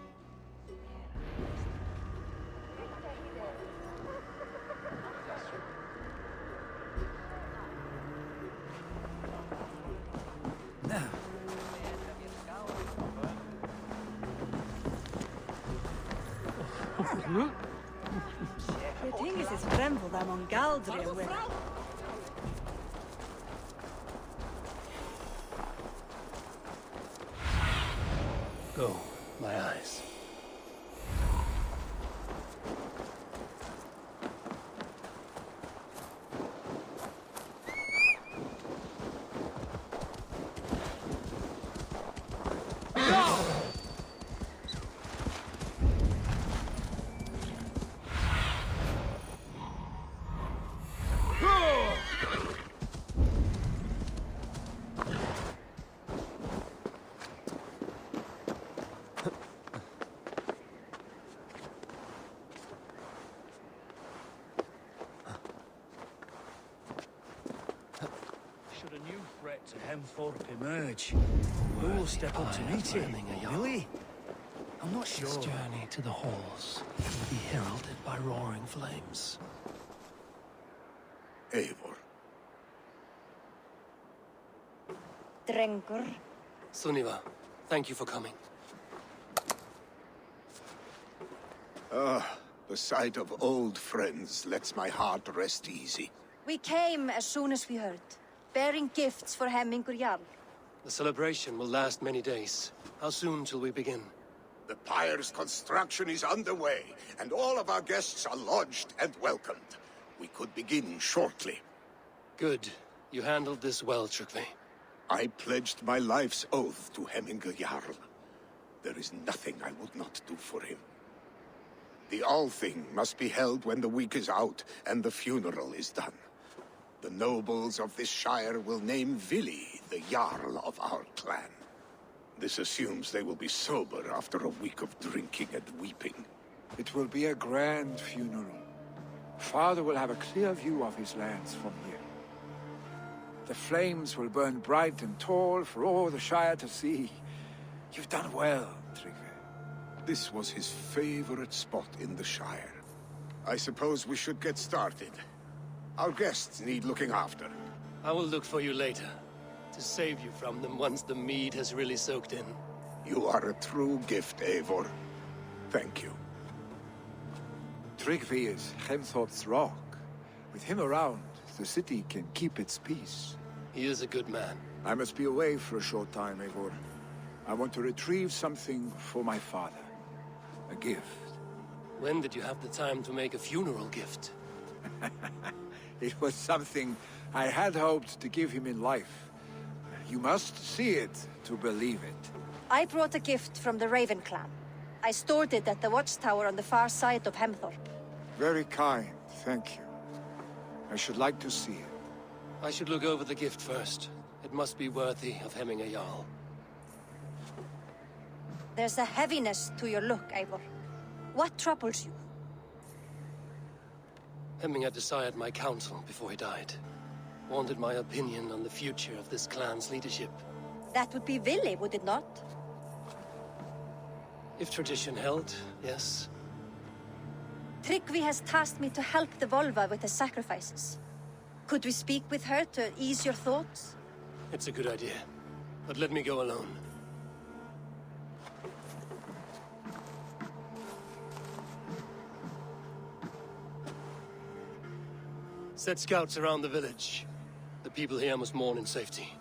The thing is fremvel them on Galdria with. Go, my eyes. to Hemthorpe emerge? Who will step up to meet him? Really? I'm not sure. This journey to the halls will be heralded by roaring flames. Eivor. Drengur. Sunniva, thank you for coming. The sight of old friends lets my heart rest easy. We came as soon as we heard, bearing gifts for Hemingur Jarl. The celebration will last many days. How soon till we begin? The pyre's construction is underway, and all of our guests are lodged and welcomed. We could begin shortly. Good. You handled this well, Trygve. I pledged my life's oath to Hemingur Jarl. There is nothing I would not do for him. The Althing must be held when the week is out and the funeral is done. The nobles of this shire will name Vili the Jarl of our clan. This assumes they will be sober after a week of drinking and weeping. It will be a grand funeral. Father will have a clear view of his lands from here. The flames will burn bright and tall for all the Shire to see. You've done well, Trygve. This was his favorite spot in the Shire. I suppose we should get started. Our guests need looking after. I will look for you later, to save you from them once the mead has really soaked in. You are a true gift, Eivor. Thank you. Trygve is Hemthorpe's rock. With him around, the city can keep its peace. He is a good man. I must be away for a short time, Eivor. I want to retrieve something for my father. A gift. When did you have the time to make a funeral gift? It was something I had hoped to give him in life. You must see it to believe it. I brought a gift from the Raven clan. I stored it at the watchtower on the far side of Hemthorpe. Very kind, thank you. I should like to see it. I should look over the gift first. It must be worthy of Hemingur Jarl. There's a heaviness to your look, Eivor. What troubles you? Hemming desired my counsel before he died. Wanted my opinion on the future of this clan's leadership. That would be Vili, would it not? If tradition held, yes. Trygve has tasked me to help the Volva with the sacrifices. Could we speak with her to ease your thoughts? It's a good idea. But let me go alone. Set scouts around the village. The people here must mourn in safety.